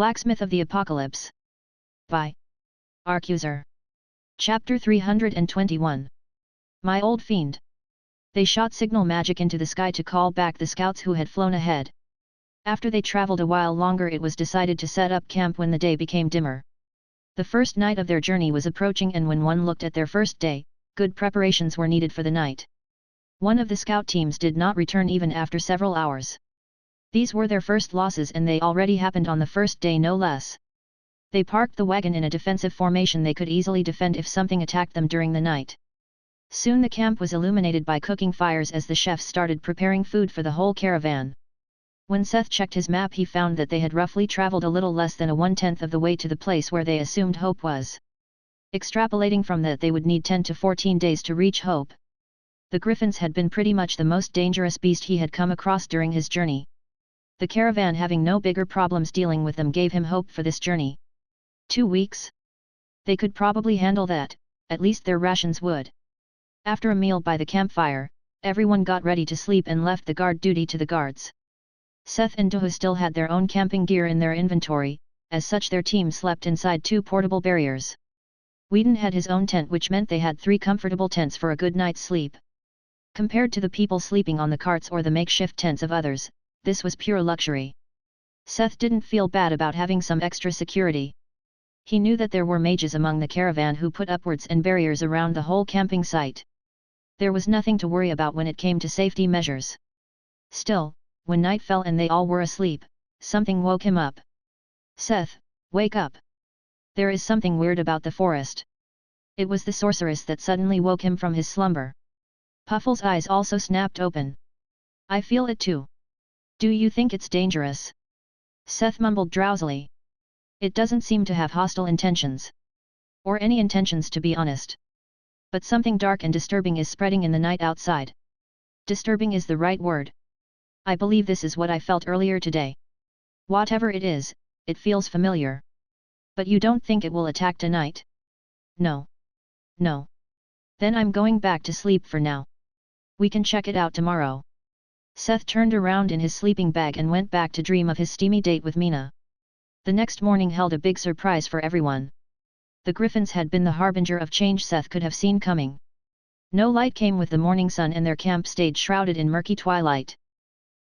Blacksmith of the Apocalypse. By Arcuser. Chapter 321. My Old Fiend. They shot signal magic into the sky to call back the scouts who had flown ahead. After they traveled a while longer, it was decided to set up camp when the day became dimmer. The first night of their journey was approaching, and when one looked at their first day, good preparations were needed for the night. One of the scout teams did not return even after several hours. These were their first losses, and they already happened on the first day no less. They parked the wagon in a defensive formation they could easily defend if something attacked them during the night. Soon the camp was illuminated by cooking fires as the chefs started preparing food for the whole caravan. When Seth checked his map, he found that they had roughly traveled a little less than 1/10 of the way to the place where they assumed Hope was. Extrapolating from that, they would need 10 to 14 days to reach Hope. The griffins had been pretty much the most dangerous beast he had come across during his journey. The caravan, having no bigger problems dealing with them, gave him hope for this journey. 2 weeks? They could probably handle that, at least their rations would. After a meal by the campfire, everyone got ready to sleep and left the guard duty to the guards. Seth and Duhu still had their own camping gear in their inventory, as such their team slept inside 2 portable barriers. Whedon had his own tent, which meant they had 3 comfortable tents for a good night's sleep. Compared to the people sleeping on the carts or the makeshift tents of others, this was pure luxury. Seth didn't feel bad about having some extra security. He knew that there were mages among the caravan who put upwards and barriers around the whole camping site. There was nothing to worry about when it came to safety measures. Still, when night fell and they all were asleep, something woke him up. "Seth, wake up! There is something weird about the forest." It was the sorceress that suddenly woke him from his slumber. Puffle's eyes also snapped open. "I feel it too. Do you think it's dangerous?" Seth mumbled drowsily. "It doesn't seem to have hostile intentions. Or any intentions, to be honest. But something dark and disturbing is spreading in the night outside." Disturbing is the right word. "I believe this is what I felt earlier today. Whatever it is, it feels familiar." "But you don't think it will attack tonight?" "No. No. Then I'm going back to sleep for now. We can check it out tomorrow." Seth turned around in his sleeping bag and went back to dream of his steamy date with Mina. The next morning held a big surprise for everyone. The griffins had been the harbinger of change Seth could have seen coming. No light came with the morning sun, and their camp stayed shrouded in murky twilight.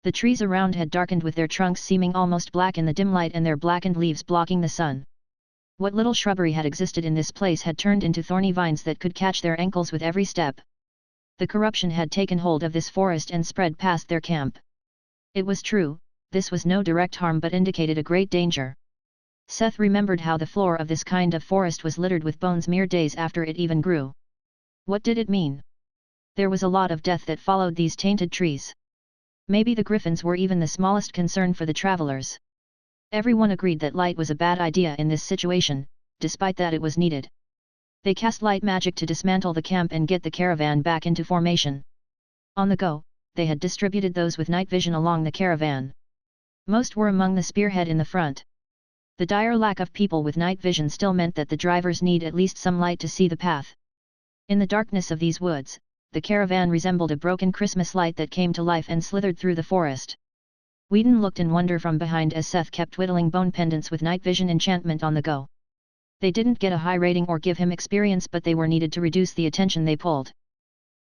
The trees around had darkened, with their trunks seeming almost black in the dim light and their blackened leaves blocking the sun. What little shrubbery had existed in this place had turned into thorny vines that could catch their ankles with every step. The corruption had taken hold of this forest and spread past their camp. It was true, this was no direct harm but indicated a great danger. Seth remembered how the floor of this kind of forest was littered with bones mere days after it even grew. What did it mean? There was a lot of death that followed these tainted trees. Maybe the griffins were even the smallest concern for the travelers. Everyone agreed that light was a bad idea in this situation, despite that it was needed. They cast light magic to dismantle the camp and get the caravan back into formation. On the go, they had distributed those with night vision along the caravan. Most were among the spearhead in the front. The dire lack of people with night vision still meant that the drivers need at least some light to see the path. In the darkness of these woods, the caravan resembled a broken Christmas light that came to life and slithered through the forest. Whedon looked in wonder from behind as Seth kept whittling bone pendants with night vision enchantment on the go. They didn't get a high rating or give him experience, but they were needed to reduce the attention they pulled.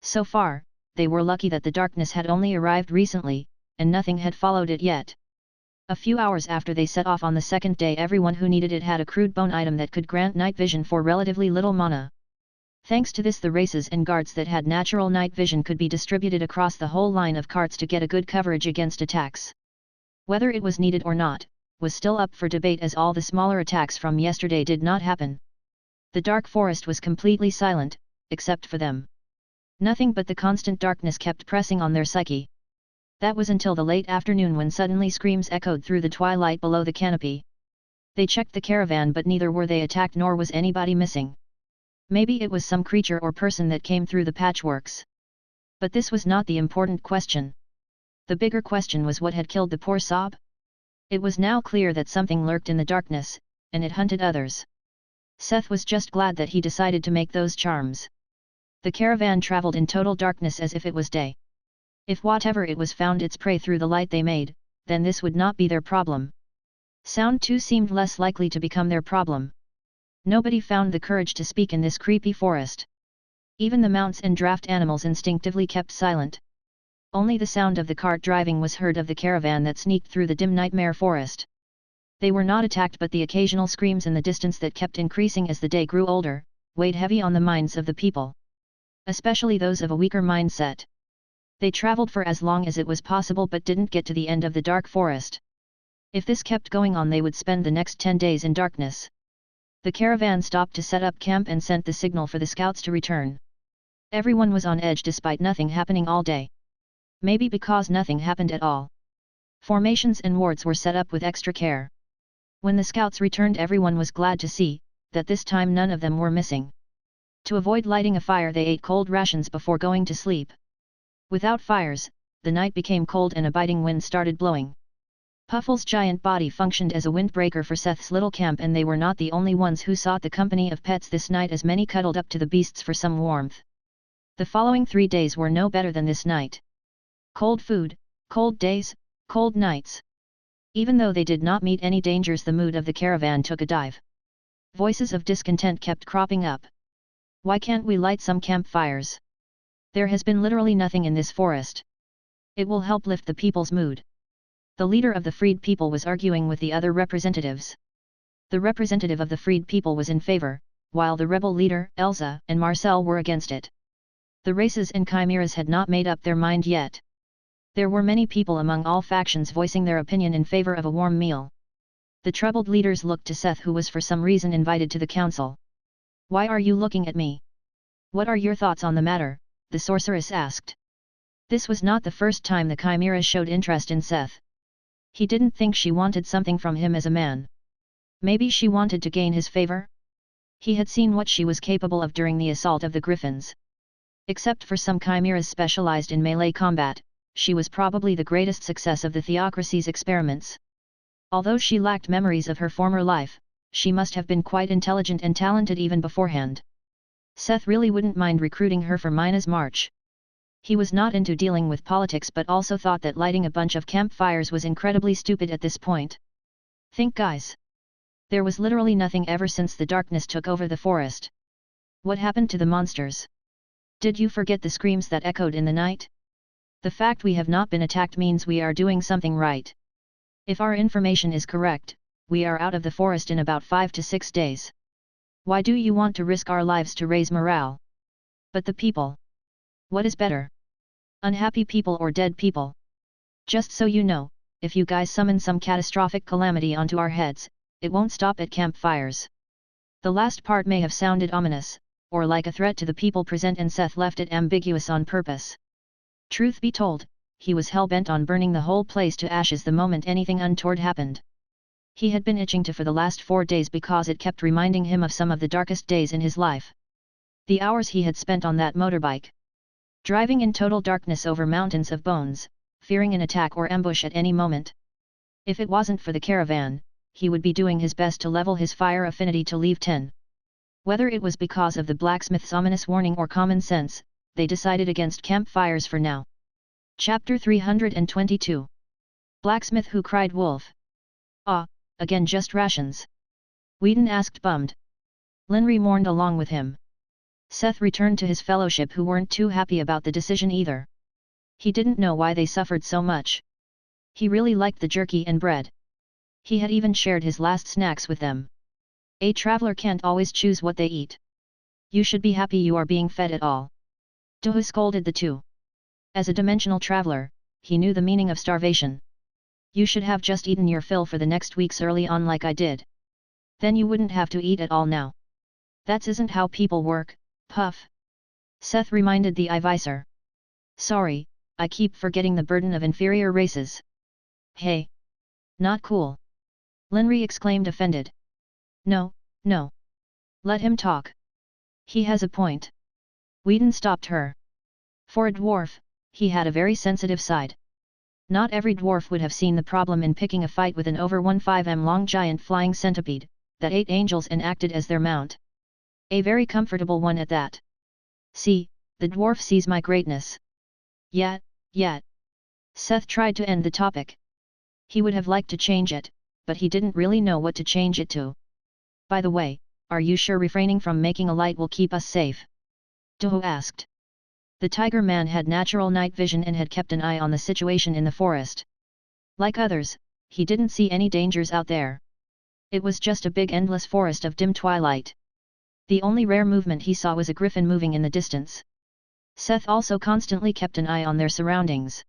So far, they were lucky that the darkness had only arrived recently, and nothing had followed it yet. A few hours after they set off on the second day, everyone who needed it had a crude bone item that could grant night vision for relatively little mana. Thanks to this, the races and guards that had natural night vision could be distributed across the whole line of carts to get a good coverage against attacks. Whether it was needed or not was still up for debate, as all the smaller attacks from yesterday did not happen. The dark forest was completely silent, except for them. Nothing but the constant darkness kept pressing on their psyche. That was until the late afternoon, when suddenly screams echoed through the twilight below the canopy. They checked the caravan, but neither were they attacked nor was anybody missing. Maybe it was some creature or person that came through the patchworks. But this was not the important question. The bigger question was what had killed the poor Sob? It was now clear that something lurked in the darkness, and it hunted others. Seth was just glad that he decided to make those charms. The caravan traveled in total darkness as if it was day. If whatever it was found its prey through the light they made, then this would not be their problem. Sound too seemed less likely to become their problem. Nobody found the courage to speak in this creepy forest. Even the mounts and draft animals instinctively kept silent. Only the sound of the cart driving was heard of the caravan that sneaked through the dim nightmare forest. They were not attacked, but the occasional screams in the distance that kept increasing as the day grew older, weighed heavy on the minds of the people. Especially those of a weaker mindset. They traveled for as long as it was possible but didn't get to the end of the dark forest. If this kept going on, they would spend the next 10 days in darkness. The caravan stopped to set up camp and sent the signal for the scouts to return. Everyone was on edge despite nothing happening all day. Maybe because nothing happened at all. Formations and wards were set up with extra care. When the scouts returned, everyone was glad to see that this time none of them were missing. To avoid lighting a fire, they ate cold rations before going to sleep. Without fires, the night became cold and a biting wind started blowing. Puffle's giant body functioned as a windbreaker for Seth's little camp, and they were not the only ones who sought the company of pets this night, as many cuddled up to the beasts for some warmth. The following 3 days were no better than this night. Cold food, cold days, cold nights. Even though they did not meet any dangers, the mood of the caravan took a dive. Voices of discontent kept cropping up. Why can't we light some campfires? There has been literally nothing in this forest. It will help lift the people's mood. The leader of the freed people was arguing with the other representatives. The representative of the freed people was in favor, while the rebel leader, Elsa, and Marcel were against it. The races and chimeras had not made up their mind yet. There were many people among all factions voicing their opinion in favor of a warm meal. The troubled leaders looked to Seth, who was for some reason invited to the council. "Why are you looking at me? What are your thoughts on the matter?" the sorceress asked. This was not the first time the chimera showed interest in Seth. He didn't think she wanted something from him as a man. Maybe she wanted to gain his favor? He had seen what she was capable of during the assault of the Griffins. Except for some chimeras specialized in melee combat, she was probably the greatest success of the Theocracy's experiments. Although she lacked memories of her former life, she must have been quite intelligent and talented even beforehand. Seth really wouldn't mind recruiting her for Mina's march. He was not into dealing with politics, but also thought that lighting a bunch of campfires was incredibly stupid at this point. Think, guys. There was literally nothing ever since the darkness took over the forest. What happened to the monsters? Did you forget the screams that echoed in the night? The fact we have not been attacked means we are doing something right. If our information is correct, we are out of the forest in about 5 to 6 days. Why do you want to risk our lives to raise morale? But the people. What is better? Unhappy people or dead people? Just so you know, if you guys summon some catastrophic calamity onto our heads, it won't stop at campfires. The last part may have sounded ominous, or like a threat to the people present, and Seth left it ambiguous on purpose. Truth be told, he was hell-bent on burning the whole place to ashes the moment anything untoward happened. He had been itching to for the last 4 days because it kept reminding him of some of the darkest days in his life. The hours he had spent on that motorbike. Driving in total darkness over mountains of bones, fearing an attack or ambush at any moment. If it wasn't for the caravan, he would be doing his best to level his fire affinity to leave 10. Whether it was because of the blacksmith's ominous warning or common sense, they decided against campfires for now. Chapter 322. Blacksmith who cried wolf. Ah, again just rations? Whedon asked, bummed. Linry mourned along with him. Seth returned to his fellowship, who weren't too happy about the decision either. He didn't know why they suffered so much. He really liked the jerky and bread. He had even shared his last snacks with them. A traveler can't always choose what they eat. You should be happy you are being fed at all. Dohu scolded the two. As a dimensional traveler, he knew the meaning of starvation. You should have just eaten your fill for the next weeks early on like I did. Then you wouldn't have to eat at all now. That isn't how people work, Puff. Seth reminded the Ivisor. Sorry, I keep forgetting the burden of inferior races. Hey! Not cool. Linry exclaimed, offended. No, no. Let him talk. He has a point. Whedon stopped her. For a dwarf, he had a very sensitive side. Not every dwarf would have seen the problem in picking a fight with an over 15m long giant flying centipede, that ate angels and acted as their mount. A very comfortable one at that. See, the dwarf sees my greatness. Yet. Seth tried to end the topic. He would have liked to change it, but he didn't really know what to change it to. By the way, are you sure refraining from making a light will keep us safe? Doho asked. The tiger man had natural night vision and had kept an eye on the situation in the forest. Like others, he didn't see any dangers out there. It was just a big endless forest of dim twilight. The only rare movement he saw was a griffin moving in the distance. Seth also constantly kept an eye on their surroundings.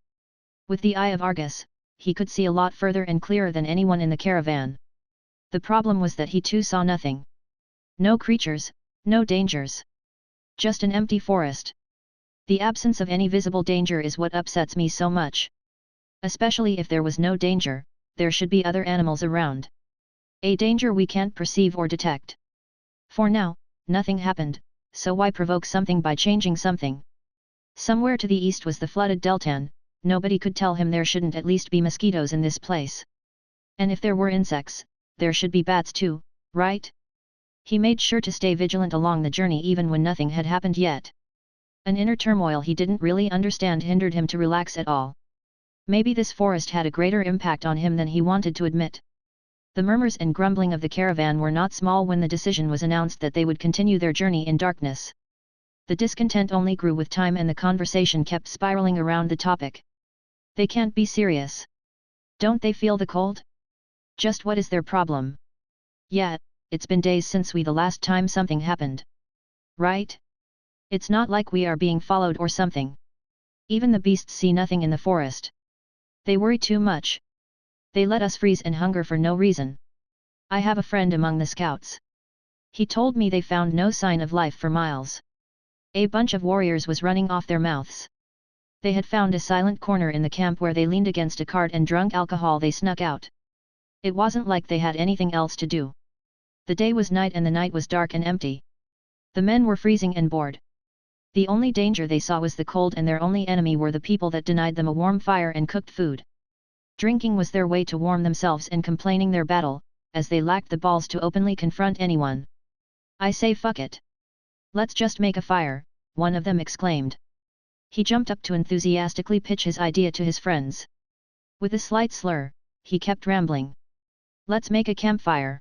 With the eye of Argus, he could see a lot further and clearer than anyone in the caravan. The problem was that he too saw nothing. No creatures, no dangers. Just an empty forest. The absence of any visible danger is what upsets me so much. Especially if there was no danger, there should be other animals around. A danger we can't perceive or detect. For now, nothing happened, so why provoke something by changing something? Somewhere to the east was the flooded Deltan. Nobody could tell him there shouldn't at least be mosquitoes in this place. And if there were insects, there should be bats too, right? He made sure to stay vigilant along the journey even when nothing had happened yet. An inner turmoil he didn't really understand hindered him to relax at all. Maybe this forest had a greater impact on him than he wanted to admit. The murmurs and grumbling of the caravan were not small when the decision was announced that they would continue their journey in darkness. The discontent only grew with time and the conversation kept spiraling around the topic. They can't be serious. Don't they feel the cold? Just what is their problem? Yeah, it's been days since the last time something happened. Right? It's not like we are being followed or something. Even the beasts see nothing in the forest. They worry too much. They let us freeze and hunger for no reason. I have a friend among the scouts. He told me they found no sign of life for miles. A bunch of warriors was running off their mouths. They had found a silent corner in the camp where they leaned against a cart and drunk alcohol. They snuck out. It wasn't like they had anything else to do. The day was night and the night was dark and empty. The men were freezing and bored. The only danger they saw was the cold, and their only enemy were the people that denied them a warm fire and cooked food. Drinking was their way to warm themselves and complaining their battle, as they lacked the balls to openly confront anyone. I say fuck it. Let's just make a fire, one of them exclaimed. He jumped up to enthusiastically pitch his idea to his friends. With a slight slur, he kept rambling. Let's make a campfire.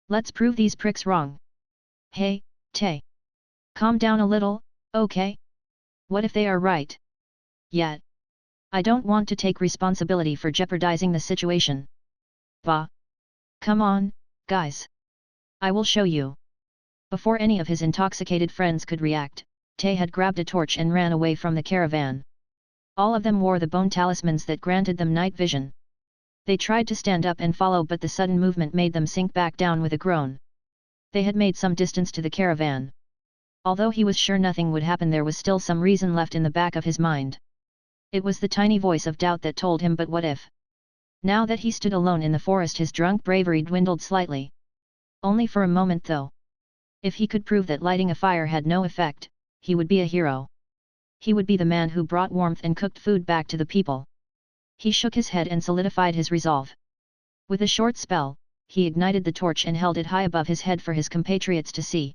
Let's prove these pricks wrong. Hey, Tay. Calm down a little, okay? What if they are right? Yeah. I don't want to take responsibility for jeopardizing the situation. Bah. Come on, guys. I will show you. Before any of his intoxicated friends could react, Tay had grabbed a torch and ran away from the caravan. All of them wore the bone talismans that granted them night vision. They tried to stand up and follow, but the sudden movement made them sink back down with a groan. They had made some distance to the caravan. Although he was sure nothing would happen, there was still some reason left in the back of his mind. It was the tiny voice of doubt that told him, but what if? Now that he stood alone in the forest, his drunk bravery dwindled slightly. Only for a moment though. If he could prove that lighting a fire had no effect, he would be a hero. He would be the man who brought warmth and cooked food back to the people. He shook his head and solidified his resolve. With a short spell, he ignited the torch and held it high above his head for his compatriots to see.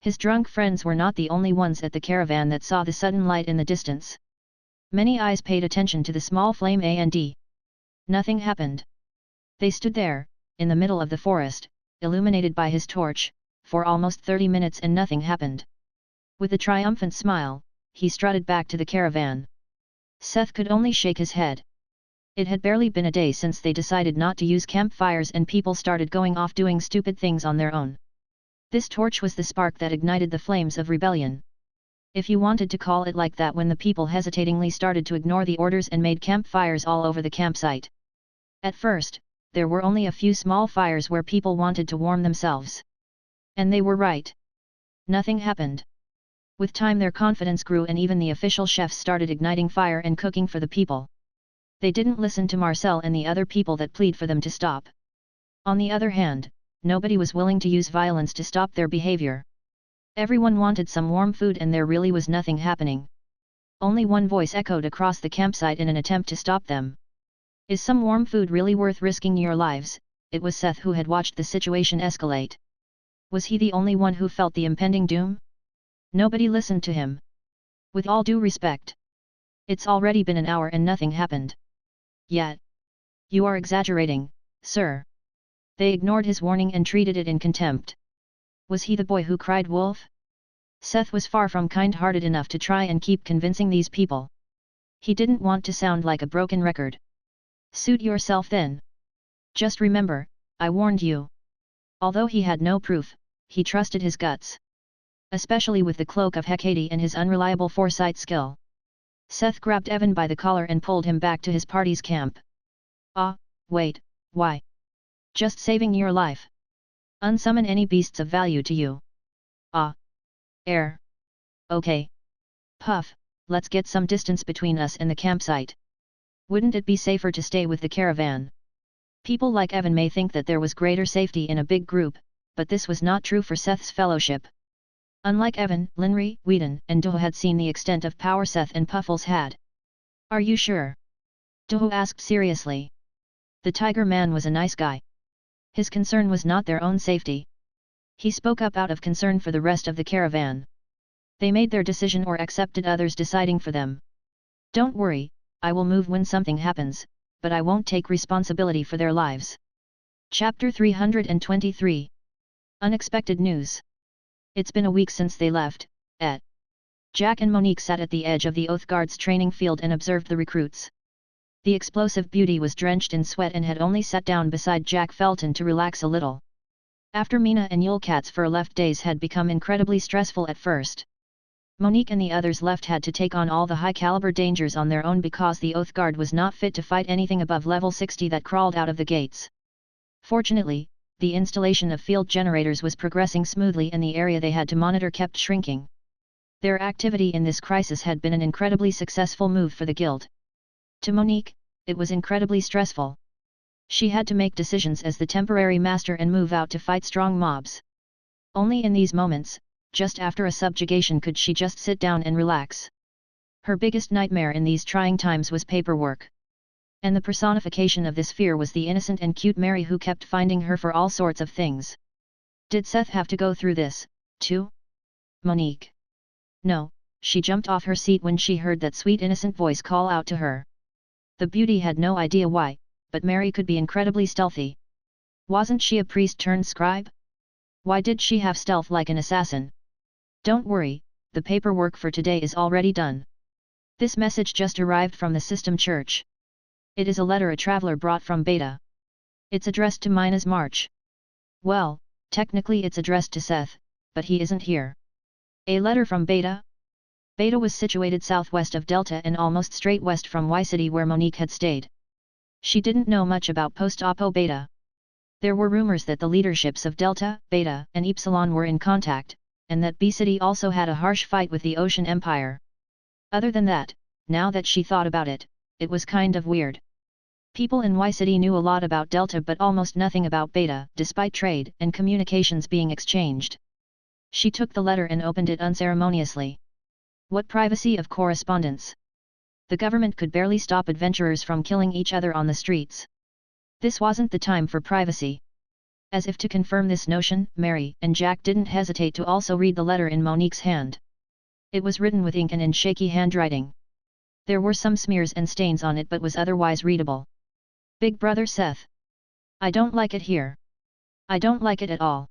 His drunk friends were not the only ones at the caravan that saw the sudden light in the distance. Many eyes paid attention to the small flame and nothing happened. They stood there, in the middle of the forest, illuminated by his torch, for almost 30 minutes and nothing happened. With a triumphant smile, he strutted back to the caravan. Seth could only shake his head. It had barely been a day since they decided not to use campfires and people started going off doing stupid things on their own. This torch was the spark that ignited the flames of rebellion. If you wanted to call it like that, when the people hesitatingly started to ignore the orders and made campfires all over the campsite. At first, there were only a few small fires where people wanted to warm themselves. And they were right. Nothing happened. With time their confidence grew and even the official chefs started igniting fire and cooking for the people. They didn't listen to Marcel and the other people that plead for them to stop. On the other hand, nobody was willing to use violence to stop their behavior. Everyone wanted some warm food and there really was nothing happening. Only one voice echoed across the campsite in an attempt to stop them. Is some warm food really worth risking your lives? It was Seth who had watched the situation escalate. Was he the only one who felt the impending doom? Nobody listened to him. With all due respect. It's already been an hour and nothing happened. Yet. You are exaggerating, sir. They ignored his warning and treated it in contempt. Was he the boy who cried wolf? Seth was far from kind-hearted enough to try and keep convincing these people. He didn't want to sound like a broken record. Suit yourself then. Just remember, I warned you. Although he had no proof, he trusted his guts. Especially with the cloak of Hecate and his unreliable foresight skill. Seth grabbed Evan by the collar and pulled him back to his party's camp. Ah, wait, why? Just saving your life. Unsummon any beasts of value to you. Ah. Air. Okay. Puff, let's get some distance between us and the campsite. Wouldn't it be safer to stay with the caravan? People like Evan may think that there was greater safety in a big group, but this was not true for Seth's fellowship. Unlike Evan, Linry, Whedon, and Doho had seen the extent of power Seth and Puffles had. Are you sure? Doho asked seriously. The Tiger Man was a nice guy. His concern was not their own safety. He spoke up out of concern for the rest of the caravan. They made their decision or accepted others deciding for them. Don't worry, I will move when something happens, but I won't take responsibility for their lives. Chapter 323. Unexpected news. It's been a week since they left, Jack and Monique sat at the edge of the Oath Guard's training field and observed the recruits. The explosive beauty was drenched in sweat and had only sat down beside Jack Felton to relax a little. After Mina and Yulecat's fur left, days had become incredibly stressful at first. Monique and the others left had to take on all the high-caliber dangers on their own because the Oath Guard was not fit to fight anything above level 60 that crawled out of the gates. Fortunately, the installation of field generators was progressing smoothly and the area they had to monitor kept shrinking. Their activity in this crisis had been an incredibly successful move for the guild. To Monique, it was incredibly stressful. She had to make decisions as the temporary master and move out to fight strong mobs. Only in these moments, just after a subjugation, could she just sit down and relax. Her biggest nightmare in these trying times was paperwork. And the personification of this fear was the innocent and cute Mary, who kept finding her for all sorts of things. Did Seth have to go through this, too? Monique. No, she jumped off her seat when she heard that sweet innocent voice call out to her. The beauty had no idea why, but Mary could be incredibly stealthy. Wasn't she a priest turned scribe? Why did she have stealth like an assassin? Don't worry, the paperwork for today is already done. This message just arrived from the System Church. It is a letter a traveler brought from Beta. It's addressed to Mina's March. Well, technically it's addressed to Seth, but he isn't here. A letter from Beta? Beta was situated southwest of Delta and almost straight west from Y City, where Monique had stayed. She didn't know much about post-Oppo Beta. There were rumors that the leaderships of Delta, Beta, and Epsilon were in contact, and that B City also had a harsh fight with the Ocean Empire. Other than that, now that she thought about it, it was kind of weird. People in Y City knew a lot about Delta but almost nothing about Beta, despite trade and communications being exchanged. She took the letter and opened it unceremoniously. What privacy of correspondence! The government could barely stop adventurers from killing each other on the streets. This wasn't the time for privacy. As if to confirm this notion, Mary and Jack didn't hesitate to also read the letter in Monique's hand. It was written with ink and in shaky handwriting. There were some smears and stains on it but was otherwise readable. Big Brother Seth. I don't like it here. I don't like it at all.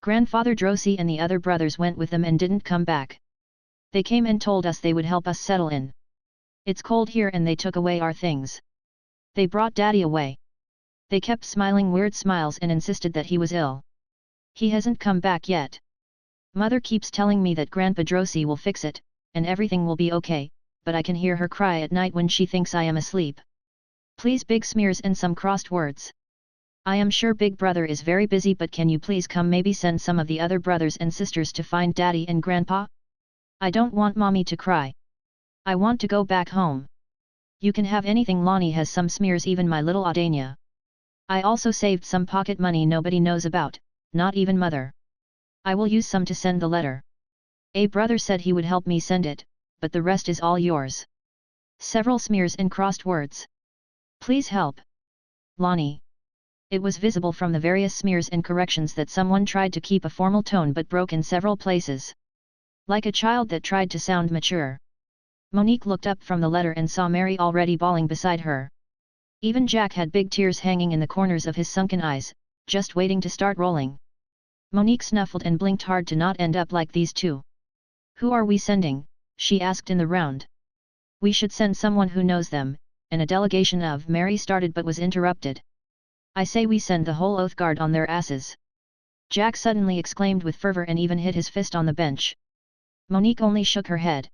Grandfather Drosy and the other brothers went with them and didn't come back. They came and told us they would help us settle in. It's cold here and they took away our things. They brought Daddy away. They kept smiling weird smiles and insisted that he was ill. He hasn't come back yet. Mother keeps telling me that Grandpa Drosy will fix it, and everything will be okay, but I can hear her cry at night when she thinks I am asleep. Please, big smears and some crossed words. I am sure Big Brother is very busy, but can you please come, maybe send some of the other brothers and sisters to find Daddy and Grandpa? I don't want Mommy to cry. I want to go back home. You can have anything. Lonnie has some smears, even my little Audania. I also saved some pocket money nobody knows about, not even Mother. I will use some to send the letter. A brother said he would help me send it, but the rest is all yours. Several smears and crossed words. Please help. Lonnie. It was visible from the various smears and corrections that someone tried to keep a formal tone but broke in several places. Like a child that tried to sound mature. Monique looked up from the letter and saw Mary already bawling beside her. Even Jack had big tears hanging in the corners of his sunken eyes, just waiting to start rolling. Monique snuffled and blinked hard to not end up like these two. Who are we sending? She asked in the round. We should send someone who knows them, and a delegation of Mary started but was interrupted. I say we send the whole Oath Guard on their asses. Jack suddenly exclaimed with fervor and even hit his fist on the bench. Monique only shook her head.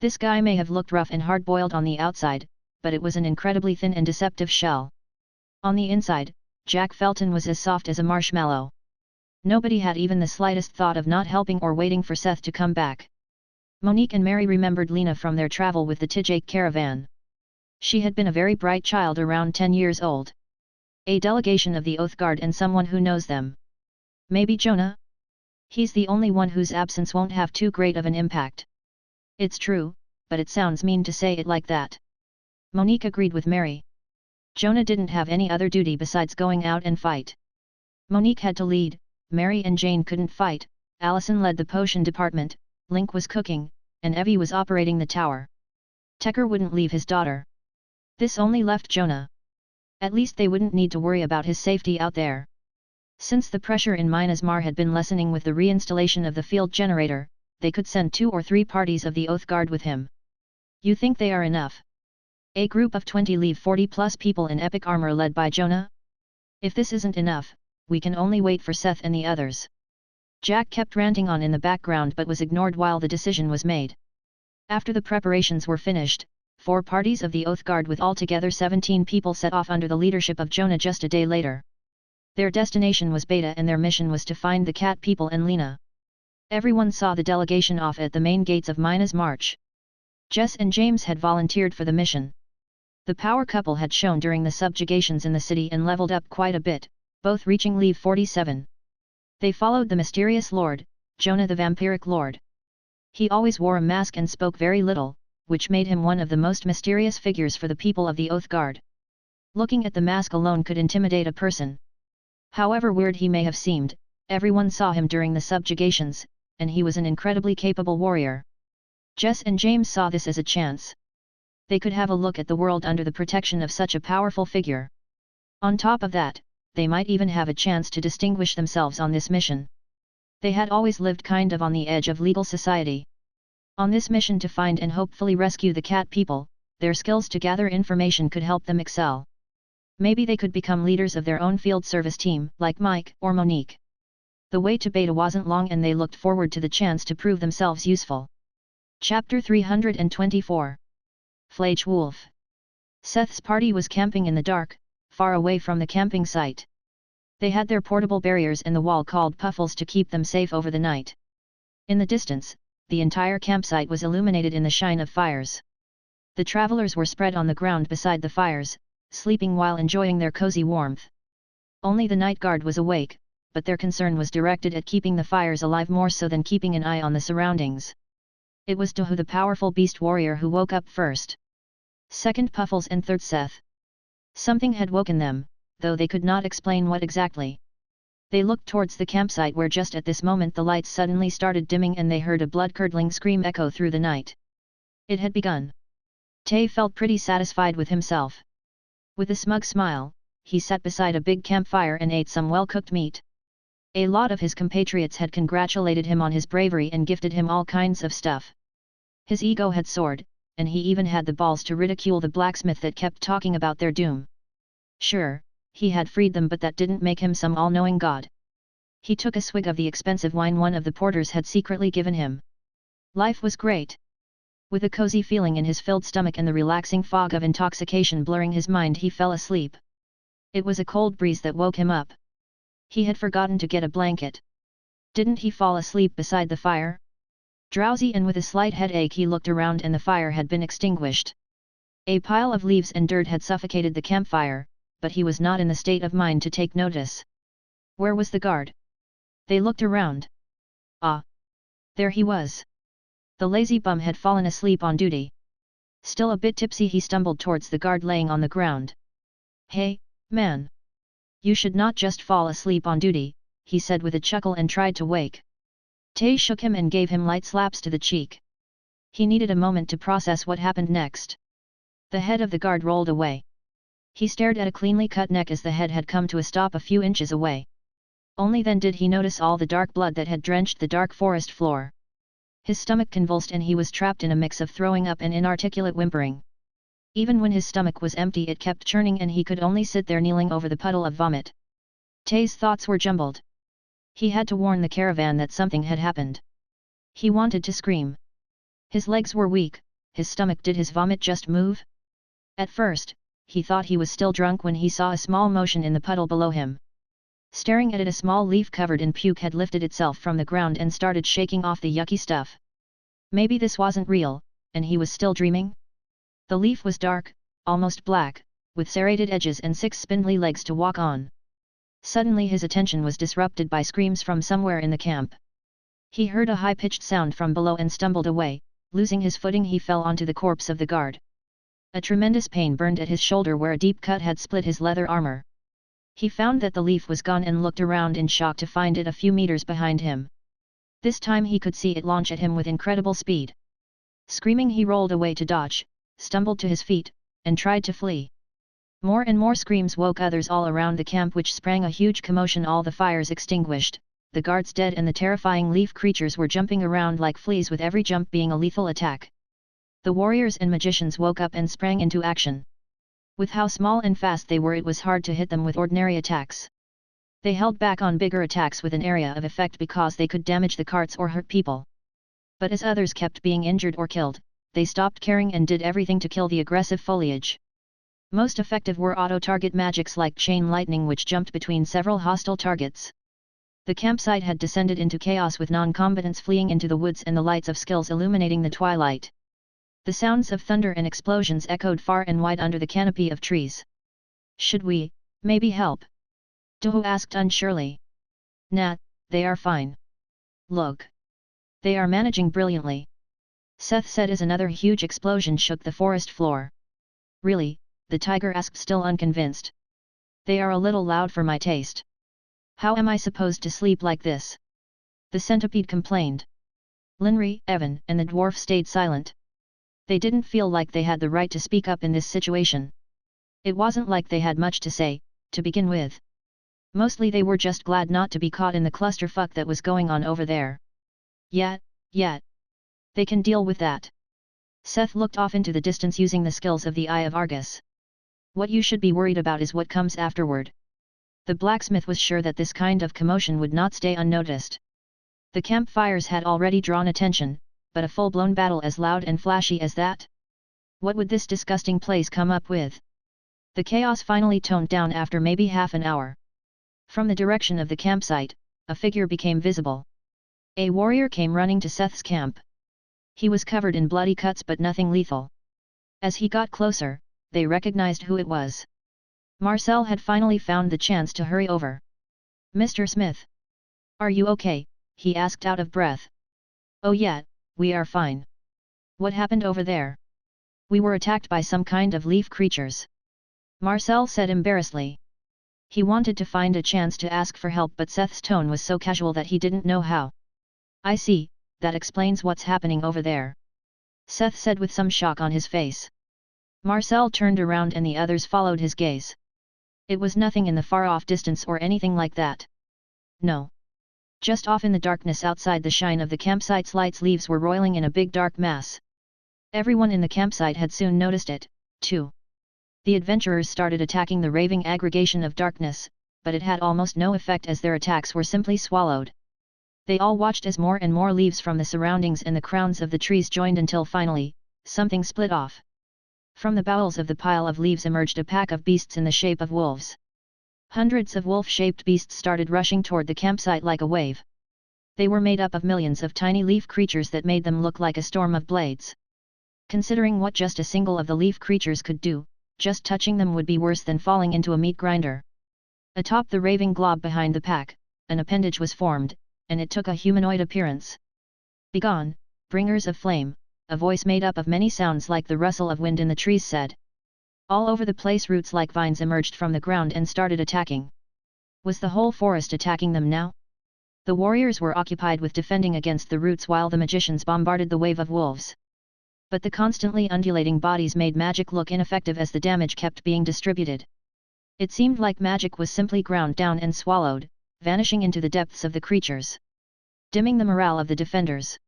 This guy may have looked rough and hard-boiled on the outside, but it was an incredibly thin and deceptive shell. On the inside, Jack Felton was as soft as a marshmallow. Nobody had even the slightest thought of not helping or waiting for Seth to come back. Monique and Mary remembered Lena from their travel with the Tijake caravan. She had been a very bright child around 10 years old. A delegation of the Oath Guard and someone who knows them. Maybe Jonah? He's the only one whose absence won't have too great of an impact. It's true, but it sounds mean to say it like that. Monique agreed with Mary. Jonah didn't have any other duty besides going out and fight. Monique had to lead, Mary and Jane couldn't fight, Allison led the potion department, Link was cooking, and Evie was operating the tower. Tecker wouldn't leave his daughter. This only left Jonah. At least they wouldn't need to worry about his safety out there. Since the pressure in Minas Mar had been lessening with the reinstallation of the field generator, they could send 2 or 3 parties of the Oath Guard with him. You think they are enough? A group of 20 leave 40-plus people in epic armor led by Jonah? If this isn't enough, we can only wait for Seth and the others. Jack kept ranting on in the background but was ignored while the decision was made. After the preparations were finished, 4 parties of the Oath Guard with altogether 17 people set off under the leadership of Jonah just a day later. Their destination was Beta and their mission was to find the cat people and Lena. Everyone saw the delegation off at the main gates of Minas March. Jess and James had volunteered for the mission. The power couple had shown during the subjugations in the city and leveled up quite a bit, both reaching Leave 47. They followed the mysterious lord, Jonah the vampiric lord. He always wore a mask and spoke very little, which made him one of the most mysterious figures for the people of the Oath Guard. Looking at the mask alone could intimidate a person. However weird he may have seemed, everyone saw him during the subjugations, and he was an incredibly capable warrior. Jess and James saw this as a chance. They could have a look at the world under the protection of such a powerful figure. On top of that, they might even have a chance to distinguish themselves on this mission. They had always lived kind of on the edge of legal society. On this mission to find and hopefully rescue the cat people, their skills to gather information could help them excel. Maybe they could become leaders of their own field service team, like Mike or Monique. The way to Beta wasn't long and they looked forward to the chance to prove themselves useful. Chapter 324. Flage Wolf. Seth's party was camping in the dark, far away from the camping site. They had their portable barriers and the wall called puffles to keep them safe over the night. In the distance, the entire campsite was illuminated in the shine of fires. The travelers were spread on the ground beside the fires, sleeping while enjoying their cozy warmth. Only the night guard was awake, but their concern was directed at keeping the fires alive more so than keeping an eye on the surroundings. It was Tohu the powerful beast warrior who woke up first. Second Puffles and third Seth. Something had woken them, though they could not explain what exactly. They looked towards the campsite where just at this moment the lights suddenly started dimming and they heard a blood-curdling scream echo through the night. It had begun. Tay felt pretty satisfied with himself. With a smug smile, he sat beside a big campfire and ate some well-cooked meat. A lot of his compatriots had congratulated him on his bravery and gifted him all kinds of stuff. His ego had soared, and he even had the balls to ridicule the blacksmith that kept talking about their doom. Sure, he had freed them but that didn't make him some all-knowing god. He took a swig of the expensive wine one of the porters had secretly given him. Life was great. With a cozy feeling in his filled stomach and the relaxing fog of intoxication blurring his mind, he fell asleep. It was a cold breeze that woke him up. He had forgotten to get a blanket. Didn't he fall asleep beside the fire? Drowsy and with a slight headache he looked around and the fire had been extinguished. A pile of leaves and dirt had suffocated the campfire, but he was not in the state of mind to take notice. Where was the guard? They looked around. Ah! There he was. The lazy bum had fallen asleep on duty. Still a bit tipsy he stumbled towards the guard laying on the ground. Hey, man! You should not just fall asleep on duty, he said with a chuckle and tried to wake. Tay shook him and gave him light slaps to the cheek. He needed a moment to process what happened next. The head of the guard rolled away. He stared at a cleanly cut neck as the head had come to a stop a few inches away. Only then did he notice all the dark blood that had drenched the dark forest floor. His stomach convulsed and he was trapped in a mix of throwing up and inarticulate whimpering. Even when his stomach was empty it kept churning and he could only sit there kneeling over the puddle of vomit. Tay's thoughts were jumbled. He had to warn the caravan that something had happened. He wanted to scream. His legs were weak, his stomach. Did his vomit just move? At first, he thought he was still drunk when he saw a small motion in the puddle below him. Staring at it, a small leaf covered in puke had lifted itself from the ground and started shaking off the yucky stuff. Maybe this wasn't real, and he was still dreaming? The leaf was dark, almost black, with serrated edges and 6 spindly legs to walk on. Suddenly his attention was disrupted by screams from somewhere in the camp. He heard a high-pitched sound from below and stumbled away. Losing his footing he fell onto the corpse of the guard. A tremendous pain burned at his shoulder where a deep cut had split his leather armor. He found that the leaf was gone and looked around in shock to find it a few meters behind him. This time he could see it launch at him with incredible speed. Screaming he rolled away to dodge, stumbled to his feet, and tried to flee. More and more screams woke others all around the camp, which sprang a huge commotion. All the fires extinguished, the guards dead, and the terrifying leaf creatures were jumping around like fleas, with every jump being a lethal attack. The warriors and magicians woke up and sprang into action. With how small and fast they were, it was hard to hit them with ordinary attacks. They held back on bigger attacks with an area of effect because they could damage the carts or hurt people. But as others kept being injured or killed, they stopped caring and did everything to kill the aggressive foliage. Most effective were auto-target magics like chain lightning, which jumped between several hostile targets. The campsite had descended into chaos, with non-combatants fleeing into the woods and the lights of skills illuminating the twilight. The sounds of thunder and explosions echoed far and wide under the canopy of trees. "Should we, maybe help?" Doho asked unsurely. "Nah, they are fine. Look. They are managing brilliantly," Seth said as another huge explosion shook the forest floor. "Really?" the tiger asked, still unconvinced. "They are a little loud for my taste. How am I supposed to sleep like this?" the centipede complained. Linri, Evan, and the dwarf stayed silent. They didn't feel like they had the right to speak up in this situation. It wasn't like they had much to say, to begin with. Mostly they were just glad not to be caught in the clusterfuck that was going on over there. Yet. They can deal with that. Seth looked off into the distance using the skills of the Eye of Argus. What you should be worried about is what comes afterward. The blacksmith was sure that this kind of commotion would not stay unnoticed. The campfires had already drawn attention, but a full-blown battle as loud and flashy as that? What would this disgusting place come up with? The chaos finally toned down after maybe half an hour. From the direction of the campsite, a figure became visible. A warrior came running to Seth's camp. He was covered in bloody cuts but nothing lethal. As he got closer, they recognized who it was. Marcel had finally found the chance to hurry over. "Mr. Smith. Are you okay?" he asked out of breath. "Oh yeah, we are fine. What happened over there?" "We were attacked by some kind of leaf creatures," Marcel said embarrassedly. He wanted to find a chance to ask for help, but Seth's tone was so casual that he didn't know how. "I see, that explains what's happening over there," Seth said with some shock on his face. Marcel turned around and the others followed his gaze. It was nothing in the far-off distance or anything like that. No. Just off in the darkness outside the shine of the campsite's lights, leaves were roiling in a big dark mass. Everyone in the campsite had soon noticed it, too. The adventurers started attacking the raving aggregation of darkness, but it had almost no effect as their attacks were simply swallowed. They all watched as more and more leaves from the surroundings and the crowns of the trees joined until finally, something split off. From the bowels of the pile of leaves emerged a pack of beasts in the shape of wolves. Hundreds of wolf-shaped beasts started rushing toward the campsite like a wave. They were made up of millions of tiny leaf creatures that made them look like a storm of blades. Considering what just a single of the leaf creatures could do, just touching them would be worse than falling into a meat grinder. Atop the raving glob behind the pack, an appendage was formed, and it took a humanoid appearance. "Begone, bringers of flame," a voice made up of many sounds like the rustle of wind in the trees said. All over the place roots like vines emerged from the ground and started attacking. Was the whole forest attacking them now? The warriors were occupied with defending against the roots while the magicians bombarded the wave of wolves. But the constantly undulating bodies made magic look ineffective as the damage kept being distributed. It seemed like magic was simply ground down and swallowed, vanishing into the depths of the creatures, dimming the morale of the defenders.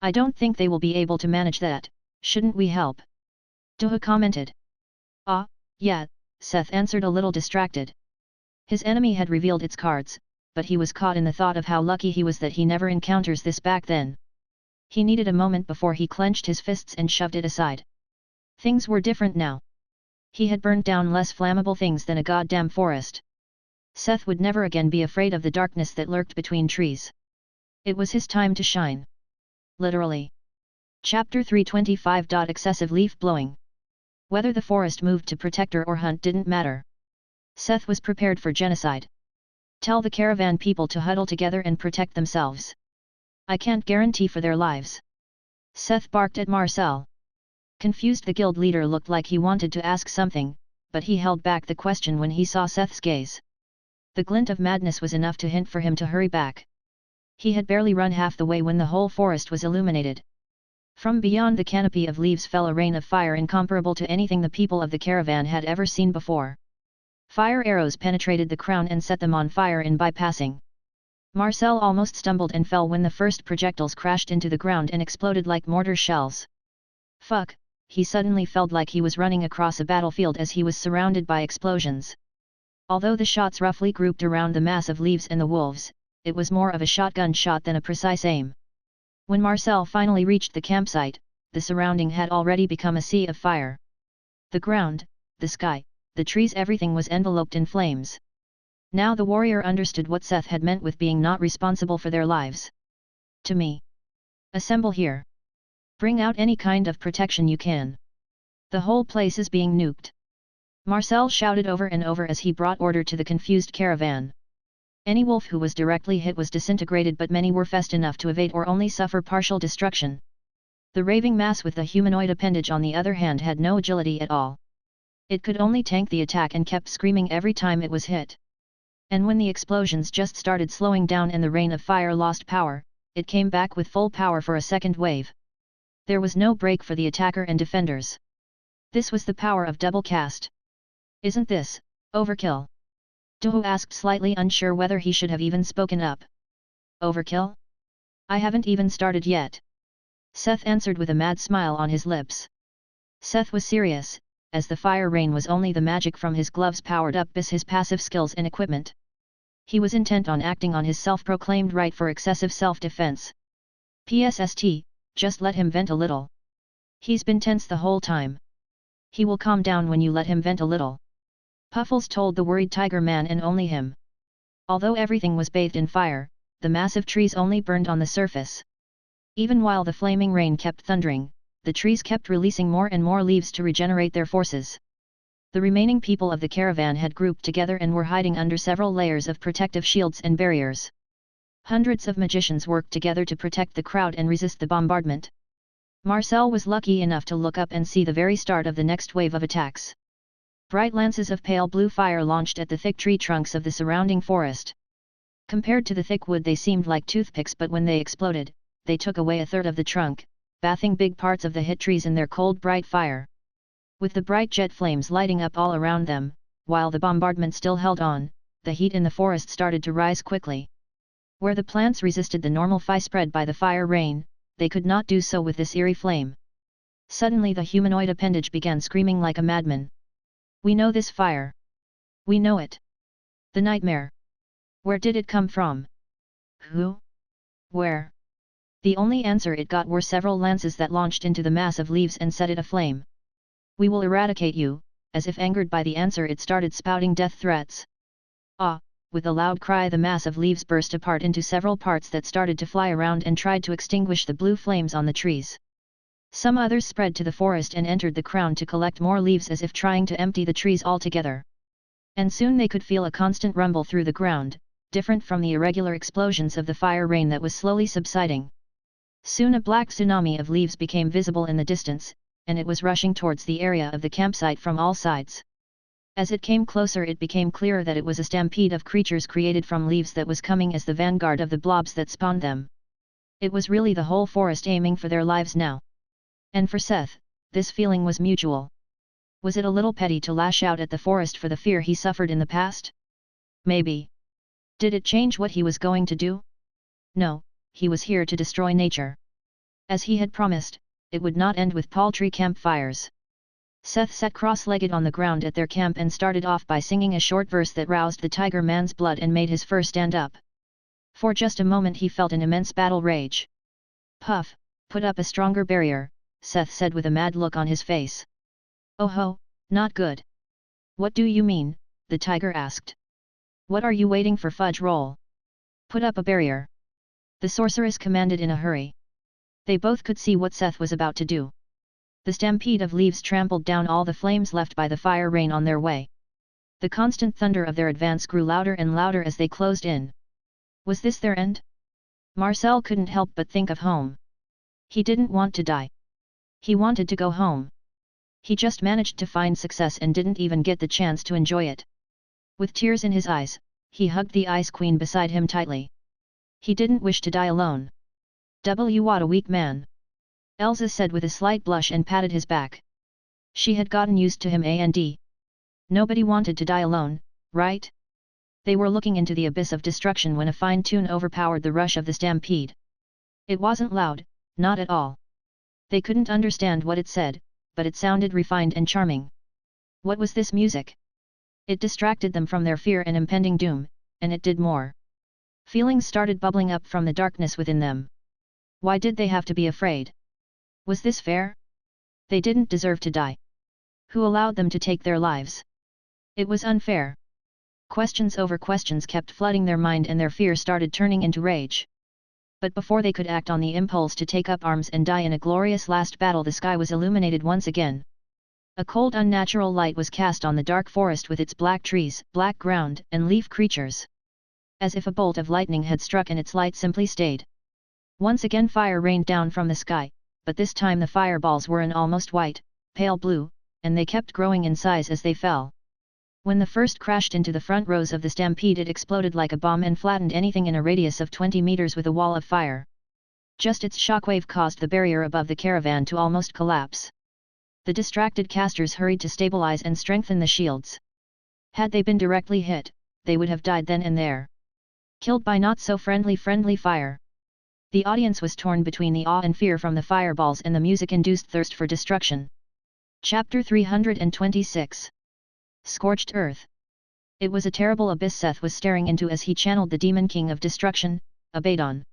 I don't think they will be able to manage that, shouldn't we help? Doha commented. Ah, yeah, Seth answered a little distracted. His enemy had revealed its cards, but he was caught in the thought of how lucky he was that he never encounters this back then. He needed a moment before he clenched his fists and shoved it aside. Things were different now. He had burned down less flammable things than a goddamn forest. Seth would never again be afraid of the darkness that lurked between trees. It was his time to shine. Literally. Chapter 325. Excessive leaf blowing. Whether the forest moved to protect or hunt didn't matter. Seth was prepared for genocide. Tell the caravan people to huddle together and protect themselves. I can't guarantee for their lives. Seth barked at Marcel. Confused, the guild leader looked like he wanted to ask something, but he held back the question when he saw Seth's gaze. The glint of madness was enough to hint for him to hurry back. He had barely run half the way when the whole forest was illuminated. From beyond the canopy of leaves fell a rain of fire incomparable to anything the people of the caravan had ever seen before. Fire arrows penetrated the crown and set them on fire in bypassing. Marcel almost stumbled and fell when the first projectiles crashed into the ground and exploded like mortar shells. Fuck, he suddenly felt like he was running across a battlefield as he was surrounded by explosions. Although the shots roughly grouped around the mass of leaves and the wolves, it was more of a shotgun shot than a precise aim. When Marcel finally reached the campsite, the surrounding had already become a sea of fire. The ground, the sky, the trees, everything was enveloped in flames. Now the warrior understood what Seth had meant with being not responsible for their lives. To me. Assemble here. Bring out any kind of protection you can. The whole place is being nuked. Marcel shouted over and over as he brought order to the confused caravan. Any wolf who was directly hit was disintegrated, but many were fast enough to evade or only suffer partial destruction. The raving mass with the humanoid appendage on the other hand had no agility at all. It could only tank the attack and kept screaming every time it was hit. And when the explosions just started slowing down and the rain of fire lost power, it came back with full power for a second wave. There was no break for the attacker and defenders. This was the power of double cast. Isn't this overkill? Doho asked, slightly unsure whether he should have even spoken up. Overkill? I haven't even started yet. Seth answered with a mad smile on his lips. Seth was serious, as the fire rain was only the magic from his gloves powered up by his passive skills and equipment. He was intent on acting on his self-proclaimed right for excessive self-defense. PSST, just let him vent a little. He's been tense the whole time. He will calm down when you let him vent a little. Puffles told the worried tiger man, and only him. Although everything was bathed in fire, the massive trees only burned on the surface. Even while the flaming rain kept thundering, the trees kept releasing more and more leaves to regenerate their forces. The remaining people of the caravan had grouped together and were hiding under several layers of protective shields and barriers. Hundreds of magicians worked together to protect the crowd and resist the bombardment. Marcel was lucky enough to look up and see the very start of the next wave of attacks. Bright lances of pale blue fire launched at the thick tree trunks of the surrounding forest. Compared to the thick wood, they seemed like toothpicks, but when they exploded, they took away a third of the trunk, bathing big parts of the hit trees in their cold bright fire. With the bright jet flames lighting up all around them, while the bombardment still held on, the heat in the forest started to rise quickly. Where the plants resisted the normal fire spread by the fire rain, they could not do so with this eerie flame. Suddenly the humanoid appendage began screaming like a madman. We know this fire. We know it. The nightmare. Where did it come from? Who? Where? The only answer it got were several lances that launched into the mass of leaves and set it aflame. We will eradicate you. As if angered by the answer, it started spouting death threats. Ah! With a loud cry, the mass of leaves burst apart into several parts that started to fly around and tried to extinguish the blue flames on the trees. Some others spread to the forest and entered the crown to collect more leaves, as if trying to empty the trees altogether. And soon they could feel a constant rumble through the ground, different from the irregular explosions of the fire rain that was slowly subsiding. Soon a black tsunami of leaves became visible in the distance, and it was rushing towards the area of the campsite from all sides. As it came closer, it became clearer that it was a stampede of creatures created from leaves that was coming as the vanguard of the blobs that spawned them. It was really the whole forest aiming for their lives now. And for Seth, this feeling was mutual. Was it a little petty to lash out at the forest for the fear he suffered in the past? Maybe. Did it change what he was going to do? No, he was here to destroy nature. As he had promised, it would not end with paltry campfires. Seth sat cross-legged on the ground at their camp and started off by singing a short verse that roused the tiger man's blood and made his fur stand up. For just a moment he felt an immense battle rage. Puff, put up a stronger barrier, Seth said with a mad look on his face. Oh ho, not good. What do you mean? The tiger asked. What are you waiting for, fudge roll? Put up a barrier. The sorceress commanded in a hurry. They both could see what Seth was about to do. The stampede of leaves trampled down all the flames left by the fire rain on their way. The constant thunder of their advance grew louder and louder as they closed in. Was this their end? Marcel couldn't help but think of home. He didn't want to die. He wanted to go home. He just managed to find success and didn't even get the chance to enjoy it. With tears in his eyes, he hugged the Ice Queen beside him tightly. He didn't wish to die alone. What a weak man. Elsa said with a slight blush and patted his back. She had gotten used to him and nobody wanted to die alone, right? They were looking into the abyss of destruction when a fine tune overpowered the rush of the stampede. It wasn't loud, not at all. They couldn't understand what it said, but it sounded refined and charming. What was this music? It distracted them from their fear and impending doom, and it did more. Feelings started bubbling up from the darkness within them. Why did they have to be afraid? Was this fair? They didn't deserve to die. Who allowed them to take their lives? It was unfair. Questions over questions kept flooding their mind and their fear started turning into rage. But before they could act on the impulse to take up arms and die in a glorious last battle, the sky was illuminated once again. A cold unnatural light was cast on the dark forest with its black trees, black ground, and leaf creatures. As if a bolt of lightning had struck and its light simply stayed. Once again fire rained down from the sky, but this time the fireballs were an almost white, pale blue, and they kept growing in size as they fell. When the first crashed into the front rows of the stampede, it exploded like a bomb and flattened anything in a radius of 20 meters with a wall of fire. Just its shockwave caused the barrier above the caravan to almost collapse. The distracted casters hurried to stabilize and strengthen the shields. Had they been directly hit, they would have died then and there. Killed by not so friendly fire. The audience was torn between the awe and fear from the fireballs and the music-induced thirst for destruction. Chapter 326. Scorched Earth. It was a terrible abyss Seth was staring into as he channeled the Demon King of Destruction, Abaddon.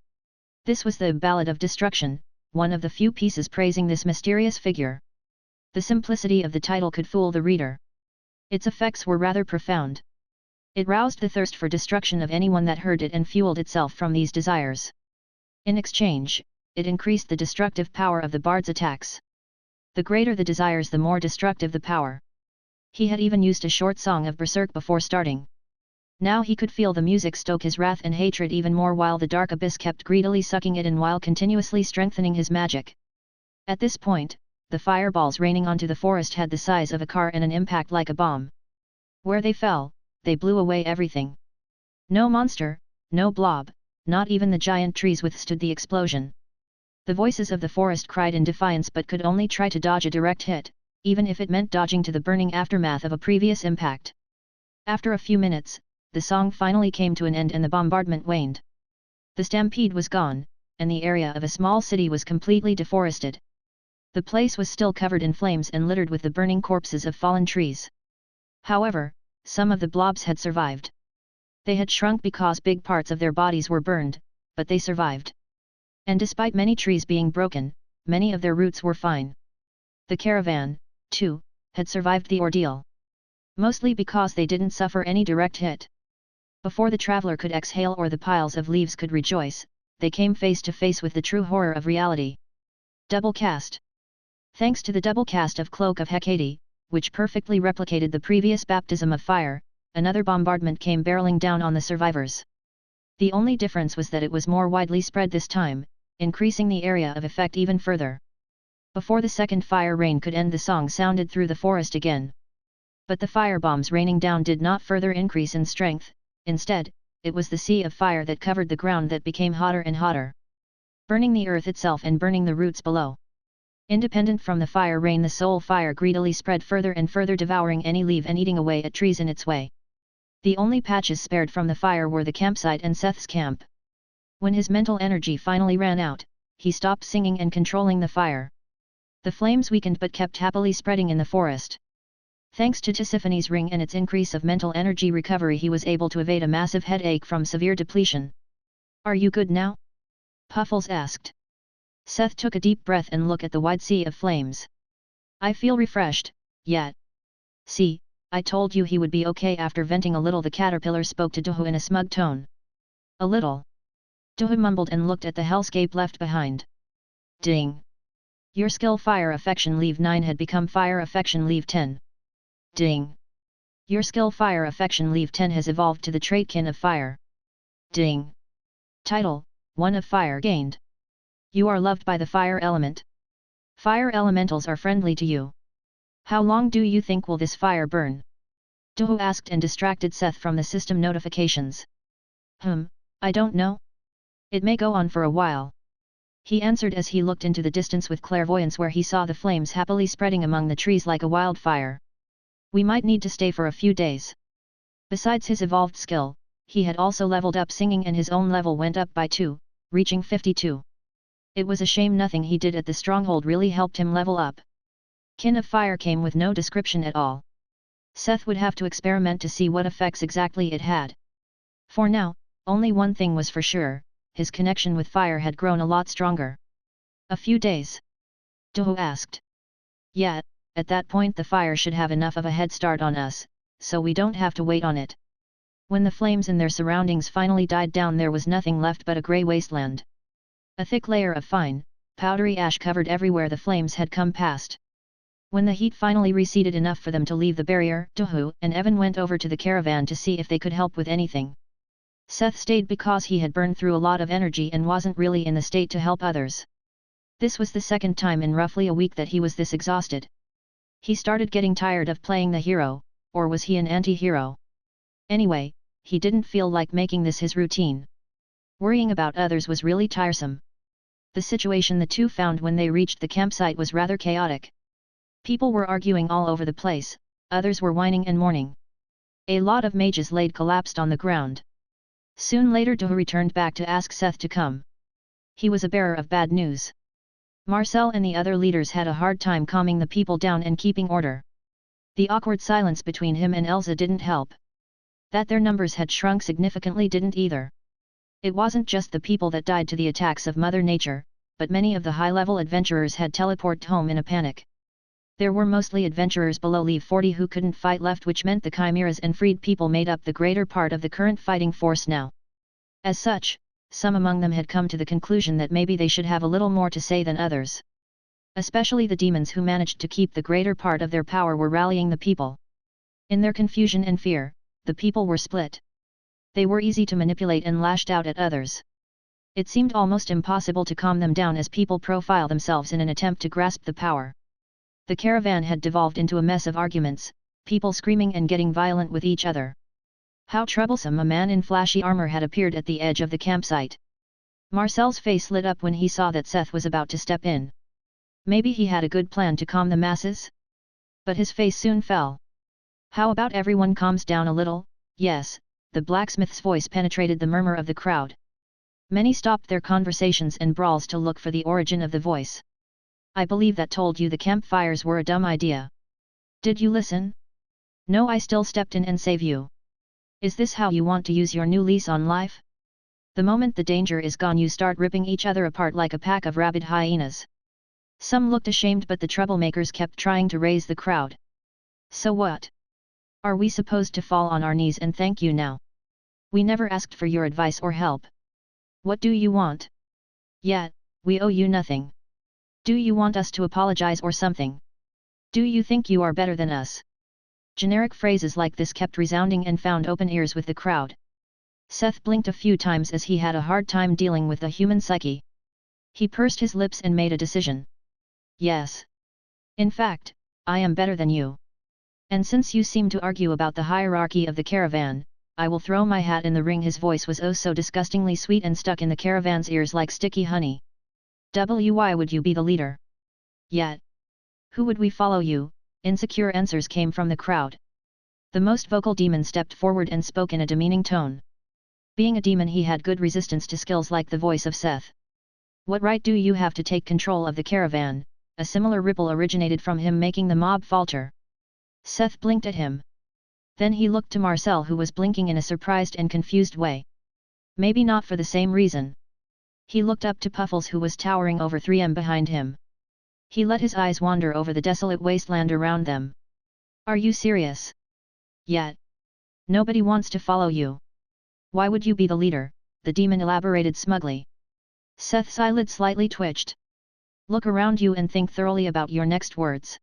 This was the Ballad of Destruction, one of the few pieces praising this mysterious figure. The simplicity of the title could fool the reader. Its effects were rather profound. It roused the thirst for destruction of anyone that heard it and fueled itself from these desires. In exchange, it increased the destructive power of the bard's attacks. The greater the desires, the more destructive the power. He had even used a short song of berserk before starting. Now he could feel the music stoke his wrath and hatred even more, while the dark abyss kept greedily sucking it in while continuously strengthening his magic. At this point, the fireballs raining onto the forest had the size of a car and an impact like a bomb. Where they fell, they blew away everything. No monster, no blob, not even the giant trees withstood the explosion. The voices of the forest cried in defiance but could only try to dodge a direct hit, even if it meant dodging to the burning aftermath of a previous impact. After a few minutes, the song finally came to an end and the bombardment waned. The stampede was gone, and the area of a small city was completely deforested. The place was still covered in flames and littered with the burning corpses of fallen trees. However, some of the blobs had survived. They had shrunk because big parts of their bodies were burned, but they survived. And despite many trees being broken, many of their roots were fine. The caravan, too, had survived the ordeal. Mostly because they didn't suffer any direct hit. Before the traveler could exhale or the piles of leaves could rejoice, they came face to face with the true horror of reality. Double cast. Thanks to the double cast of Cloak of Hecate, which perfectly replicated the previous baptism of fire, another bombardment came barreling down on the survivors. The only difference was that it was more widely spread this time, increasing the area of effect even further. Before the second fire rain could end, the song sounded through the forest again. But the firebombs raining down did not further increase in strength. Instead, it was the sea of fire that covered the ground that became hotter and hotter, burning the earth itself and burning the roots below. Independent from the fire rain, the soul fire greedily spread further and further, devouring any leaf and eating away at trees in its way. The only patches spared from the fire were the campsite and Seth's camp. When his mental energy finally ran out, he stopped singing and controlling the fire. The flames weakened but kept happily spreading in the forest. Thanks to Tisiphone's ring and its increase of mental energy recovery, he was able to evade a massive headache from severe depletion. "Are you good now?" Puffles asked. Seth took a deep breath and looked at the wide sea of flames. "I feel refreshed, yet. See, I told you he would be okay." After venting a little, the caterpillar spoke to Duhu in a smug tone. "A little?" Duhu mumbled and looked at the hellscape left behind. Ding! Your skill Fire Affection Leave 9 had become Fire Affection Leave 10. Ding! Your skill Fire Affection Leave 10 has evolved to the trait Kin of Fire. Ding! Title: 1 of Fire gained. You are loved by the fire element. Fire elementals are friendly to you. How long do you think will this fire burn? Duhu asked and distracted Seth from the system notifications. I don't know. It may go on for a while. He answered as he looked into the distance with clairvoyance, where he saw the flames happily spreading among the trees like a wildfire. We might need to stay for a few days. Besides his evolved skill, he had also leveled up singing, and his own level went up by 2, reaching 52. It was a shame nothing he did at the stronghold really helped him level up. Kin of Fire came with no description at all. Seth would have to experiment to see what effects exactly it had. For now, only one thing was for sure: his connection with fire had grown a lot stronger. A few days? Duhu asked. Yeah, at that point the fire should have enough of a head start on us, so we don't have to wait on it. When the flames and their surroundings finally died down, there was nothing left but a grey wasteland. A thick layer of fine, powdery ash covered everywhere the flames had come past. When the heat finally receded enough for them to leave the barrier, Duhu and Evan went over to the caravan to see if they could help with anything. Seth stayed because he had burned through a lot of energy and wasn't really in the state to help others. This was the second time in roughly a week that he was this exhausted. He started getting tired of playing the hero, or was he an anti-hero? Anyway, he didn't feel like making this his routine. Worrying about others was really tiresome. The situation the two found when they reached the campsite was rather chaotic. People were arguing all over the place, others were whining and mourning. A lot of mages laid collapsed on the ground. Soon later Duhu returned back to ask Seth to come. He was a bearer of bad news. Marcel and the other leaders had a hard time calming the people down and keeping order. The awkward silence between him and Elsa didn't help. That their numbers had shrunk significantly didn't either. It wasn't just the people that died to the attacks of Mother Nature, but many of the high-level adventurers had teleported home in a panic. There were mostly adventurers below Level 40 who couldn't fight left, which meant the chimeras and freed people made up the greater part of the current fighting force now. As such, some among them had come to the conclusion that maybe they should have a little more to say than others. Especially the demons, who managed to keep the greater part of their power, were rallying the people. In their confusion and fear, the people were split. They were easy to manipulate and lashed out at others. It seemed almost impossible to calm them down as people profile themselves in an attempt to grasp the power. The caravan had devolved into a mess of arguments, people screaming and getting violent with each other. How troublesome! A man in flashy armor had appeared at the edge of the campsite. Marcel's face lit up when he saw that Seth was about to step in. Maybe he had a good plan to calm the masses? But his face soon fell. How about everyone calms down a little? Yes, the blacksmith's voice penetrated the murmur of the crowd. Many stopped their conversations and brawls to look for the origin of the voice. I believe that told you the campfires were a dumb idea. Did you listen? No, I still stepped in and saved you. Is this how you want to use your new lease on life? The moment the danger is gone, you start ripping each other apart like a pack of rabid hyenas. Some looked ashamed, but the troublemakers kept trying to raise the crowd. So what? Are we supposed to fall on our knees and thank you now? We never asked for your advice or help. What do you want? Yeah, we owe you nothing. Do you want us to apologize or something? Do you think you are better than us? Generic phrases like this kept resounding and found open ears with the crowd. Seth blinked a few times as he had a hard time dealing with the human psyche. He pursed his lips and made a decision. Yes. In fact, I am better than you. And since you seem to argue about the hierarchy of the caravan, I will throw my hat in the ring. His voice was oh so disgustingly sweet and stuck in the caravan's ears like sticky honey. Why would you be the leader? Yet, who would we follow you? Insecure answers came from the crowd. The most vocal demon stepped forward and spoke in a demeaning tone. Being a demon, he had good resistance to skills like the voice of Seth. What right do you have to take control of the caravan? A similar ripple originated from him, making the mob falter. Seth blinked at him. Then he looked to Marcel, who was blinking in a surprised and confused way. Maybe not for the same reason. He looked up to Puffles, who was towering over 3M behind him. He let his eyes wander over the desolate wasteland around them. Are you serious? Yet, nobody wants to follow you. Why would you be the leader? The demon elaborated smugly. Seth's eyelid slightly twitched. Look around you and think thoroughly about your next words.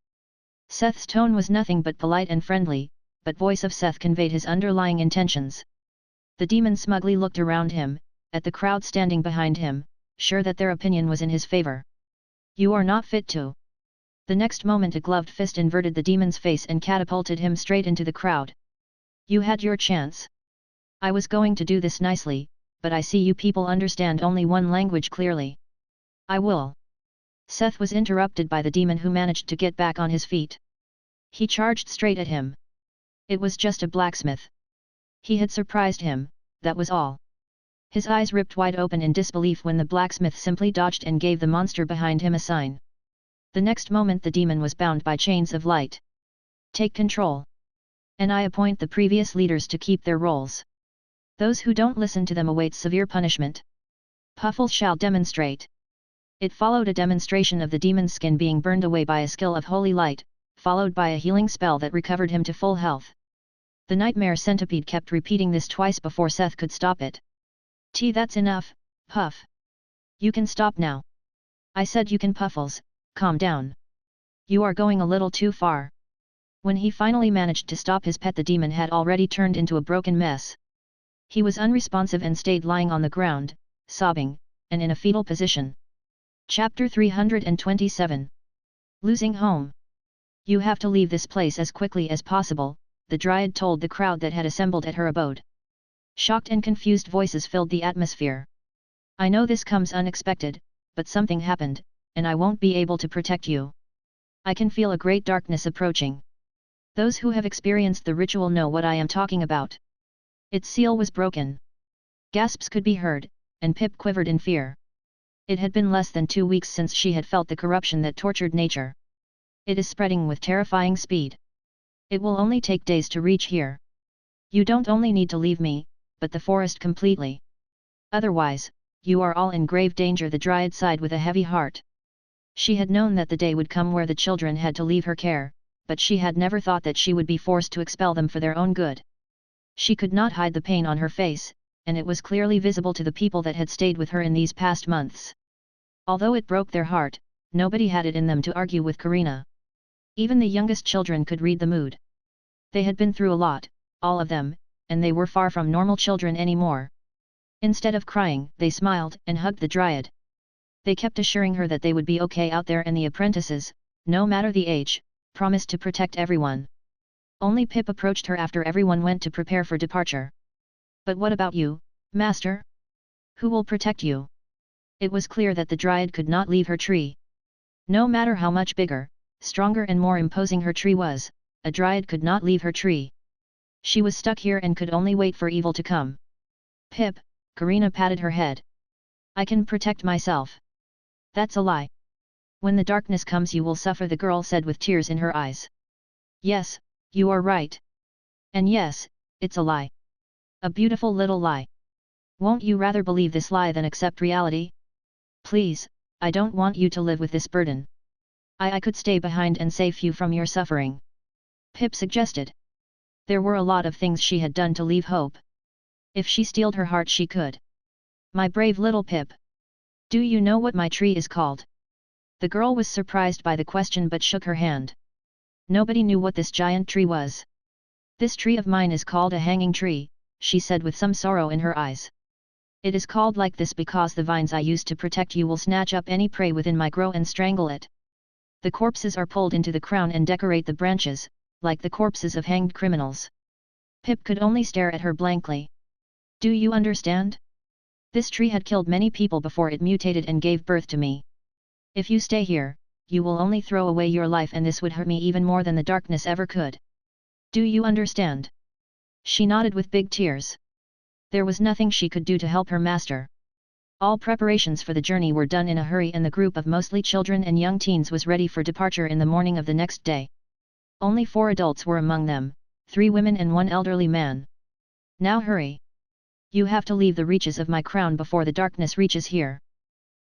Seth's tone was nothing but polite and friendly, but voice of Seth conveyed his underlying intentions. The demon smugly looked around him, at the crowd standing behind him, sure that their opinion was in his favor. You are not fit to. The next moment a gloved fist inverted the demon's face and catapulted him straight into the crowd. You had your chance. I was going to do this nicely, but I see you people understand only one language clearly. I will. Seth was interrupted by the demon, who managed to get back on his feet. He charged straight at him. It was just a blacksmith. He had surprised him, that was all. His eyes ripped wide open in disbelief when the blacksmith simply dodged and gave the monster behind him a sign. The next moment the demon was bound by chains of light. Take control. And I appoint the previous leaders to keep their roles. Those who don't listen to them await severe punishment. Puffles shall demonstrate. It followed a demonstration of the demon's skin being burned away by a skill of holy light, followed by a healing spell that recovered him to full health. The nightmare centipede kept repeating this twice before Seth could stop it. That's enough, Puff. You can stop now. I said you can. Puffles, calm down. You are going a little too far. When he finally managed to stop his pet, the demon had already turned into a broken mess. He was unresponsive and stayed lying on the ground, sobbing, and in a fetal position. Chapter 327. Losing home. You have to leave this place as quickly as possible, the Dryad told the crowd that had assembled at her abode. Shocked and confused voices filled the atmosphere. I know this comes unexpected, but something happened, and I won't be able to protect you. I can feel a great darkness approaching. Those who have experienced the ritual know what I am talking about. Its seal was broken. Gasps could be heard, and Pip quivered in fear. It had been less than 2 weeks since she had felt the corruption that tortured nature. It is spreading with terrifying speed. It will only take days to reach here. You don't only need to leave me, but the forest completely. Otherwise, you are all in grave danger. The Dryad sighed with a heavy heart. She had known that the day would come where the children had to leave her care, but she had never thought that she would be forced to expel them for their own good. She could not hide the pain on her face, and it was clearly visible to the people that had stayed with her in these past months. Although it broke their heart, nobody had it in them to argue with Karina. Even the youngest children could read the mood. They had been through a lot, all of them, and they were far from normal children anymore. Instead of crying, they smiled and hugged the Dryad. They kept assuring her that they would be okay out there, and the apprentices, no matter the age, promised to protect everyone. Only Pip approached her after everyone went to prepare for departure. But what about you, Master? Who will protect you? It was clear that the Dryad could not leave her tree. No matter how much bigger, stronger and more imposing her tree was, a Dryad could not leave her tree. She was stuck here and could only wait for evil to come. Pip, Karina patted her head. I can protect myself. That's a lie. When the darkness comes you will suffer, the girl said with tears in her eyes. Yes, you are right. And yes, it's a lie. A beautiful little lie. Won't you rather believe this lie than accept reality? Please, I don't want you to live with this burden. I could stay behind and save you from your suffering. Pip suggested. There were a lot of things she had done to leave hope. If she steeled her heart she could. My brave little Pip. Do you know what my tree is called? The girl was surprised by the question but shook her hand. Nobody knew what this giant tree was. This tree of mine is called a hanging tree, she said with some sorrow in her eyes. It is called like this because the vines I use to protect you will snatch up any prey within my grow and strangle it. The corpses are pulled into the crown and decorate the branches, like the corpses of hanged criminals. Pip could only stare at her blankly. Do you understand? This tree had killed many people before it mutated and gave birth to me. If you stay here, you will only throw away your life, and this would hurt me even more than the darkness ever could. Do you understand? She nodded with big tears. There was nothing she could do to help her master. All preparations for the journey were done in a hurry, and the group of mostly children and young teens was ready for departure in the morning of the next day. Only 4 adults were among them, 3 women and 1 elderly man. Now hurry. You have to leave the reaches of my crown before the darkness reaches here.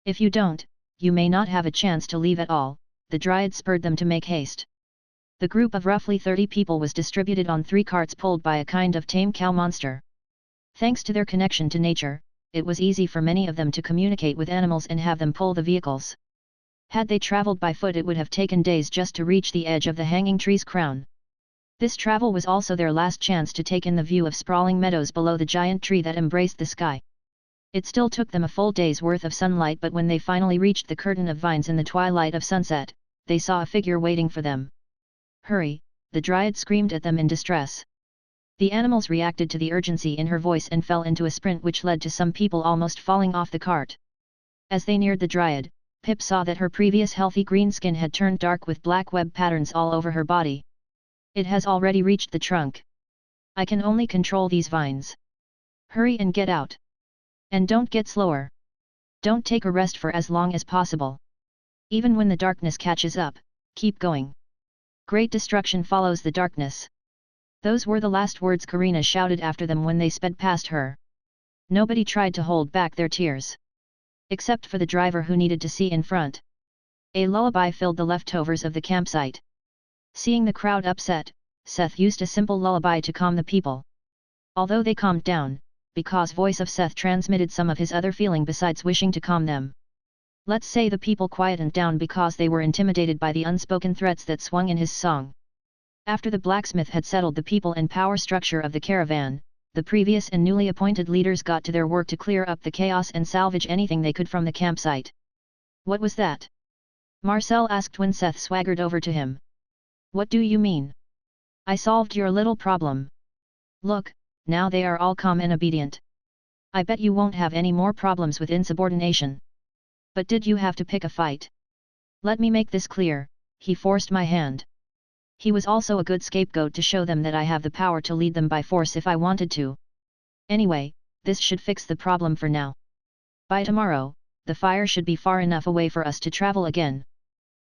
If you don't, you may not have a chance to leave at all. The Dryad spurred them to make haste. The group of roughly 30 people was distributed on 3 carts pulled by a kind of tame cow monster. Thanks to their connection to nature, it was easy for many of them to communicate with animals and have them pull the vehicles. Had they traveled by foot, it would have taken days just to reach the edge of the hanging tree's crown. This travel was also their last chance to take in the view of sprawling meadows below the giant tree that embraced the sky. It still took them a full day's worth of sunlight, but when they finally reached the curtain of vines in the twilight of sunset, they saw a figure waiting for them. Hurry! The Dryad screamed at them in distress. The animals reacted to the urgency in her voice and fell into a sprint, which led to some people almost falling off the cart. As they neared the Dryad, Pip saw that her previous healthy green skin had turned dark with black web patterns all over her body. It has already reached the trunk. I can only control these vines. Hurry and get out. And don't get slower. Don't take a rest for as long as possible. Even when the darkness catches up, keep going. Great destruction follows the darkness. Those were the last words Karina shouted after them when they sped past her. Nobody tried to hold back their tears. Except for the driver, who needed to see in front. A lullaby filled the leftovers of the campsite. Seeing the crowd upset, Seth used a simple lullaby to calm the people. Although they calmed down, because voice of Seth transmitted some of his other feeling besides wishing to calm them. Let's say the people quietened down because they were intimidated by the unspoken threats that swung in his song. After the blacksmith had settled the people and power structure of the caravan, the previous and newly appointed leaders got to their work to clear up the chaos and salvage anything they could from the campsite. What was that? Marcel asked when Seth swaggered over to him. What do you mean? I solved your little problem. Look, now they are all calm and obedient. I bet you won't have any more problems with insubordination. But did you have to pick a fight? Let me make this clear, he forced my hand. He was also a good scapegoat to show them that I have the power to lead them by force if I wanted to. Anyway, this should fix the problem for now. By tomorrow, the fire should be far enough away for us to travel again.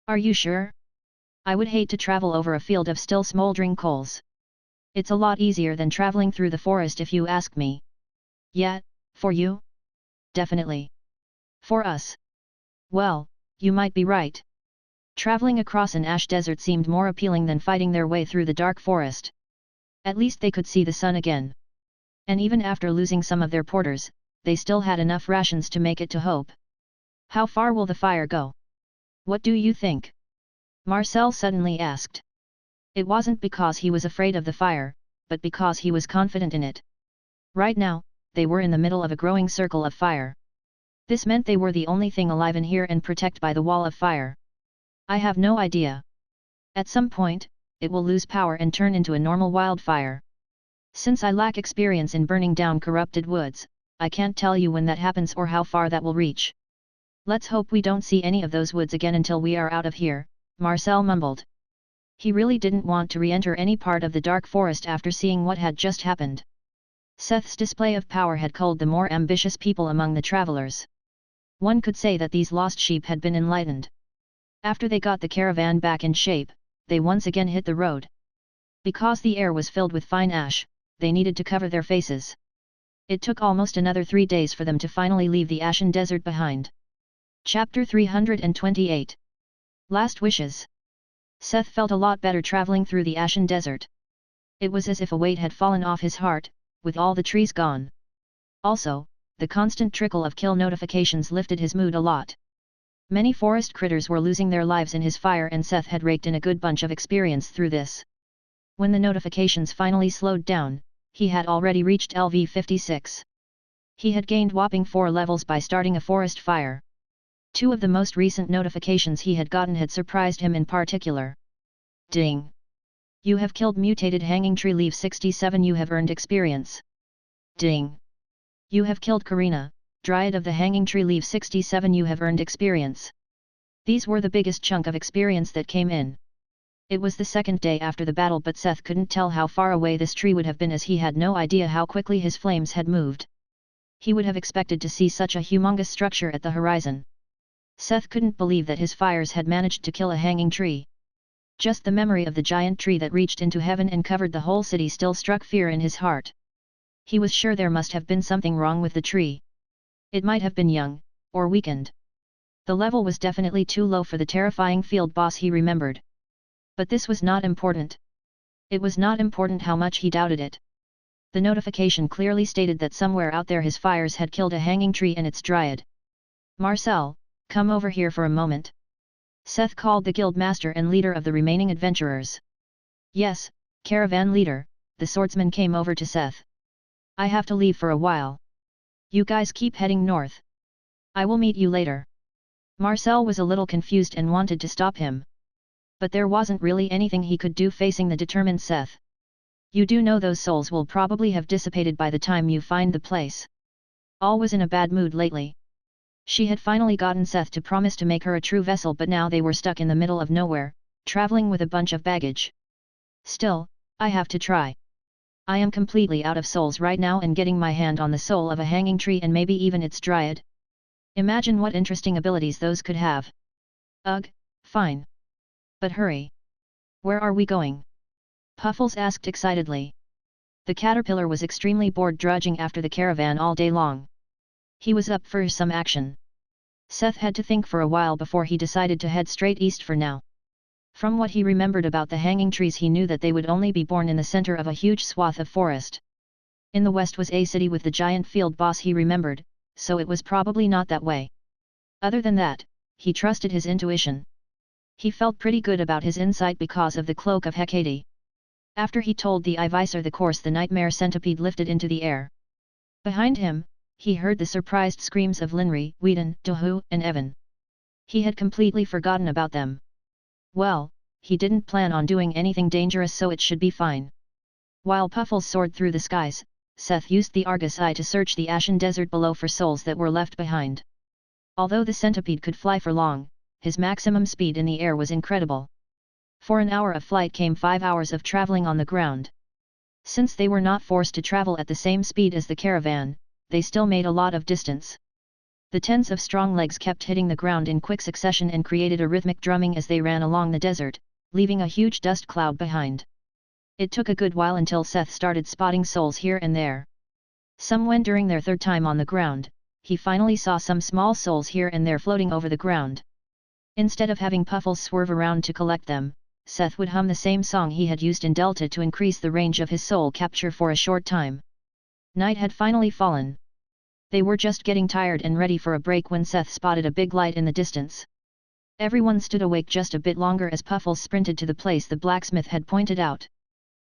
Are you sure? I would hate to travel over a field of still smoldering coals. It's a lot easier than traveling through the forest, if you ask me. Yeah, for you? Definitely. For us? Well, you might be right. Traveling across an ash desert seemed more appealing than fighting their way through the dark forest. At least they could see the sun again. And even after losing some of their porters, they still had enough rations to make it to Hope. How far will the fire go? What do you think? Marcel suddenly asked. It wasn't because he was afraid of the fire, but because he was confident in it. Right now, they were in the middle of a growing circle of fire. This meant they were the only thing alive in here and protected by the wall of fire. I have no idea. At some point, it will lose power and turn into a normal wildfire. Since I lack experience in burning down corrupted woods, I can't tell you when that happens or how far that will reach. Let's hope we don't see any of those woods again until we are out of here, Marcel mumbled. He really didn't want to re-enter any part of the dark forest after seeing what had just happened. Seth's display of power had culled the more ambitious people among the travelers. One could say that these lost sheep had been enlightened. After they got the caravan back in shape, they once again hit the road. Because the air was filled with fine ash, they needed to cover their faces. It took almost another 3 days for them to finally leave the ashen desert behind. Chapter 328. Last Wishes. Seth felt a lot better traveling through the ashen desert. It was as if a weight had fallen off his heart, with all the trees gone. Also, the constant trickle of kill notifications lifted his mood a lot. Many forest critters were losing their lives in his fire, and Seth had raked in a good bunch of experience through this. When the notifications finally slowed down, he had already reached LV 56. He had gained whopping 4 levels by starting a forest fire. 2 of the most recent notifications he had gotten had surprised him in particular. Ding! You have killed mutated hanging tree leaf 67. You have earned experience. Ding! You have killed Karina, Dryad of the hanging tree leaf 67. You have earned experience. These were the biggest chunk of experience that came in. It was the second day after the battle, but Seth couldn't tell how far away this tree would have been, as he had no idea how quickly his flames had moved. He would have expected to see such a humongous structure at the horizon. Seth couldn't believe that his fires had managed to kill a hanging tree. Just the memory of the giant tree that reached into heaven and covered the whole city still struck fear in his heart. He was sure there must have been something wrong with the tree. It might have been young, or weakened. The level was definitely too low for the terrifying field boss he remembered. But this was not important. It was not important how much he doubted it. The notification clearly stated that somewhere out there his fires had killed a hanging tree and its dryad. Marcel, come over here for a moment. Seth called the guild master and leader of the remaining adventurers. Yes, caravan leader, the swordsman came over to Seth. I have to leave for a while. You guys keep heading north. I will meet you later. Marcel was a little confused and wanted to stop him. But there wasn't really anything he could do facing the determined Seth. You do know those souls will probably have dissipated by the time you find the place. All was in a bad mood lately. She had finally gotten Seth to promise to make her a true vessel, but now they were stuck in the middle of nowhere, traveling with a bunch of baggage. Still, I have to try. I am completely out of souls right now, and getting my hand on the soul of a hanging tree and maybe even its dryad. Imagine what interesting abilities those could have. Ugh, fine. But hurry. Where are we going? Puffles asked excitedly. The caterpillar was extremely bored drudging after the caravan all day long. He was up for some action. Seth had to think for a while before he decided to head straight east for now. From what he remembered about the hanging trees, he knew that they would only be born in the center of a huge swath of forest. In the west was a city with the giant field boss he remembered, so it was probably not that way. Other than that, he trusted his intuition. He felt pretty good about his insight because of the cloak of Hecate. After he told the Ivisor the course, the nightmare centipede lifted into the air. Behind him, he heard the surprised screams of Linri, Whedon, Dohu, and Evan. He had completely forgotten about them. Well, he didn't plan on doing anything dangerous, so it should be fine. While Puffles soared through the skies, Seth used the Argus eye to search the ashen desert below for souls that were left behind. Although the centipede could fly for long, his maximum speed in the air was incredible. For an hour of flight came 5 hours of traveling on the ground. Since they were not forced to travel at the same speed as the caravan, they still made a lot of distance. The tens of strong legs kept hitting the ground in quick succession and created a rhythmic drumming as they ran along the desert, leaving a huge dust cloud behind. It took a good while until Seth started spotting souls here and there. Some when during their third time on the ground, he finally saw some small souls here and there floating over the ground. Instead of having Puffles swerve around to collect them, Seth would hum the same song he had used in Delta to increase the range of his soul capture for a short time. Night had finally fallen. They were just getting tired and ready for a break when Seth spotted a big light in the distance. Everyone stood awake just a bit longer as Puffles sprinted to the place the blacksmith had pointed out.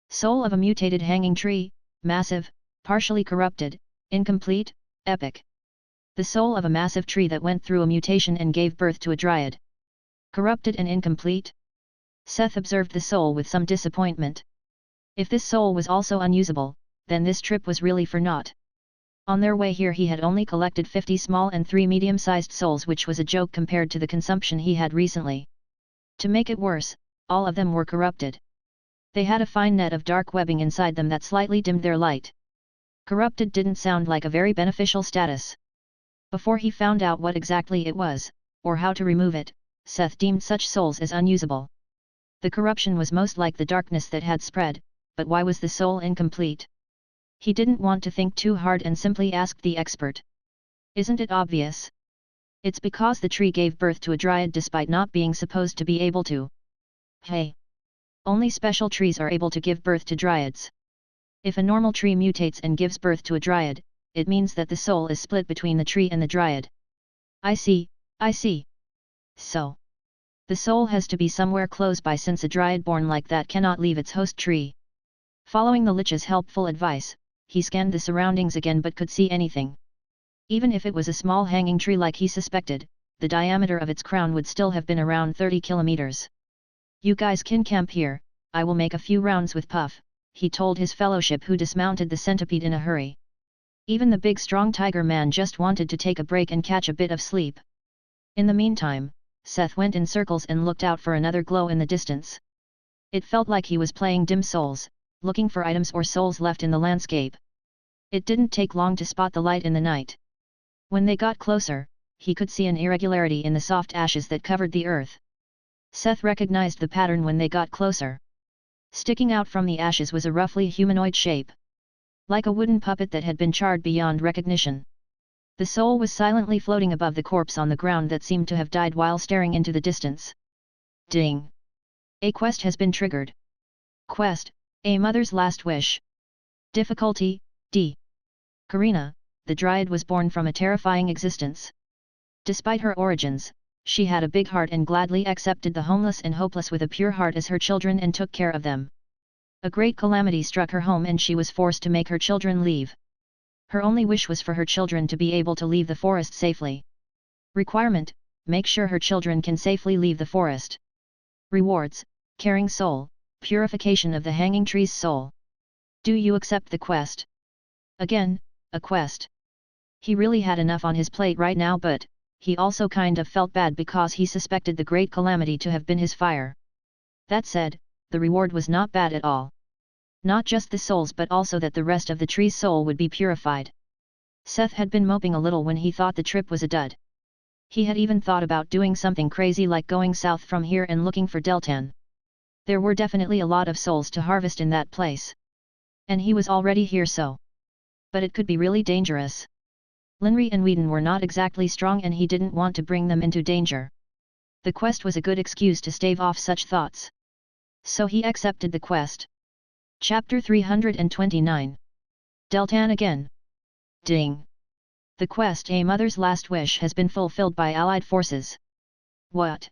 Soul of a mutated hanging tree, massive, partially corrupted, incomplete, epic. The soul of a massive tree that went through a mutation and gave birth to a dryad. Corrupted and incomplete? Seth observed the soul with some disappointment. If this soul was also unusable, then this trip was really for naught. On their way here he had only collected 50 small and 3 medium-sized souls, which was a joke compared to the consumption he had recently. To make it worse, all of them were corrupted. They had a fine net of dark webbing inside them that slightly dimmed their light. Corrupted didn't sound like a very beneficial status. Before he found out what exactly it was, or how to remove it, Seth deemed such souls as unusable. The corruption was most like the darkness that had spread, but why was the soul incomplete? He didn't want to think too hard and simply asked the expert. Isn't it obvious? It's because the tree gave birth to a dryad despite not being supposed to be able to. Hey! Only special trees are able to give birth to dryads. If a normal tree mutates and gives birth to a dryad, it means that the soul is split between the tree and the dryad. I see, I see. So, the soul has to be somewhere close by, since a dryad born like that cannot leave its host tree. Following the Lich's helpful advice, he scanned the surroundings again but could see anything. Even if it was a small hanging tree like he suspected, the diameter of its crown would still have been around 30 kilometers. You guys can camp here, I will make a few rounds with Puff, he told his fellowship, who dismounted the centipede in a hurry. Even the big strong tiger man just wanted to take a break and catch a bit of sleep. In the meantime, Seth went in circles and looked out for another glow in the distance. It felt like he was playing Dim Souls, looking for items or souls left in the landscape. It didn't take long to spot the light in the night. When they got closer, he could see an irregularity in the soft ashes that covered the earth. Seth recognized the pattern when they got closer. Sticking out from the ashes was a roughly humanoid shape. Like a wooden puppet that had been charred beyond recognition. The soul was silently floating above the corpse on the ground that seemed to have died while staring into the distance. Ding! A quest has been triggered. Quest, a mother's last wish. Difficulty, D. Karina, the Dryad was born from a terrifying existence. Despite her origins, she had a big heart and gladly accepted the homeless and hopeless with a pure heart as her children and took care of them. A great calamity struck her home and she was forced to make her children leave. Her only wish was for her children to be able to leave the forest safely. Requirement, make sure her children can safely leave the forest. Rewards, caring soul, purification of the hanging tree's soul. Do you accept the quest? Again, a quest. He really had enough on his plate right now, but he also kind of felt bad because he suspected the great calamity to have been his fire. That said, the reward was not bad at all. Not just the souls but also that the rest of the tree's soul would be purified. Seth had been moping a little when he thought the trip was a dud. He had even thought about doing something crazy like going south from here and looking for Deltan. There were definitely a lot of souls to harvest in that place. And he was already here so. But it could be really dangerous. Linry and Whedon were not exactly strong and he didn't want to bring them into danger. The quest was a good excuse to stave off such thoughts. So he accepted the quest. Chapter 329. Deltan again. Ding! The quest, a mother's last wish, has been fulfilled by Allied forces. What?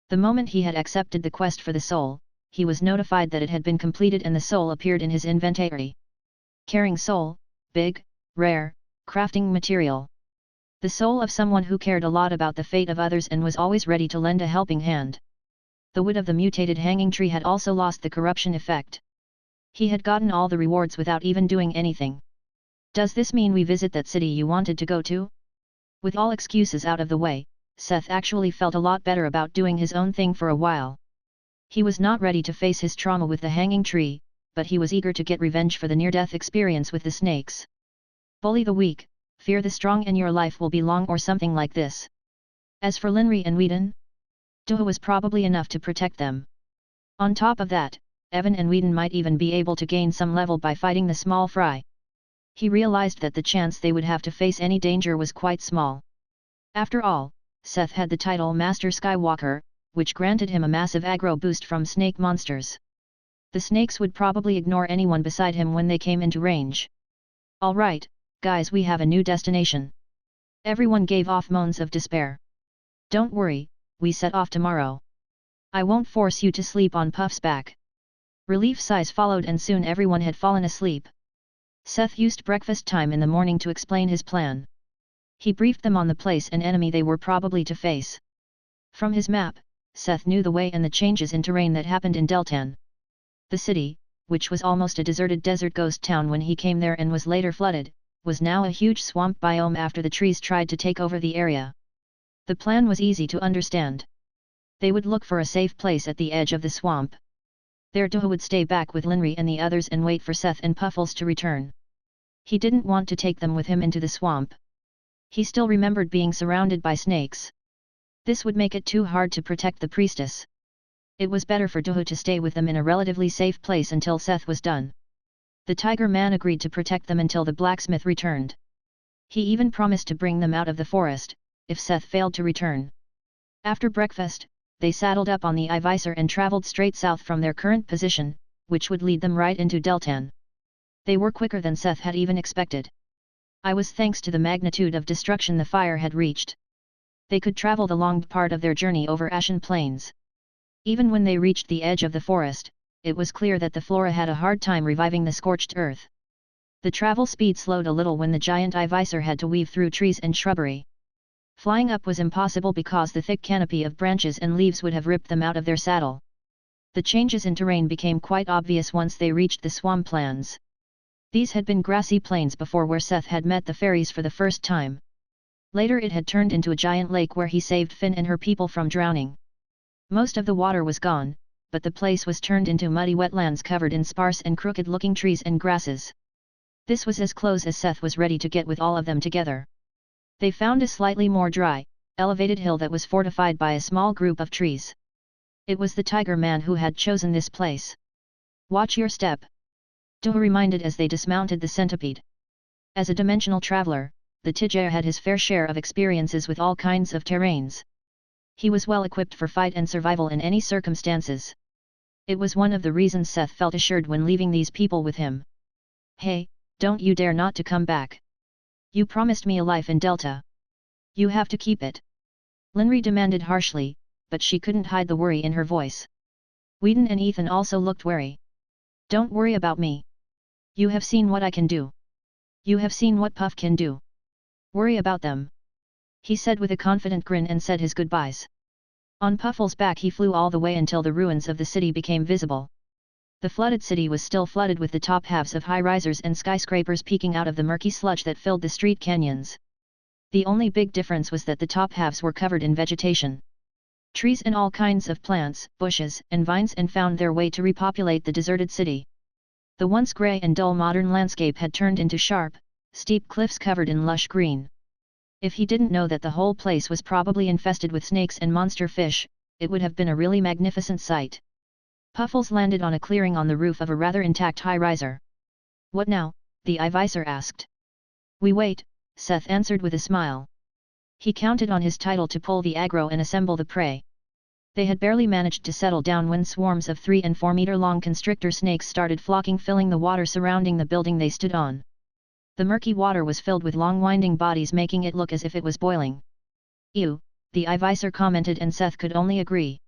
The moment he had accepted the quest for the soul, he was notified that it had been completed and the soul appeared in his inventory. Caring soul, big, rare, crafting material. The soul of someone who cared a lot about the fate of others and was always ready to lend a helping hand. The wood of the mutated hanging tree had also lost the corruption effect. He had gotten all the rewards without even doing anything. Does this mean we visit that city you wanted to go to? With all excuses out of the way, Seth actually felt a lot better about doing his own thing for a while. He was not ready to face his trauma with the hanging tree, but he was eager to get revenge for the near-death experience with the snakes. Bully the weak, fear the strong and your life will be long or something like this. As for Linry and Whedon, Duha was probably enough to protect them. On top of that, Evan and Whedon might even be able to gain some level by fighting the small fry. He realized that the chance they would have to face any danger was quite small. After all, Seth had the title Master Skywalker, which granted him a massive aggro boost from snake monsters. The snakes would probably ignore anyone beside him when they came into range. Alright, guys, we have a new destination. Everyone gave off moans of despair. Don't worry, we set off tomorrow. I won't force you to sleep on Puff's back. Relief sighs followed and soon everyone had fallen asleep. Seth used breakfast time in the morning to explain his plan. He briefed them on the place and enemy they were probably to face. From his map, Seth knew the way and the changes in terrain that happened in Deltan. The city, which was almost a deserted desert ghost town when he came there and was later flooded, was now a huge swamp biome after the trees tried to take over the area. The plan was easy to understand. They would look for a safe place at the edge of the swamp. There Duha would stay back with Linry and the others and wait for Seth and Puffles to return. He didn't want to take them with him into the swamp. He still remembered being surrounded by snakes. This would make it too hard to protect the priestess. It was better for Duha to stay with them in a relatively safe place until Seth was done. The Tiger Man agreed to protect them until the blacksmith returned. He even promised to bring them out of the forest, if Seth failed to return. After breakfast, they saddled up on the Ivisor and traveled straight south from their current position, which would lead them right into Deltan. They were quicker than Seth had even expected. It was thanks to the magnitude of destruction the fire had reached. They could travel the long part of their journey over ashen plains. Even when they reached the edge of the forest, it was clear that the flora had a hard time reviving the scorched earth. The travel speed slowed a little when the giant Ivisor had to weave through trees and shrubbery. Flying up was impossible because the thick canopy of branches and leaves would have ripped them out of their saddle. The changes in terrain became quite obvious once they reached the swamplands. These had been grassy plains before where Seth had met the fairies for the first time. Later it had turned into a giant lake where he saved Finn and her people from drowning. Most of the water was gone, but the place was turned into muddy wetlands covered in sparse and crooked-looking trees and grasses. This was as close as Seth was ready to get with all of them together. They found a slightly more dry, elevated hill that was fortified by a small group of trees. It was the Tiger Man who had chosen this place. "Watch your step," Duh reminded as they dismounted the centipede. As a dimensional traveler, the Tiger had his fair share of experiences with all kinds of terrains. He was well equipped for fight and survival in any circumstances. It was one of the reasons Seth felt assured when leaving these people with him. "Hey, don't you dare not to come back. You promised me a life in Delta. You have to keep it," Linri demanded harshly, but she couldn't hide the worry in her voice. Whedon and Ethan also looked wary. "Don't worry about me. You have seen what I can do. You have seen what Puff can do. Worry about them," he said with a confident grin and said his goodbyes. On Puffle's back he flew all the way until the ruins of the city became visible. The flooded city was still flooded with the top halves of high-risers and skyscrapers peeking out of the murky sludge that filled the street canyons. The only big difference was that the top halves were covered in vegetation. Trees and all kinds of plants, bushes, and vines found their way to repopulate the deserted city. The once grey and dull modern landscape had turned into sharp, steep cliffs covered in lush green. If he didn't know that the whole place was probably infested with snakes and monster fish, it would have been a really magnificent sight. Puffles landed on a clearing on the roof of a rather intact high-riser. "What now?" the Eye-Visor asked. "We wait," Seth answered with a smile. He counted on his title to pull the aggro and assemble the prey. They had barely managed to settle down when swarms of 3 and 4 meter long constrictor snakes started flocking, filling the water surrounding the building they stood on. The murky water was filled with long winding bodies, making it look as if it was boiling. "Ew," the Eye-Visor commented, and Seth could only agree.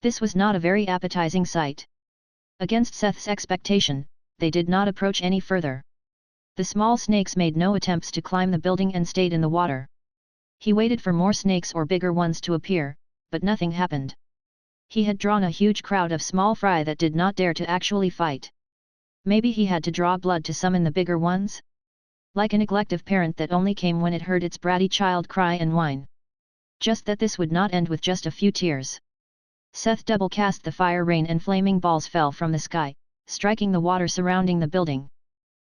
This was not a very appetizing sight. Against Seth's expectation, they did not approach any further. The small snakes made no attempts to climb the building and stayed in the water. He waited for more snakes or bigger ones to appear, but nothing happened. He had drawn a huge crowd of small fry that did not dare to actually fight. Maybe he had to draw blood to summon the bigger ones? Like a neglective parent that only came when it heard its bratty child cry and whine. Just that this would not end with just a few tears. Seth double cast the fire rain and flaming balls fell from the sky, striking the water surrounding the building.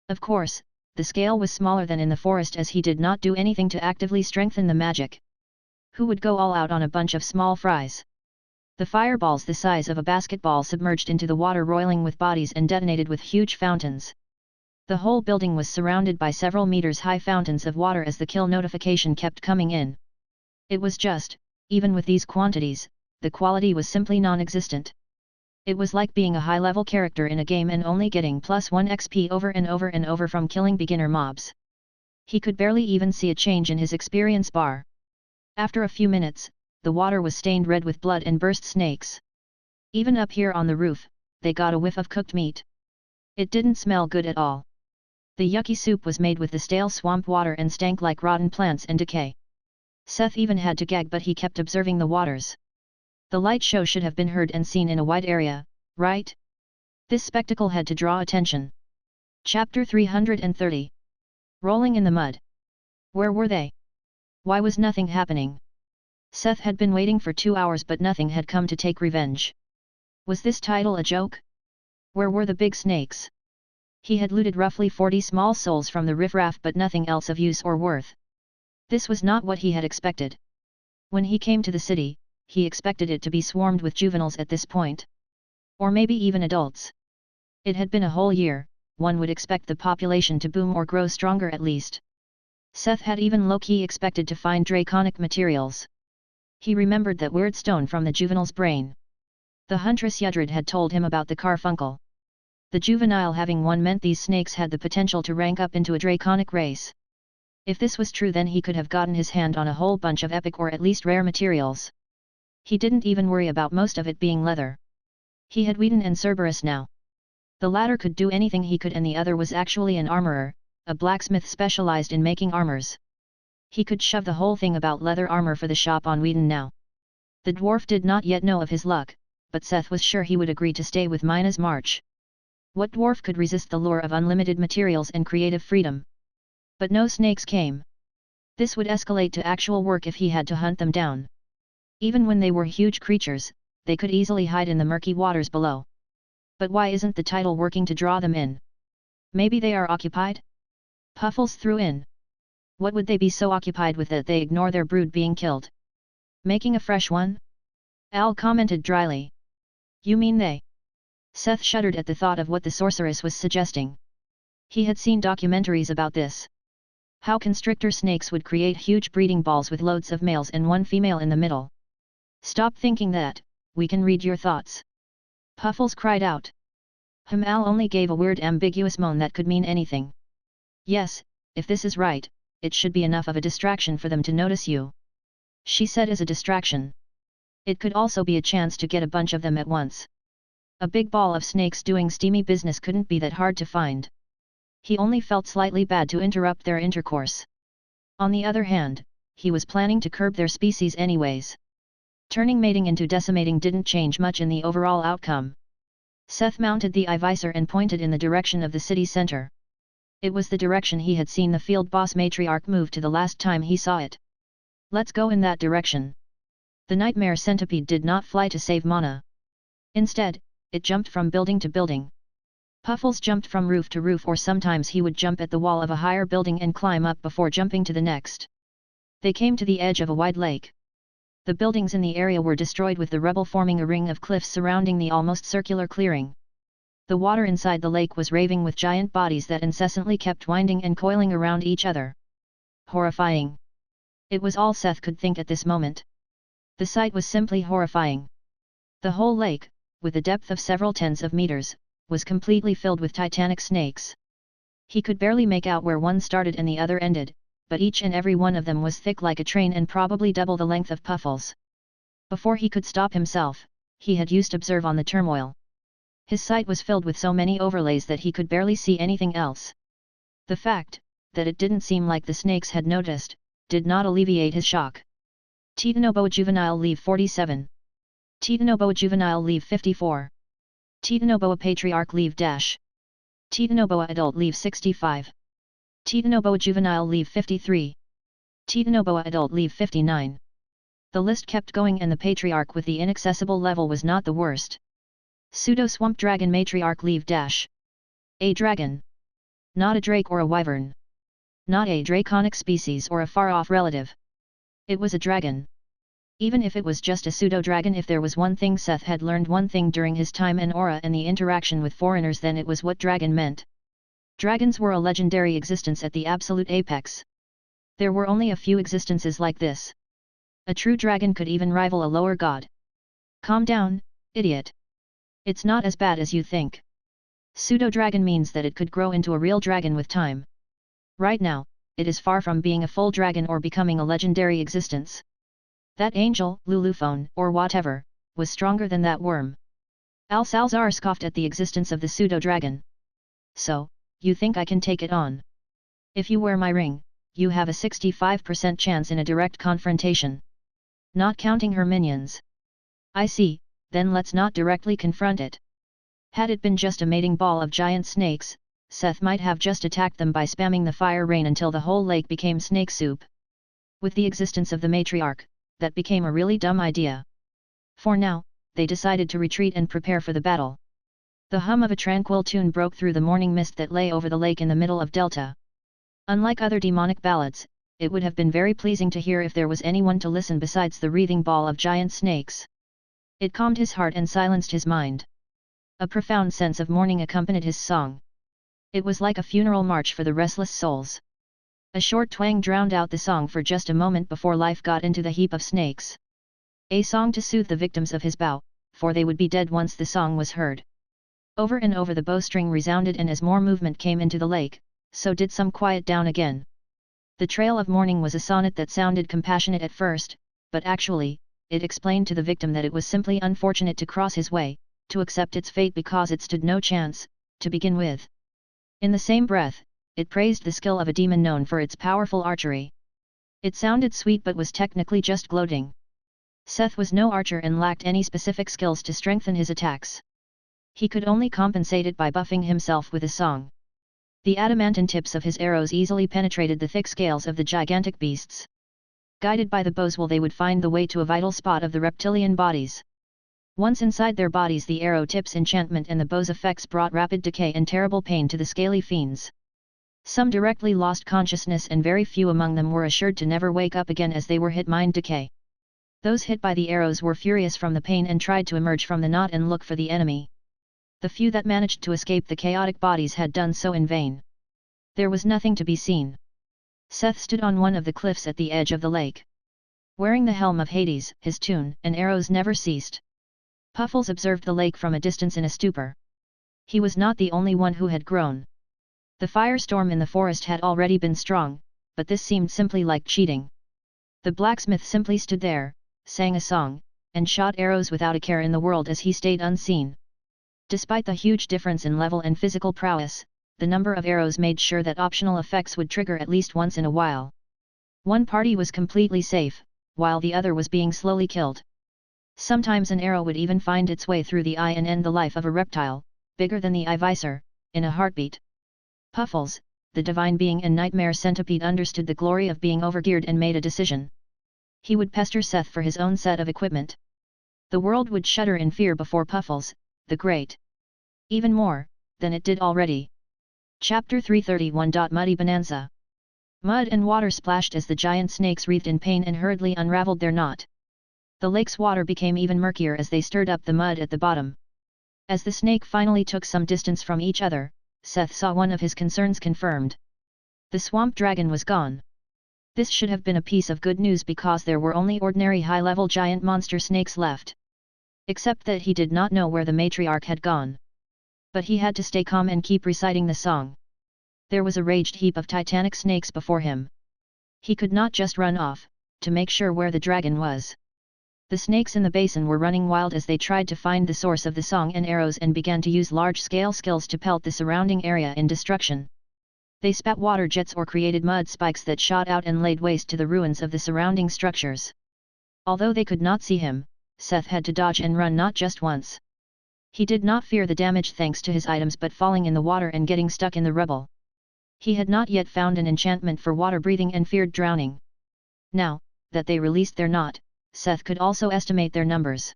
Of course, the scale was smaller than in the forest as he did not do anything to actively strengthen the magic. Who would go all out on a bunch of small fries? The fireballs the size of a basketball submerged into the water, roiling with bodies, and detonated with huge fountains. The whole building was surrounded by several meters high fountains of water as the kill notification kept coming in. It was just, even with these quantities, the quality was simply non-existent. It was like being a high-level character in a game and only getting +1 XP over and over and over from killing beginner mobs. He could barely even see a change in his experience bar. After a few minutes, the water was stained red with blood and burst snakes. Even up here on the roof, they got a whiff of cooked meat. It didn't smell good at all. The yucky soup was made with the stale swamp water and stank like rotten plants and decay. Seth even had to gag, but he kept observing the waters. The light show should have been heard and seen in a wide area, right? This spectacle had to draw attention. Chapter 330. Rolling in the mud. Where were they? Why was nothing happening? Seth had been waiting for 2 hours, but nothing had come to take revenge. Was this title a joke? Where were the big snakes? He had looted roughly 40 small souls from the riffraff, but nothing else of use or worth. This was not what he had expected. When he came to the city, he expected it to be swarmed with juveniles at this point. Or maybe even adults. It had been a whole year, one would expect the population to boom or grow stronger at least. Seth had even low-key expected to find draconic materials. He remembered that weird stone from the juvenile's brain. The huntress Yudrid had told him about the Carfuncle. The juvenile having one meant these snakes had the potential to rank up into a draconic race. If this was true, then he could have gotten his hand on a whole bunch of epic or at least rare materials. He didn't even worry about most of it being leather. He had Whedon and Cerberus now. The latter could do anything he could, and the other was actually an armorer, a blacksmith specialized in making armors. He could shove the whole thing about leather armor for the shop on Whedon now. The dwarf did not yet know of his luck, but Seth was sure he would agree to stay with Mina's march. What dwarf could resist the lure of unlimited materials and creative freedom? But no snakes came. This would escalate to actual work if he had to hunt them down. Even when they were huge creatures, they could easily hide in the murky waters below. But why isn't the tidal working to draw them in? Maybe they are occupied? Puffles threw in. What would they be so occupied with that they ignore their brood being killed? Making a fresh one? Al commented dryly. You mean they? Seth shuddered at the thought of what the sorceress was suggesting. He had seen documentaries about this. How constrictor snakes would create huge breeding balls with loads of males and one female in the middle. Stop thinking that, we can read your thoughts. Puffles cried out. Al only gave a weird ambiguous moan that could mean anything. Yes, if this is right, it should be enough of a distraction for them to notice you. She said as a distraction. It could also be a chance to get a bunch of them at once. A big ball of snakes doing steamy business couldn't be that hard to find. He only felt slightly bad to interrupt their intercourse. On the other hand, he was planning to curb their species anyways. Turning mating into decimating didn't change much in the overall outcome. Seth mounted the eye visor and pointed in the direction of the city center. It was the direction he had seen the field boss matriarch move to the last time he saw it. Let's go in that direction. The nightmare centipede did not fly to save Mana. Instead, it jumped from building to building. Puffles jumped from roof to roof, or sometimes he would jump at the wall of a higher building and climb up before jumping to the next. They came to the edge of a wide lake. The buildings in the area were destroyed, with the rubble forming a ring of cliffs surrounding the almost circular clearing. The water inside the lake was raving with giant bodies that incessantly kept winding and coiling around each other. Horrifying. It was all Seth could think at this moment. The sight was simply horrifying. The whole lake, with a depth of several tens of meters, was completely filled with titanic snakes. He could barely make out where one started and the other ended, but each and every one of them was thick like a train and probably double the length of Puffles. Before he could stop himself, he had used observe on the turmoil. His sight was filled with so many overlays that he could barely see anything else. The fact that it didn't seem like the snakes had noticed did not alleviate his shock. Titanoboa juvenile leave 47. Titanoboa juvenile leave 54. Titanoboa patriarch leave dash. Titanoboa adult leave 65. Titanoboa juvenile leave 53. Titanoboa adult leave 59. The list kept going, and the patriarch with the inaccessible level was not the worst. Pseudo swamp dragon matriarch leave dash. A dragon. Not a drake or a wyvern. Not a draconic species or a far-off relative. It was a dragon. Even if it was just a pseudo-dragon, if there was one thing Seth had learned one thing during his time in Aura and the interaction with foreigners, then it was what dragon meant. Dragons were a legendary existence at the absolute apex. There were only a few existences like this. A true dragon could even rival a lower god. Calm down, idiot. It's not as bad as you think. Pseudo-dragon means that it could grow into a real dragon with time. Right now, it is far from being a full dragon or becoming a legendary existence. That angel, Luluphone, or whatever, was stronger than that worm. Al Salzar scoffed at the existence of the pseudo-dragon. So, you think I can take it on? If you wear my ring, you have a 65% chance in a direct confrontation. Not counting her minions. I see, then let's not directly confront it. Had it been just a mating ball of giant snakes, Seth might have just attacked them by spamming the fire rain until the whole lake became snake soup. With the existence of the matriarch, that became a really dumb idea. For now, they decided to retreat and prepare for the battle. The hum of a tranquil tune broke through the morning mist that lay over the lake in the middle of Delta. Unlike other demonic ballads, it would have been very pleasing to hear if there was anyone to listen besides the wreathing ball of giant snakes. It calmed his heart and silenced his mind. A profound sense of mourning accompanied his song. It was like a funeral march for the restless souls. A short twang drowned out the song for just a moment before life got into the heap of snakes. A song to soothe the victims of his bow, for they would be dead once the song was heard. Over and over the bowstring resounded, and as more movement came into the lake, so did some quiet down again. The trail of mourning was a sonnet that sounded compassionate at first, but actually, it explained to the victim that it was simply unfortunate to cross his way, to accept its fate because it stood no chance, to begin with. In the same breath, it praised the skill of a demon known for its powerful archery. It sounded sweet but was technically just gloating. Seth was no archer and lacked any specific skills to strengthen his attacks. He could only compensate it by buffing himself with a song. The adamantine tips of his arrows easily penetrated the thick scales of the gigantic beasts. Guided by the bow's will, they would find the way to a vital spot of the reptilian bodies. Once inside their bodies, the arrow tips' enchantment and the bow's effects brought rapid decay and terrible pain to the scaly fiends. Some directly lost consciousness, and very few among them were assured to never wake up again as they were hit mind decay. Those hit by the arrows were furious from the pain and tried to emerge from the knot and look for the enemy. The few that managed to escape the chaotic bodies had done so in vain. There was nothing to be seen. Seth stood on one of the cliffs at the edge of the lake. Wearing the helm of Hades, his tune and arrows never ceased. Puffles observed the lake from a distance in a stupor. He was not the only one who had grown. The firestorm in the forest had already been strong, but this seemed simply like cheating. The blacksmith simply stood there, sang a song, and shot arrows without a care in the world as he stayed unseen. Despite the huge difference in level and physical prowess, the number of arrows made sure that optional effects would trigger at least once in a while. One party was completely safe, while the other was being slowly killed. Sometimes an arrow would even find its way through the eye and end the life of a reptile, bigger than the eye visor, in a heartbeat. Puffles, the divine being and nightmare centipede, understood the glory of being overgeared and made a decision. He would pester Seth for his own set of equipment. The world would shudder in fear before Puffles, the Great. Even more than it did already. Chapter 331. Muddy Bonanza. Mud and water splashed as the giant snakes writhed in pain and hurriedly unraveled their knot. The lake's water became even murkier as they stirred up the mud at the bottom. As the snake finally took some distance from each other, Seth saw one of his concerns confirmed. The swamp dragon was gone. This should have been a piece of good news because there were only ordinary high-level giant monster snakes left. Except that he did not know where the matriarch had gone. But he had to stay calm and keep reciting the song. There was a raged heap of titanic snakes before him. He could not just run off, to make sure where the dragon was. The snakes in the basin were running wild as they tried to find the source of the song and arrows and began to use large-scale skills to pelt the surrounding area in destruction. They spat water jets or created mud spikes that shot out and laid waste to the ruins of the surrounding structures. Although they could not see him, Seth had to dodge and run not just once. He did not fear the damage thanks to his items but falling in the water and getting stuck in the rubble. He had not yet found an enchantment for water breathing and feared drowning. Now, that they released their knot, Seth could also estimate their numbers.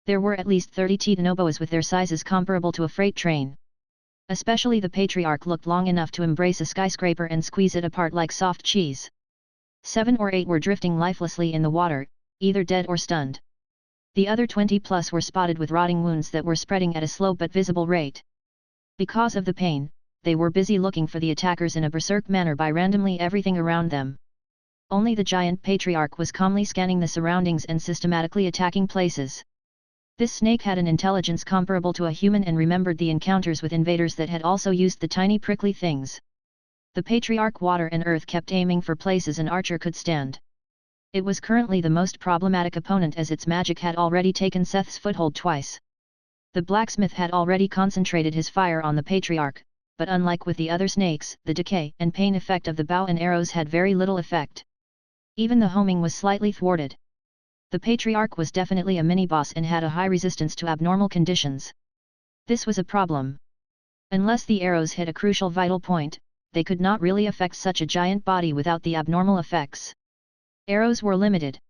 There were at least 30 Titanoboas with their sizes comparable to a freight train. Especially the patriarch looked long enough to embrace a skyscraper and squeeze it apart like soft cheese. 7 or 8 were drifting lifelessly in the water, either dead or stunned. The other 20 plus were spotted with rotting wounds that were spreading at a slow but visible rate. Because of the pain, they were busy looking for the attackers in a berserk manner by randomly everything around them. Only the giant patriarch was calmly scanning the surroundings and systematically attacking places. This snake had an intelligence comparable to a human and remembered the encounters with invaders that had also used the tiny prickly things. The patriarch Water and Earth kept aiming for places an archer could stand. It was currently the most problematic opponent as its magic had already taken Seth's foothold twice. The blacksmith had already concentrated his fire on the patriarch, but unlike with the other snakes, the decay and pain effect of the bow and arrows had very little effect. Even the homing was slightly thwarted. The patriarch was definitely a mini-boss and had a high resistance to abnormal conditions. This was a problem. Unless the arrows hit a crucial vital point, they could not really affect such a giant body without the abnormal effects. Arrows were limited.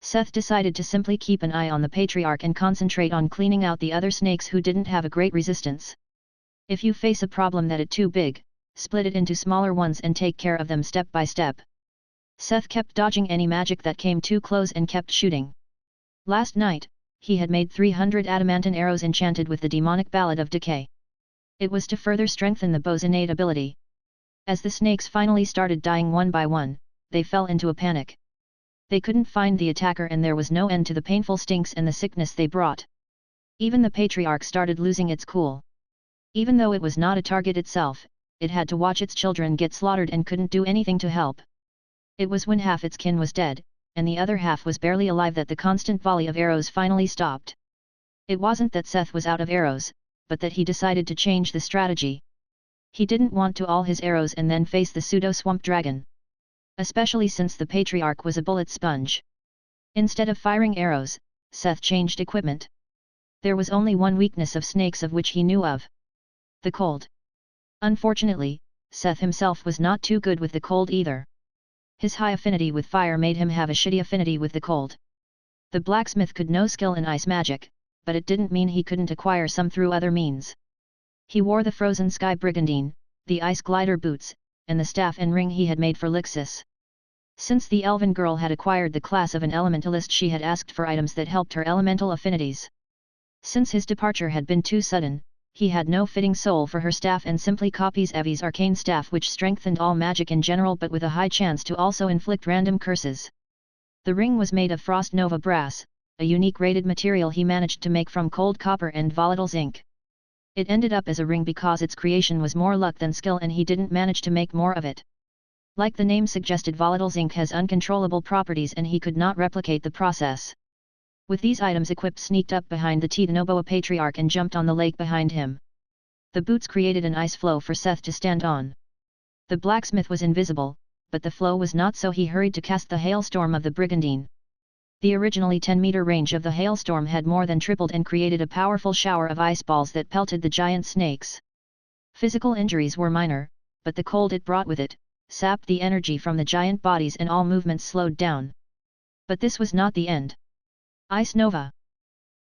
Seth decided to simply keep an eye on the patriarch and concentrate on cleaning out the other snakes who didn't have a great resistance. If you face a problem that is too big, split it into smaller ones and take care of them step by step. Seth kept dodging any magic that came too close and kept shooting. Last night, he had made 300 adamantine arrows enchanted with the demonic ballad of decay. It was to further strengthen the bow's innate ability. As the snakes finally started dying one by one, they fell into a panic. They couldn't find the attacker and there was no end to the painful stinks and the sickness they brought. Even the patriarch started losing its cool. Even though it was not a target itself, it had to watch its children get slaughtered and couldn't do anything to help. It was when half its kin was dead, and the other half was barely alive that the constant volley of arrows finally stopped. It wasn't that Seth was out of arrows, but that he decided to change the strategy. He didn't want to all his arrows and then face the pseudo-swamp dragon. Especially since the patriarch was a bullet sponge. Instead of firing arrows, Seth changed equipment. There was only one weakness of snakes of which he knew of. The cold. Unfortunately, Seth himself was not too good with the cold either. His high affinity with fire made him have a shitty affinity with the cold. The blacksmith could no skill in ice magic, but it didn't mean he couldn't acquire some through other means. He wore the frozen sky brigandine, the ice glider boots, and the staff and ring he had made for Lixis. Since the elven girl had acquired the class of an elementalist, she had asked for items that helped her elemental affinities. Since his departure had been too sudden, he had no fitting soul for her staff and simply copies Evie's arcane staff, which strengthened all magic in general but with a high chance to also inflict random curses. The ring was made of frost nova brass, a unique rated material he managed to make from cold copper and volatile zinc. It ended up as a ring because its creation was more luck than skill and he didn't manage to make more of it. Like the name suggested, volatile zinc has uncontrollable properties and he could not replicate the process. With these items equipped, sneaked up behind the Titanoboa patriarch and jumped on the lake behind him. The boots created an ice floe for Seth to stand on. The blacksmith was invisible, but the floe was not, so he hurried to cast the hailstorm of the brigandine. The originally 10-meter range of the hailstorm had more than tripled and created a powerful shower of ice balls that pelted the giant snakes. Physical injuries were minor, but the cold it brought with it sapped the energy from the giant bodies and all movements slowed down. But this was not the end. Ice Nova.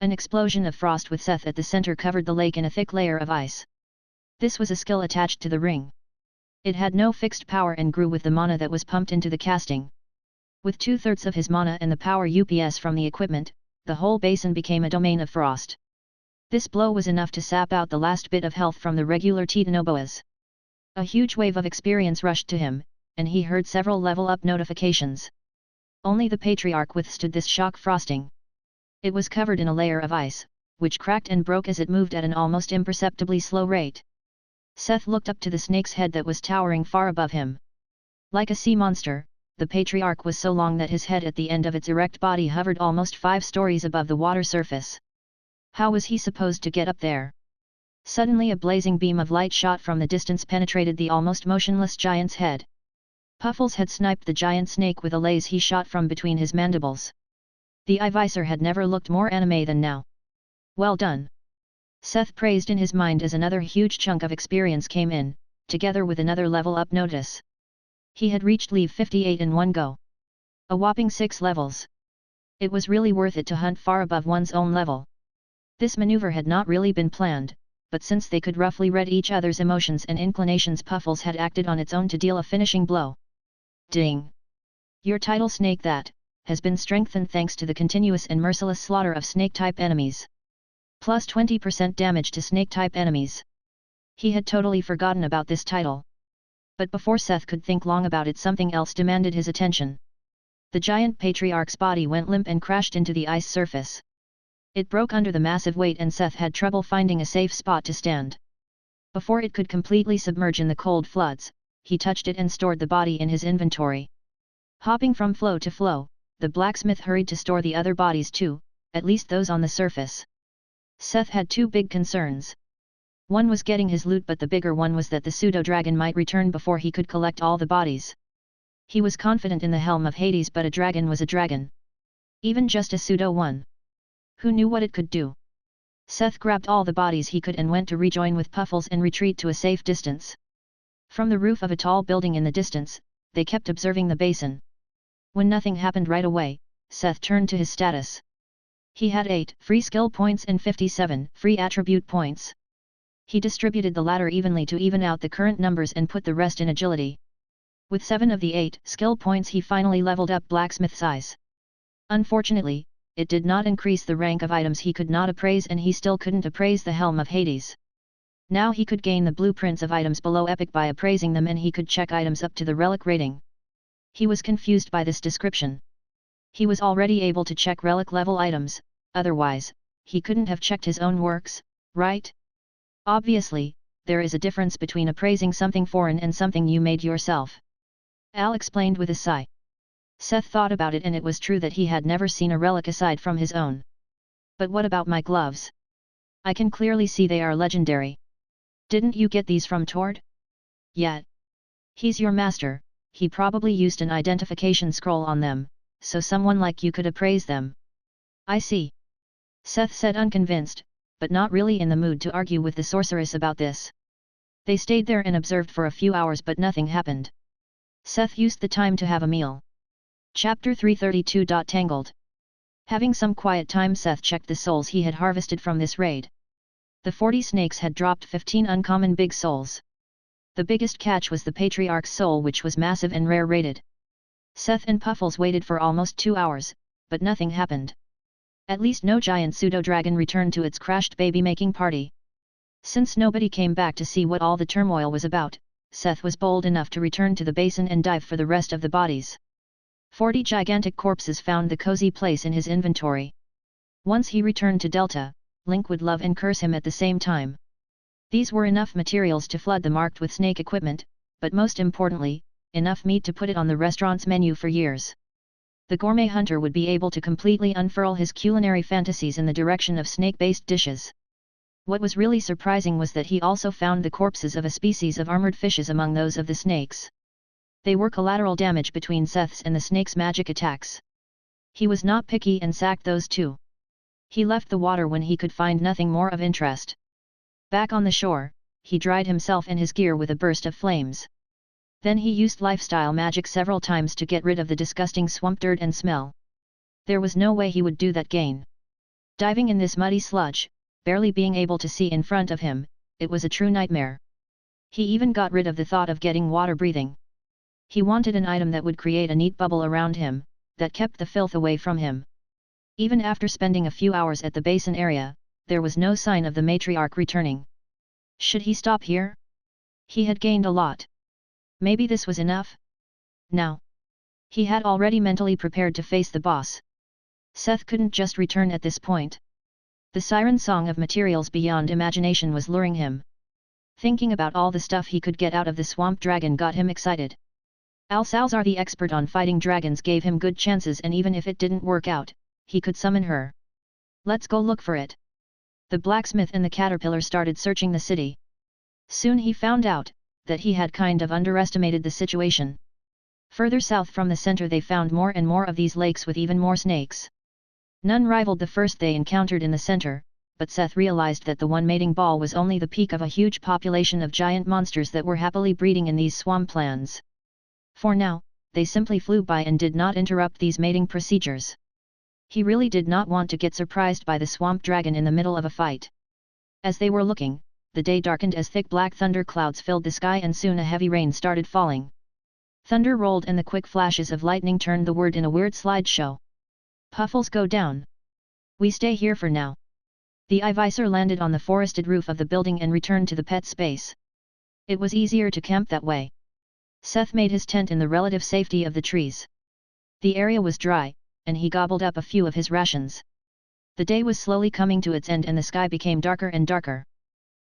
An explosion of frost with Seth at the center covered the lake in a thick layer of ice. This was a skill attached to the ring. It had no fixed power and grew with the mana that was pumped into the casting. With 2/3 of his mana and the power UPS from the equipment, the whole basin became a domain of frost. This blow was enough to sap out the last bit of health from the regular Titanoboas. A huge wave of experience rushed to him, and he heard several level-up notifications. Only the patriarch withstood this shock frosting. It was covered in a layer of ice, which cracked and broke as it moved at an almost imperceptibly slow rate. Seth looked up to the snake's head that was towering far above him. Like a sea monster, the patriarch was so long that his head at the end of its erect body hovered almost 5 stories above the water surface. How was he supposed to get up there? Suddenly a blazing beam of light shot from the distance penetrated the almost motionless giant's head. Puffles had sniped the giant snake with a laze he shot from between his mandibles. The eye visor had never looked more anime than now. Well done! Seth praised in his mind as another huge chunk of experience came in, together with another level-up notice. He had reached level 58 in one go. A whopping 6 levels. It was really worth it to hunt far above one's own level. This maneuver had not really been planned, but since they could roughly read each other's emotions and inclinations, Puffles had acted on its own to deal a finishing blow. Ding! Your title, Snake, that has been strengthened thanks to the continuous and merciless slaughter of snake-type enemies. Plus 20% damage to snake-type enemies. He had totally forgotten about this title. But before Seth could think long about it, something else demanded his attention. The giant patriarch's body went limp and crashed into the ice surface. It broke under the massive weight and Seth had trouble finding a safe spot to stand. Before it could completely submerge in the cold floods, he touched it and stored the body in his inventory. Hopping from floe to floe, the blacksmith hurried to store the other bodies too, at least those on the surface. Seth had 2 big concerns. One was getting his loot, but the bigger one was that the pseudo-dragon might return before he could collect all the bodies. He was confident in the Helm of Hades, but a dragon was a dragon. Even just a pseudo one. Who knew what it could do? Seth grabbed all the bodies he could and went to rejoin with Puffles and retreat to a safe distance. From the roof of a tall building in the distance, they kept observing the basin. When nothing happened right away, Seth turned to his status. He had 8 free skill points and 57 free attribute points. He distributed the latter evenly to even out the current numbers and put the rest in agility. With 7 of the 8 skill points, he finally leveled up blacksmith size. Unfortunately, it did not increase the rank of items he could not appraise, and he still couldn't appraise the Helm of Hades. Now he could gain the blueprints of items below epic by appraising them, and he could check items up to the relic rating. He was confused by this description. He was already able to check relic level items, otherwise, he couldn't have checked his own works, right? Obviously, there is a difference between appraising something foreign and something you made yourself. Al explained with a sigh. Seth thought about it, and it was true that he had never seen a relic aside from his own. But what about my gloves? I can clearly see they are legendary. Didn't you get these from Tord? Yeah. He's your master, he probably used an identification scroll on them, so someone like you could appraise them. I see. Seth said, unconvinced, but not really in the mood to argue with the sorceress about this. They stayed there and observed for a few hours but nothing happened. Seth used the time to have a meal. Chapter 332. Tangled. Having some quiet time, Seth checked the souls he had harvested from this raid. The 40 snakes had dropped 15 uncommon big souls. The biggest catch was the patriarch's soul, which was massive and rare rated. Seth and Puffles waited for almost 2 hours, but nothing happened. At least no giant pseudo-dragon returned to its crashed baby-making party. Since nobody came back to see what all the turmoil was about, Seth was bold enough to return to the basin and dive for the rest of the bodies. 40 gigantic corpses found the cozy place in his inventory. Once he returned to Delta, Link would love and curse him at the same time. These were enough materials to flood the market with snake equipment, but most importantly, enough meat to put it on the restaurant's menu for years. The gourmet hunter would be able to completely unfurl his culinary fantasies in the direction of snake-based dishes. What was really surprising was that he also found the corpses of a species of armored fishes among those of the snakes. They were collateral damage between Seth's and the snake's magic attacks. He was not picky and sacked those too. He left the water when he could find nothing more of interest. Back on the shore, he dried himself and his gear with a burst of flames. Then he used lifestyle magic several times to get rid of the disgusting swamp dirt and smell. There was no way he would do that again. Diving in this muddy sludge, barely being able to see in front of him, it was a true nightmare. He even got rid of the thought of getting water breathing. He wanted an item that would create a neat bubble around him, that kept the filth away from him. Even after spending a few hours at the basin area, there was no sign of the matriarch returning. Should he stop here? He had gained a lot. Maybe this was enough? Now. He had already mentally prepared to face the boss. Seth couldn't just return at this point. The siren song of materials beyond imagination was luring him. Thinking about all the stuff he could get out of the swamp dragon got him excited. Al-Salzar, the expert on fighting dragons, gave him good chances, and even if it didn't work out, he could summon her. Let's go look for it. The blacksmith and the caterpillar started searching the city. Soon he found out that he had kind of underestimated the situation. Further south from the center they found more and more of these lakes with even more snakes. None rivaled the first they encountered in the center, but Seth realized that the one mating ball was only the peak of a huge population of giant monsters that were happily breeding in these swamplands. For now, they simply flew by and did not interrupt these mating procedures. He really did not want to get surprised by the swamp dragon in the middle of a fight. As they were looking, the day darkened as thick black thunder clouds filled the sky, and soon a heavy rain started falling. Thunder rolled and the quick flashes of lightning turned the word in a weird slideshow. Puffles, go down. We stay here for now. The Ivisor landed on the forested roof of the building and returned to the pet space. It was easier to camp that way. Seth made his tent in the relative safety of the trees. The area was dry, and he gobbled up a few of his rations. The day was slowly coming to its end and the sky became darker and darker.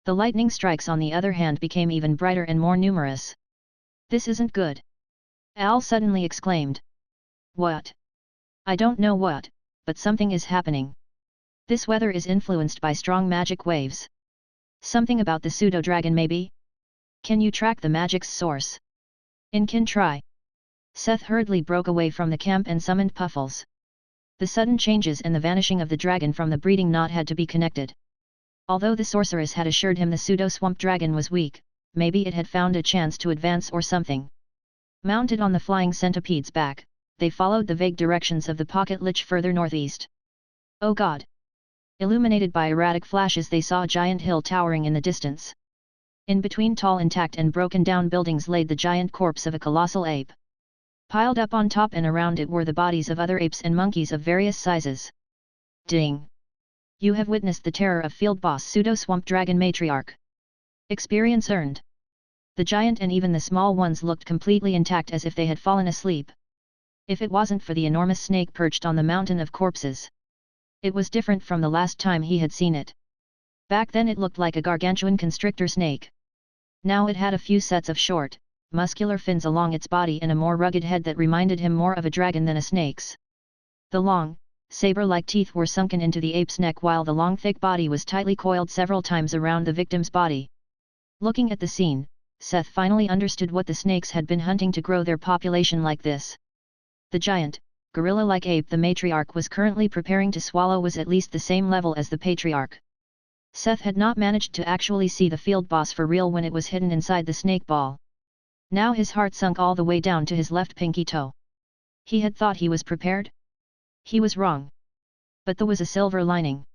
The lightning strikes, on the other hand, became even brighter and more numerous. This isn't good. Al suddenly exclaimed. What? I don't know what, but something is happening. This weather is influenced by strong magic waves. Something about the pseudo-dragon maybe? Can you track the magic's source? Can try. Seth hurriedly broke away from the camp and summoned Puffles. The sudden changes and the vanishing of the dragon from the breeding knot had to be connected. Although the sorceress had assured him the pseudo-swamp dragon was weak, maybe it had found a chance to advance or something. Mounted on the flying centipede's back, they followed the vague directions of the pocket lich further northeast. Oh God! Illuminated by erratic flashes, they saw a giant hill towering in the distance. In between tall, intact and broken down buildings laid the giant corpse of a colossal ape. Piled up on top and around it were the bodies of other apes and monkeys of various sizes. Ding! You have witnessed the terror of field boss pseudo-swamp dragon matriarch. Experience earned. The giant and even the small ones looked completely intact, as if they had fallen asleep. If it wasn't for the enormous snake perched on the mountain of corpses. It was different from the last time he had seen it. Back then it looked like a gargantuan constrictor snake. Now it had a few sets of short, muscular fins along its body and a more rugged head that reminded him more of a dragon than a snake's. The long, saber-like teeth were sunken into the ape's neck, while the long thick body was tightly coiled several times around the victim's body. Looking at the scene, Seth finally understood what the snakes had been hunting to grow their population like this. The giant, gorilla-like ape the matriarch was currently preparing to swallow was at least the same level as the patriarch. Seth had not managed to actually see the field boss for real when it was hidden inside the snake ball. Now his heart sunk all the way down to his left pinky toe. He had thought he was prepared? He was wrong. But there was a silver lining.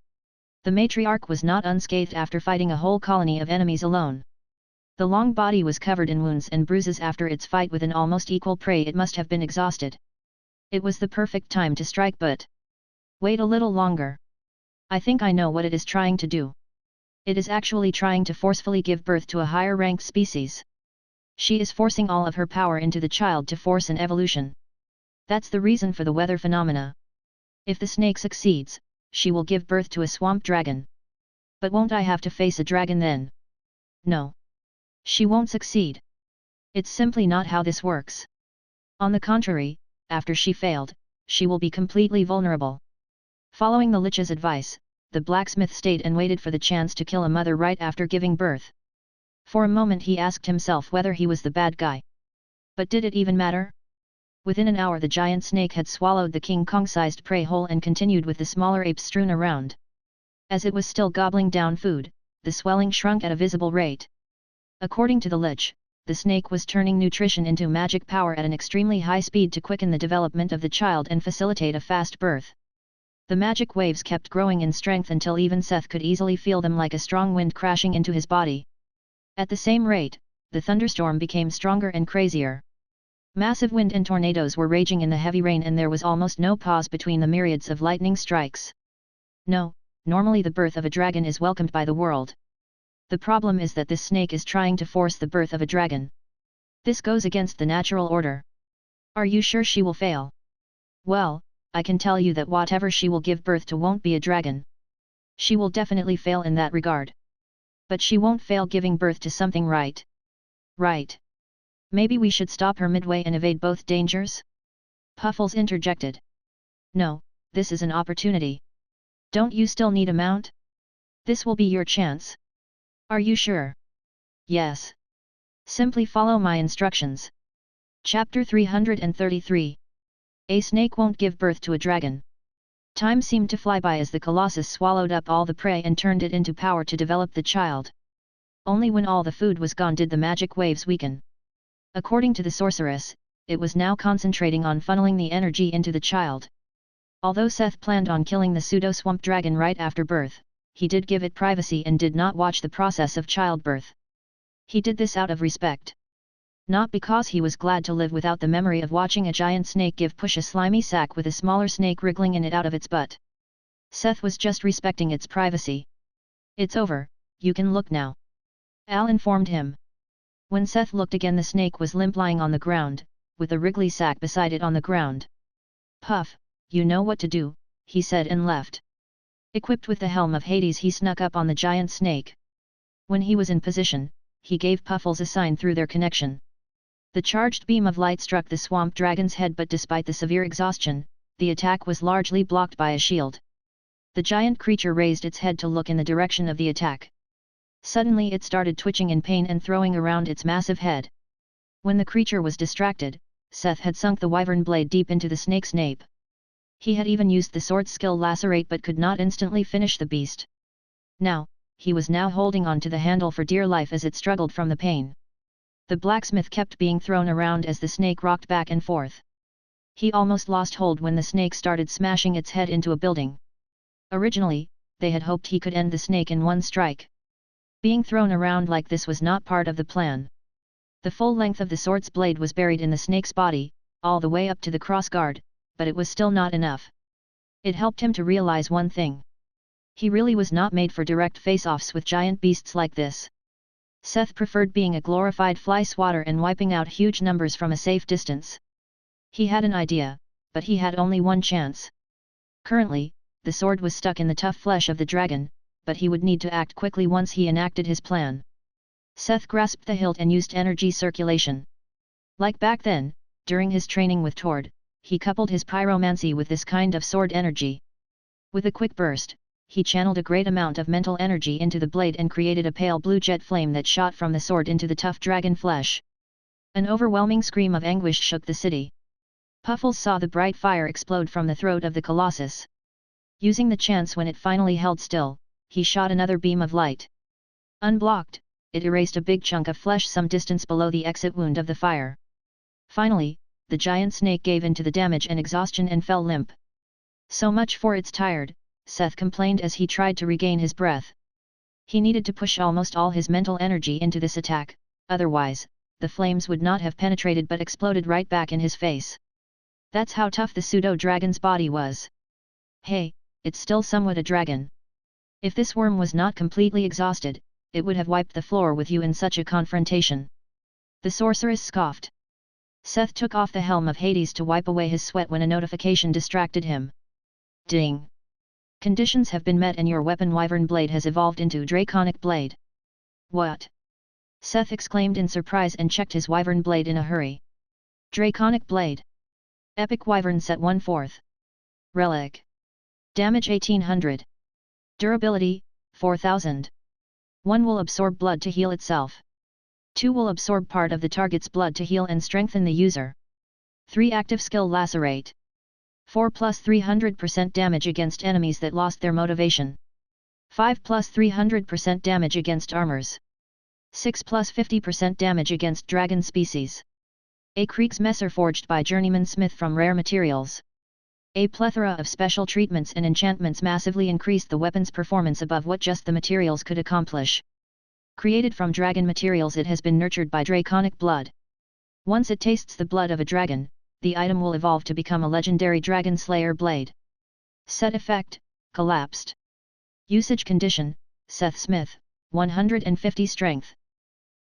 The matriarch was not unscathed after fighting a whole colony of enemies alone. The long body was covered in wounds and bruises after its fight with an almost equal prey. It must have been exhausted. It was the perfect time to strike, but wait a little longer. I think I know what it is trying to do. It is actually trying to forcefully give birth to a higher ranked species. She is forcing all of her power into the child to force an evolution. That's the reason for the weather phenomena. If the snake succeeds, she will give birth to a swamp dragon. But won't I have to face a dragon then? No. She won't succeed. It's simply not how this works. On the contrary, after she failed, she will be completely vulnerable. Following the Lich's advice, the blacksmith stayed and waited for the chance to kill a mother right after giving birth. For a moment he asked himself whether he was the bad guy. But did it even matter? Within an hour the giant snake had swallowed the King Kong-sized prey whole and continued with the smaller apes strewn around. As it was still gobbling down food, the swelling shrunk at a visible rate. According to the Lich, the snake was turning nutrition into magic power at an extremely high speed to quicken the development of the child and facilitate a fast birth. The magic waves kept growing in strength until even Seth could easily feel them like a strong wind crashing into his body. At the same rate, the thunderstorm became stronger and crazier. Massive wind and tornadoes were raging in the heavy rain, and there was almost no pause between the myriads of lightning strikes. No, normally the birth of a dragon is welcomed by the world. The problem is that this snake is trying to force the birth of a dragon. This goes against the natural order. Are you sure she will fail? Well, I can tell you that whatever she will give birth to won't be a dragon. She will definitely fail in that regard. But she won't fail giving birth to something, right? Right. Maybe we should stop her midway and evade both dangers? Puffles interjected. No, this is an opportunity. Don't you still need a mount? This will be your chance. Are you sure? Yes. Simply follow my instructions. Chapter 333. A snake won't give birth to a dragon. Time seemed to fly by as the colossus swallowed up all the prey and turned it into power to develop the child. Only when all the food was gone did the magic waves weaken. According to the sorceress, it was now concentrating on funneling the energy into the child. Although Seth planned on killing the pseudo-swamp dragon right after birth, he did give it privacy and did not watch the process of childbirth. He did this out of respect. Not because he was glad to live without the memory of watching a giant snake give push a slimy sack with a smaller snake wriggling in it out of its butt. Seth was just respecting its privacy. It's over, you can look now. Al informed him. When Seth looked again, the snake was limp lying on the ground, with a wriggly sack beside it on the ground. Puff, you know what to do, he said and left. Equipped with the helm of Hades, he snuck up on the giant snake. When he was in position, he gave Puffles a sign through their connection. The charged beam of light struck the swamp dragon's head, but despite the severe exhaustion, the attack was largely blocked by a shield. The giant creature raised its head to look in the direction of the attack. Suddenly it started twitching in pain and throwing around its massive head. When the creature was distracted, Seth had sunk the wyvern blade deep into the snake's nape. He had even used the sword skill Lacerate but could not instantly finish the beast. He was now holding on to the handle for dear life as it struggled from the pain. The blacksmith kept being thrown around as the snake rocked back and forth. He almost lost hold when the snake started smashing its head into a building. Originally, they had hoped he could end the snake in one strike. Being thrown around like this was not part of the plan. The full length of the sword's blade was buried in the snake's body, all the way up to the crossguard, but it was still not enough. It helped him to realize one thing. He really was not made for direct face-offs with giant beasts like this. Seth preferred being a glorified fly swatter and wiping out huge numbers from a safe distance. He had an idea, but he had only one chance. Currently, the sword was stuck in the tough flesh of the dragon, but he would need to act quickly once he enacted his plan. Seth grasped the hilt and used energy circulation. Like back then, during his training with Tord, he coupled his pyromancy with this kind of sword energy. With a quick burst, he channeled a great amount of mental energy into the blade and created a pale blue jet flame that shot from the sword into the tough dragon flesh. An overwhelming scream of anguish shook the city. Puffles saw the bright fire explode from the throat of the colossus. Using the chance when it finally held still, he shot another beam of light. Unblocked, it erased a big chunk of flesh some distance below the exit wound of the fire. Finally, the giant snake gave in to the damage and exhaustion and fell limp. So much for its tired, Seth complained as he tried to regain his breath. He needed to push almost all his mental energy into this attack, otherwise, the flames would not have penetrated but exploded right back in his face. That's how tough the pseudo-dragon's body was. Hey, it's still somewhat a dragon. If this worm was not completely exhausted, it would have wiped the floor with you in such a confrontation. The sorceress scoffed. Seth took off the helm of Hades to wipe away his sweat when a notification distracted him. Ding! Conditions have been met and your weapon Wyvern Blade has evolved into Draconic Blade. What? Seth exclaimed in surprise and checked his Wyvern Blade in a hurry. Draconic Blade. Epic Wyvern Set 1/4. Relic. Damage 1800. Durability, 4000. 1 will absorb blood to heal itself. 2 will absorb part of the target's blood to heal and strengthen the user. 3 active skill Lacerate. 4 plus 300% damage against enemies that lost their motivation. 5 plus 300% damage against armors. 6 plus 50% damage against dragon species. A Kriegsmesser forged by journeyman smith from rare materials. A plethora of special treatments and enchantments massively increased the weapon's performance above what just the materials could accomplish. Created from dragon materials, it has been nurtured by draconic blood. Once it tastes the blood of a dragon, the item will evolve to become a legendary Dragon Slayer blade. Set effect, collapsed. Usage condition, Seth Smith, 150 strength.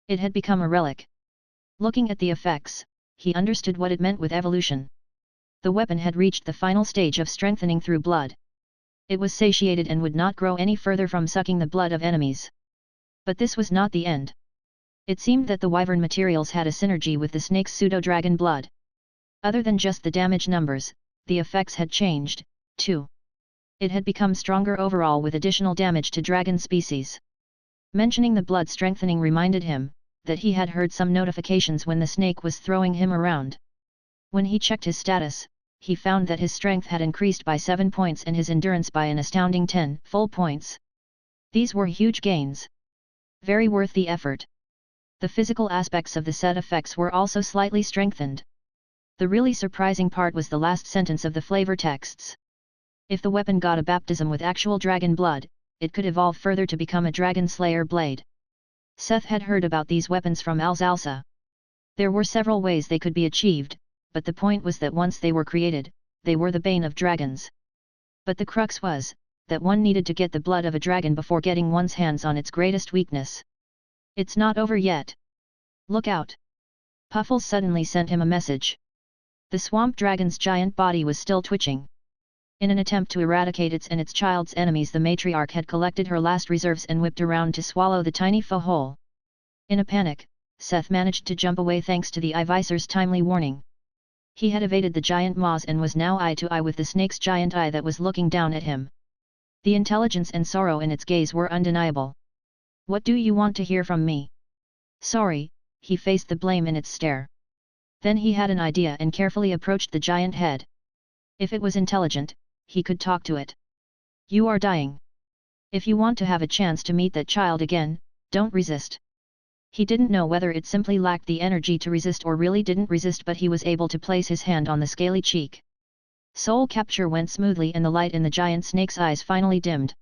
It had become a relic. Looking at the effects, he understood what it meant with evolution. The weapon had reached the final stage of strengthening through blood. It was satiated and would not grow any further from sucking the blood of enemies. But this was not the end. It seemed that the wyvern materials had a synergy with the snake's pseudo-dragon blood. Other than just the damage numbers, the effects had changed, too. It had become stronger overall with additional damage to dragon species. Mentioning the blood strengthening reminded him that he had heard some notifications when the snake was throwing him around. When he checked his status, he found that his strength had increased by 7 points and his endurance by an astounding 10 full points. These were huge gains. Very worth the effort. The physical aspects of the set effects were also slightly strengthened. The really surprising part was the last sentence of the flavor texts. If the weapon got a baptism with actual dragon blood, it could evolve further to become a Dragon Slayer blade. Seth had heard about these weapons from Alzalsa. There were several ways they could be achieved, but the point was that once they were created, they were the bane of dragons. But the crux was, that one needed to get the blood of a dragon before getting one's hands on its greatest weakness. It's not over yet. Look out! Puffles suddenly sent him a message. The swamp dragon's giant body was still twitching. In an attempt to eradicate its and its child's enemies, the matriarch had collected her last reserves and whipped around to swallow the tiny foe whole. In a panic, Seth managed to jump away thanks to the Eye-Visor's timely warning. He had evaded the giant maws and was now eye to eye with the snake's giant eye that was looking down at him. The intelligence and sorrow in its gaze were undeniable. "What do you want to hear from me?" "Sorry," he faced the blame in its stare. Then he had an idea and carefully approached the giant head. If it was intelligent, he could talk to it. "You are dying. If you want to have a chance to meet that child again, don't resist." He didn't know whether it simply lacked the energy to resist or really didn't resist, but he was able to place his hand on the scaly cheek. Soul capture went smoothly and the light in the giant snake's eyes finally dimmed.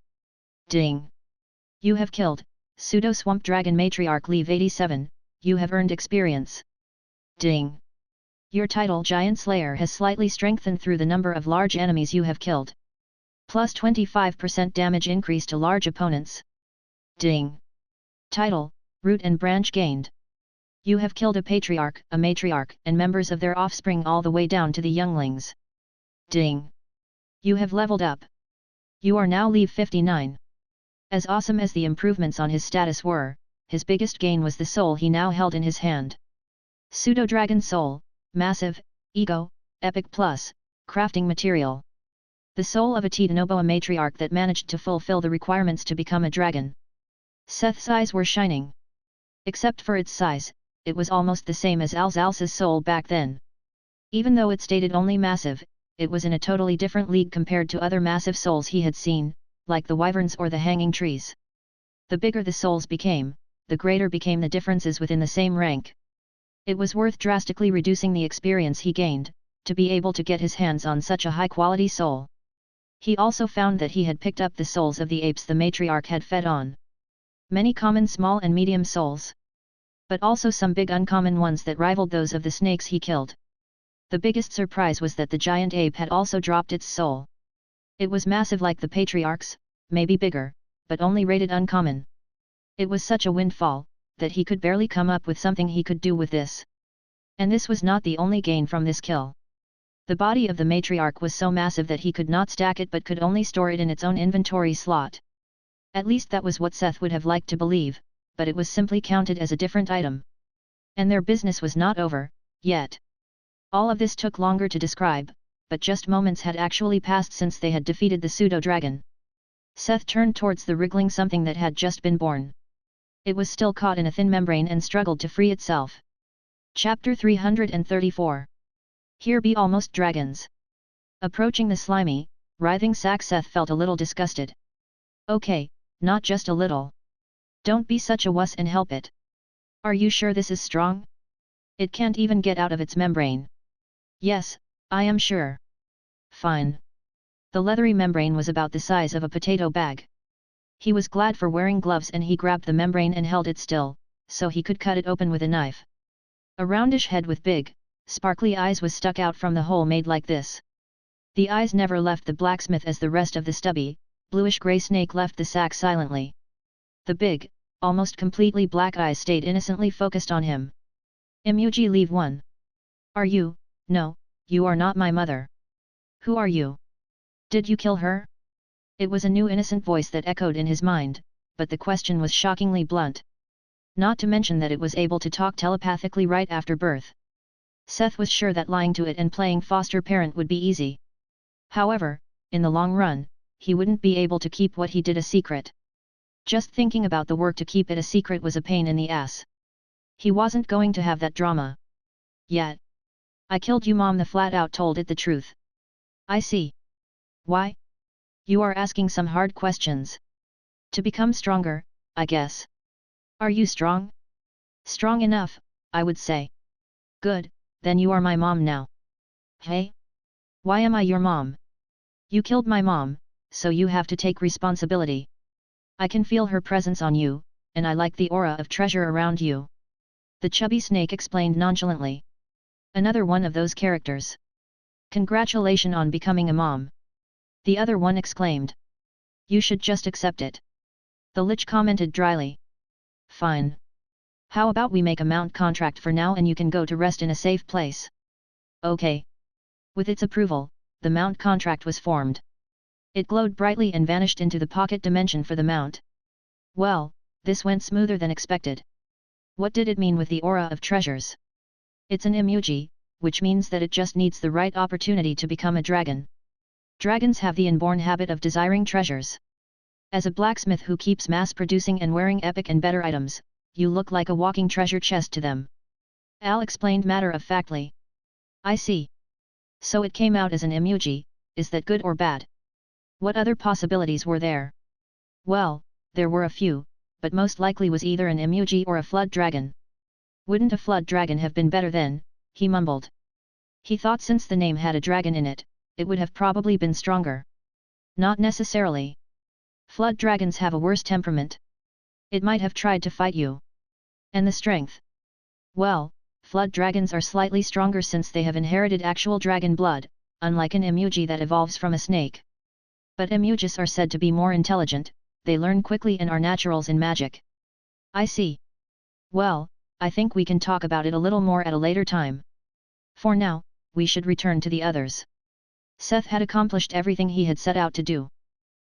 Ding! You have killed Pseudo-Swamp Dragon Matriarch Leave 87, you have earned experience. Ding! Your title Giant Slayer has slightly strengthened through the number of large enemies you have killed. Plus 25% damage increase to large opponents. Ding! Title, Root and Branch gained. You have killed a patriarch, a matriarch, and members of their offspring all the way down to the younglings. Ding! You have leveled up. You are now Leave 59. As awesome as the improvements on his status were, his biggest gain was the soul he now held in his hand. Pseudo-Dragon Soul, Massive, Ego, Epic Plus, Crafting Material. The soul of a Titanoboa matriarch that managed to fulfill the requirements to become a dragon. Seth's eyes were shining. Except for its size, it was almost the same as Alzalsa's soul back then. Even though it stated only massive, it was in a totally different league compared to other massive souls he had seen, like the wyverns or the hanging trees. The bigger the souls became, the greater became the differences within the same rank. It was worth drastically reducing the experience he gained, to be able to get his hands on such a high-quality soul. He also found that he had picked up the souls of the apes the matriarch had fed on. Many common small and medium souls. But also some big uncommon ones that rivaled those of the snakes he killed. The biggest surprise was that the giant ape had also dropped its soul. It was massive like the patriarch's, maybe bigger, but only rated uncommon. It was such a windfall, that he could barely come up with something he could do with this. And this was not the only gain from this kill. The body of the matriarch was so massive that he could not stack it but could only store it in its own inventory slot. At least that was what Seth would have liked to believe, but it was simply counted as a different item. And their business was not over, yet. All of this took longer to describe, but just moments had actually passed since they had defeated the pseudo-dragon. Seth turned towards the wriggling something that had just been born. It was still caught in a thin membrane and struggled to free itself. Chapter 334. Here be almost dragons. Approaching the slimy, writhing sack, Seth felt a little disgusted. Okay, not just a little. Don't be such a wuss and help it. Are you sure this is strong? It can't even get out of its membrane. Yes, I am sure. Fine. The leathery membrane was about the size of a potato bag. He was glad for wearing gloves and he grabbed the membrane and held it still, so he could cut it open with a knife. A roundish head with big, sparkly eyes was stuck out from the hole made like this. The eyes never left the blacksmith as the rest of the stubby, bluish-gray snake left the sack silently. The big, almost completely black eyes stayed innocently focused on him. Imuji, leave one. Are you? No, you are not my mother. Who are you? Did you kill her? It was a new innocent voice that echoed in his mind, but the question was shockingly blunt. Not to mention that it was able to talk telepathically right after birth. Seth was sure that lying to it and playing foster parent would be easy. However, in the long run, he wouldn't be able to keep what he did a secret. Just thinking about the work to keep it a secret was a pain in the ass. He wasn't going to have that drama. Yet. I killed you, Mom, the flat-out told it the truth. I see. Why? You are asking some hard questions. To become stronger, I guess. Are you strong? Strong enough, I would say. Good, then you are my mom now. Hey? Why am I your mom? You killed my mom, so you have to take responsibility. I can feel her presence on you, and I like the aura of treasure around you. The chubby snake explained nonchalantly. Another one of those characters. Congratulations on becoming a mom. The other one exclaimed. You should just accept it. The lich commented dryly. Fine. How about we make a mount contract for now and you can go to rest in a safe place? Okay. With its approval, the mount contract was formed. It glowed brightly and vanished into the pocket dimension for the mount. Well, this went smoother than expected. What did it mean with the aura of treasures? It's an imuji, which means that it just needs the right opportunity to become a dragon. Dragons have the inborn habit of desiring treasures. As a blacksmith who keeps mass-producing and wearing epic and better items, you look like a walking treasure chest to them. Al explained matter-of-factly. I see. So it came out as an imuji, is that good or bad? What other possibilities were there? Well, there were a few, but most likely was either an imuji or a flood dragon. Wouldn't a flood dragon have been better then? He mumbled. He thought since the name had a dragon in it, it would have probably been stronger. Not necessarily. Flood dragons have a worse temperament. It might have tried to fight you. And the strength? Well, flood dragons are slightly stronger since they have inherited actual dragon blood, unlike an imuji that evolves from a snake. But imujis are said to be more intelligent, they learn quickly and are naturals in magic. I see. Well, I think we can talk about it a little more at a later time. For now, we should return to the others. Seth had accomplished everything he had set out to do.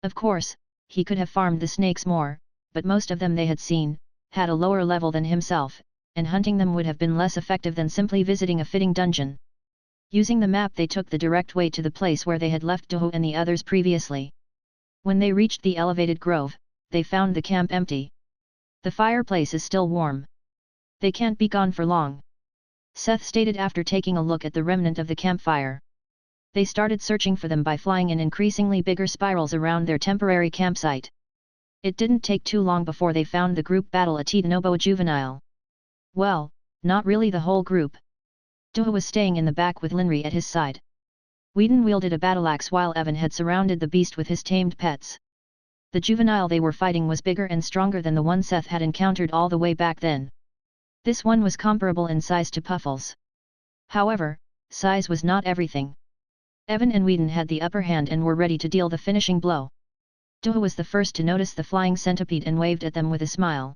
Of course, he could have farmed the snakes more, but most of them they had seen, had a lower level than himself, and hunting them would have been less effective than simply visiting a fitting dungeon. Using the map they took the direct way to the place where they had left Doho and the others previously. When they reached the elevated grove, they found the camp empty. The fireplace is still warm. They can't be gone for long. Seth stated after taking a look at the remnant of the campfire. They started searching for them by flying in increasingly bigger spirals around their temporary campsite. It didn't take too long before they found the group battle at Titanoboa Juvenile. Well, not really the whole group. Duha was staying in the back with Linri at his side. Whedon wielded a battleaxe while Evan had surrounded the beast with his tamed pets. The juvenile they were fighting was bigger and stronger than the one Seth had encountered all the way back then. This one was comparable in size to Puffles. However, size was not everything. Evan and Whedon had the upper hand and were ready to deal the finishing blow. Duha was the first to notice the flying centipede and waved at them with a smile.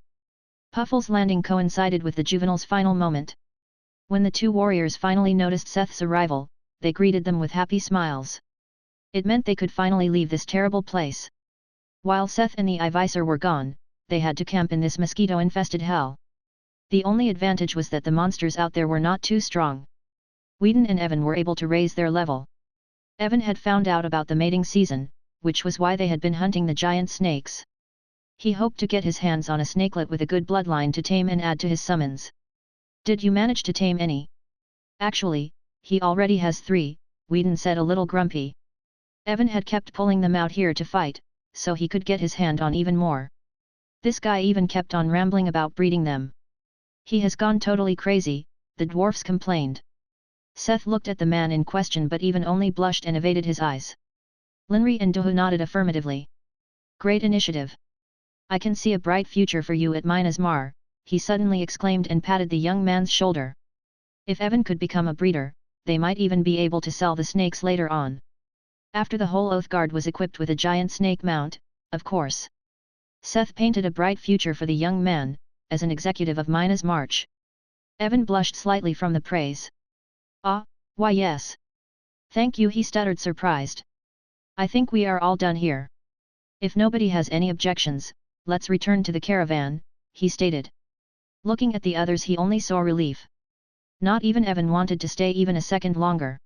Puffles' landing coincided with the juvenile's final moment. When the two warriors finally noticed Seth's arrival, they greeted them with happy smiles. It meant they could finally leave this terrible place. While Seth and the Ivisor were gone, they had to camp in this mosquito-infested hell. The only advantage was that the monsters out there were not too strong. Whedon and Evan were able to raise their level. Evan had found out about the mating season, which was why they had been hunting the giant snakes. He hoped to get his hands on a snakelet with a good bloodline to tame and add to his summons. Did you manage to tame any? Actually, he already has 3, Whedon said a little grumpy. Evan had kept pulling them out here to fight, so he could get his hand on even more. This guy even kept on rambling about breeding them. He has gone totally crazy, the dwarfs complained. Seth looked at the man in question but even only blushed and evaded his eyes. Linri and Duha nodded affirmatively. Great initiative. I can see a bright future for you at Minas Mar, he suddenly exclaimed and patted the young man's shoulder. If Evan could become a breeder, they might even be able to sell the snakes later on. After the whole Oath Guard was equipped with a giant snake mount, of course. Seth painted a bright future for the young man, as an executive of Minas March. Evan blushed slightly from the praise. Ah, why yes. Thank you, he stuttered surprised. I think we are all done here. If nobody has any objections, let's return to the caravan, he stated. Looking at the others he only saw relief. Not even Evan wanted to stay even a second longer.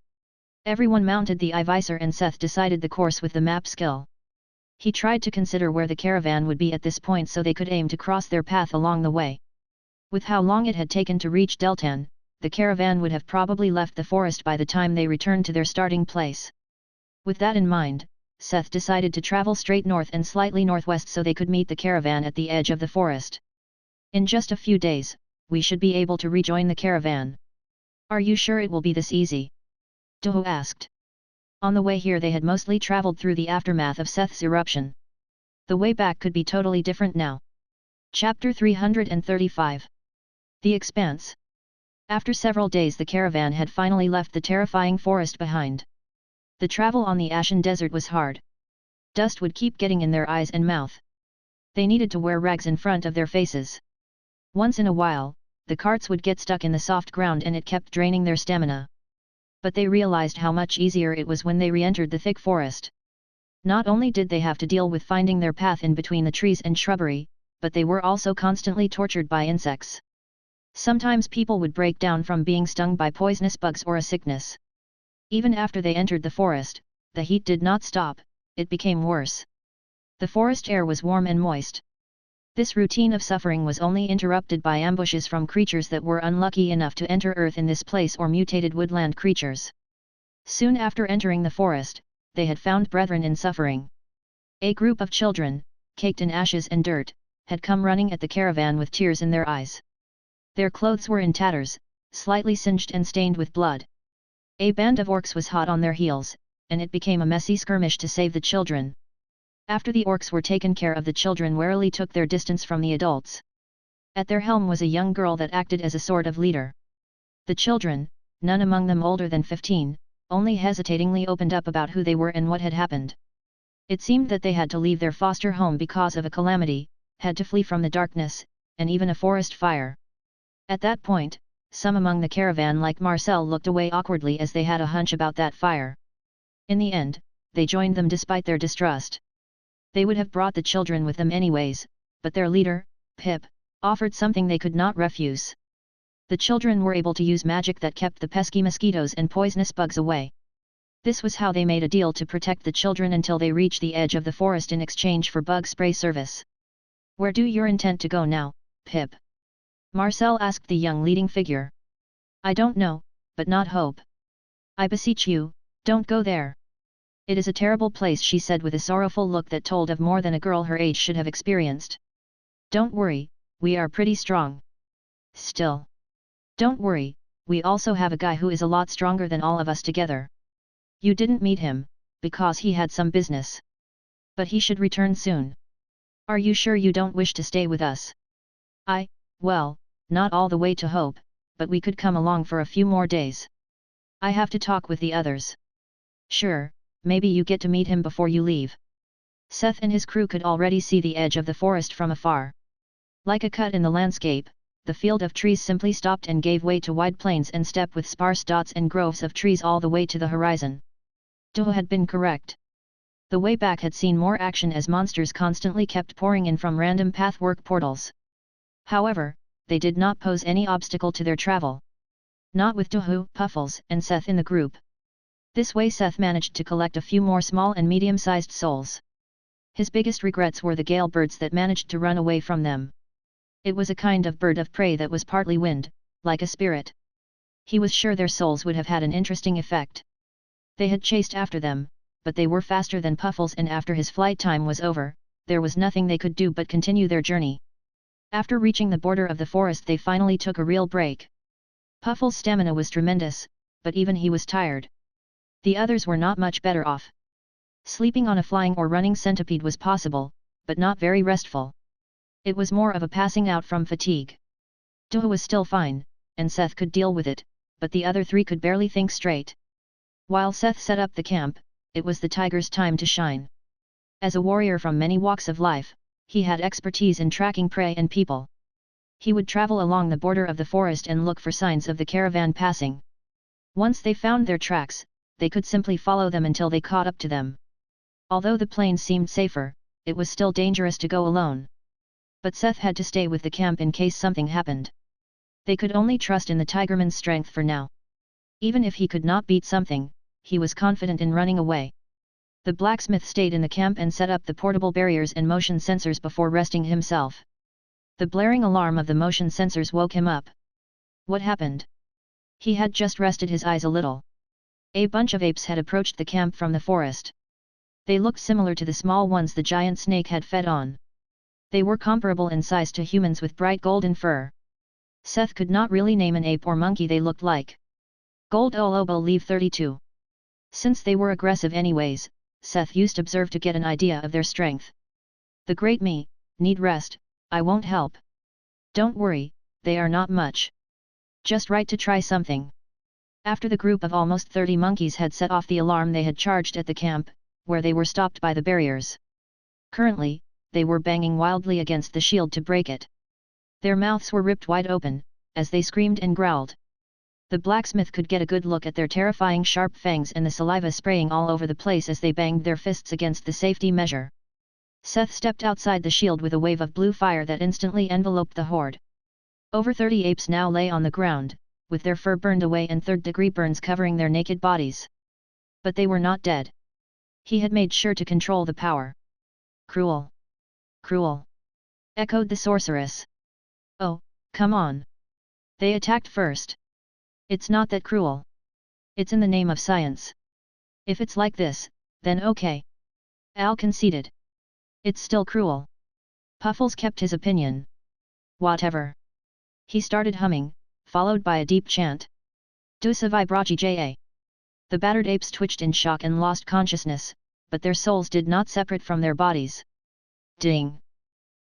Everyone mounted the Ivisor and Seth decided the course with the map skill. He tried to consider where the caravan would be at this point so they could aim to cross their path along the way. With how long it had taken to reach Deltan, the caravan would have probably left the forest by the time they returned to their starting place. With that in mind, Seth decided to travel straight north and slightly northwest so they could meet the caravan at the edge of the forest. In just a few days, we should be able to rejoin the caravan. Are you sure it will be this easy? Duha asked. On the way here they had mostly traveled through the aftermath of Seth's eruption. The way back could be totally different now. Chapter 335. The Expanse. After several days the caravan had finally left the terrifying forest behind. The travel on the ashen desert was hard. Dust would keep getting in their eyes and mouth. They needed to wear rags in front of their faces. Once in a while, the carts would get stuck in the soft ground and it kept draining their stamina. But they realized how much easier it was when they re-entered the thick forest. Not only did they have to deal with finding their path in between the trees and shrubbery, but they were also constantly tortured by insects. Sometimes people would break down from being stung by poisonous bugs or a sickness. Even after they entered the forest, the heat did not stop, it became worse. The forest air was warm and moist. This routine of suffering was only interrupted by ambushes from creatures that were unlucky enough to enter Earth in this place or mutated woodland creatures. Soon after entering the forest, they had found brethren in suffering. A group of children, caked in ashes and dirt, had come running at the caravan with tears in their eyes. Their clothes were in tatters, slightly singed and stained with blood. A band of orcs was hot on their heels, and it became a messy skirmish to save the children. After the orcs were taken care of, the children warily took their distance from the adults. At their helm was a young girl that acted as a sort of leader. The children, none among them older than 15, only hesitatingly opened up about who they were and what had happened. It seemed that they had to leave their foster home because of a calamity, had to flee from the darkness, and even a forest fire. At that point, some among the caravan like Marcel looked away awkwardly as they had a hunch about that fire. In the end, they joined them despite their distrust. They would have brought the children with them anyways, but their leader, Pip, offered something they could not refuse. The children were able to use magic that kept the pesky mosquitoes and poisonous bugs away. This was how they made a deal to protect the children until they reached the edge of the forest in exchange for bug spray service. Where do you intend to go now, Pip? Marcel asked the young leading figure. I don't know, but not hope. I beseech you, Don't go there. It is a terrible place, she said with a sorrowful look that told of more than a girl her age should have experienced. Don't worry, we are pretty strong. Still. Don't worry, we also have a guy who is a lot stronger than all of us together. You didn't meet him, because he had some business. But he should return soon. Are you sure you don't wish to stay with us? Well, not all the way to Hope, but we could come along for a few more days. I have to talk with the others. Sure, maybe you get to meet him before you leave. Seth and his crew could already see the edge of the forest from afar. Like a cut in the landscape, the field of trees simply stopped and gave way to wide plains and steppe with sparse dots and groves of trees all the way to the horizon. Toho had been correct. The way back had seen more action as monsters constantly kept pouring in from random pathwork portals. However, they did not pose any obstacle to their travel. Not with Toho, Puffles, and Seth in the group. This way Seth managed to collect a few more small and medium-sized souls. His biggest regrets were the gale birds that managed to run away from them. It was a kind of bird of prey that was partly wind, like a spirit. He was sure their souls would have had an interesting effect. They had chased after them, but they were faster than Puffles, and after his flight time was over, there was nothing they could do but continue their journey. After reaching the border of the forest they finally took a real break. Puffles' stamina was tremendous, but even he was tired. The others were not much better off. Sleeping on a flying or running centipede was possible, but not very restful. It was more of a passing out from fatigue. Toho was still fine, and Seth could deal with it, but the other three could barely think straight. While Seth set up the camp, it was the tiger's time to shine. As a warrior from many walks of life, he had expertise in tracking prey and people. He would travel along the border of the forest and look for signs of the caravan passing. Once they found their tracks, they could simply follow them until they caught up to them. Although the plains seemed safer, it was still dangerous to go alone. But Seth had to stay with the camp in case something happened. They could only trust in the tigerman's strength for now. Even if he could not beat something, he was confident in running away. The blacksmith stayed in the camp and set up the portable barriers and motion sensors before resting himself. The blaring alarm of the motion sensors woke him up. What happened? He had just rested his eyes a little. A bunch of apes had approached the camp from the forest. They looked similar to the small ones the giant snake had fed on. They were comparable in size to humans with bright golden fur. Seth could not really name an ape or monkey they looked like. Gold Olobo leave 32. Since they were aggressive anyways, Seth used observe to get an idea of their strength. The great me, need rest, I won't help. Don't worry, they are not much. Just right to try something. After the group of almost 30 monkeys had set off the alarm they had charged at the camp, where they were stopped by the barriers. Currently, they were banging wildly against the shield to break it. Their mouths were ripped wide open, as they screamed and growled. The blacksmith could get a good look at their terrifying sharp fangs and the saliva spraying all over the place as they banged their fists against the safety measure. Seth stepped outside the shield with a wave of blue fire that instantly enveloped the horde. Over 30 apes now lay on the ground, with their fur burned away and third-degree burns covering their naked bodies. But they were not dead. He had made sure to control the power. Cruel! Cruel! Echoed the sorceress. Oh, come on! They attacked first. It's not that cruel. It's in the name of science. If it's like this, then okay. Al conceded. It's still cruel. Puffles kept his opinion. Whatever. He started humming, followed by a deep chant. Dusavai Braji Ja. The battered apes twitched in shock and lost consciousness, but their souls did not separate from their bodies. Ding!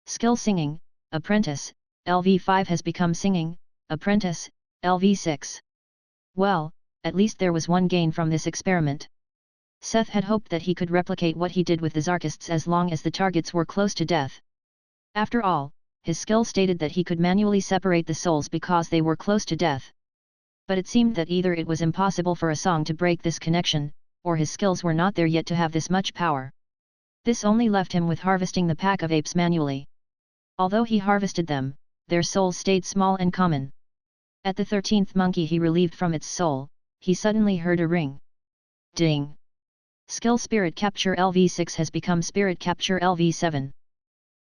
Skill singing, apprentice, LV5 has become singing, apprentice, LV6. Well, at least there was one gain from this experiment. Seth had hoped that he could replicate what he did with the Zarkists as long as the targets were close to death. After all, his skill stated that he could manually separate the souls because they were close to death. But it seemed that either it was impossible for a song to break this connection, or his skills were not there yet to have this much power. This only left him with harvesting the pack of apes manually. Although he harvested them, their souls stayed small and common. At the 13th monkey he relieved from its soul, he suddenly heard a ring. Ding! Skill Spirit Capture LV6 has become Spirit Capture LV7.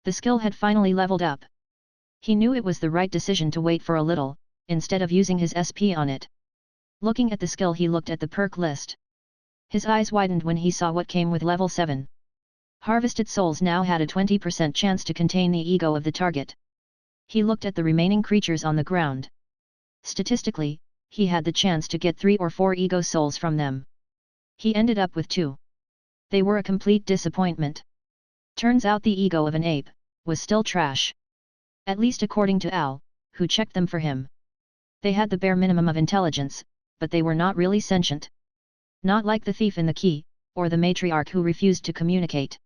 The skill had finally leveled up. He knew it was the right decision to wait for a little, instead of using his SP on it. Looking at the skill he looked at the perk list. His eyes widened when he saw what came with level 7. Harvested souls now had a 20% chance to contain the ego of the target. He looked at the remaining creatures on the ground. Statistically, he had the chance to get 3 or 4 ego souls from them. He ended up with 2. They were a complete disappointment. Turns out the ego of an ape was still trash. At least according to Al, who checked them for him. They had the bare minimum of intelligence, but they were not really sentient. Not like the thief in the key, or the matriarch who refused to communicate.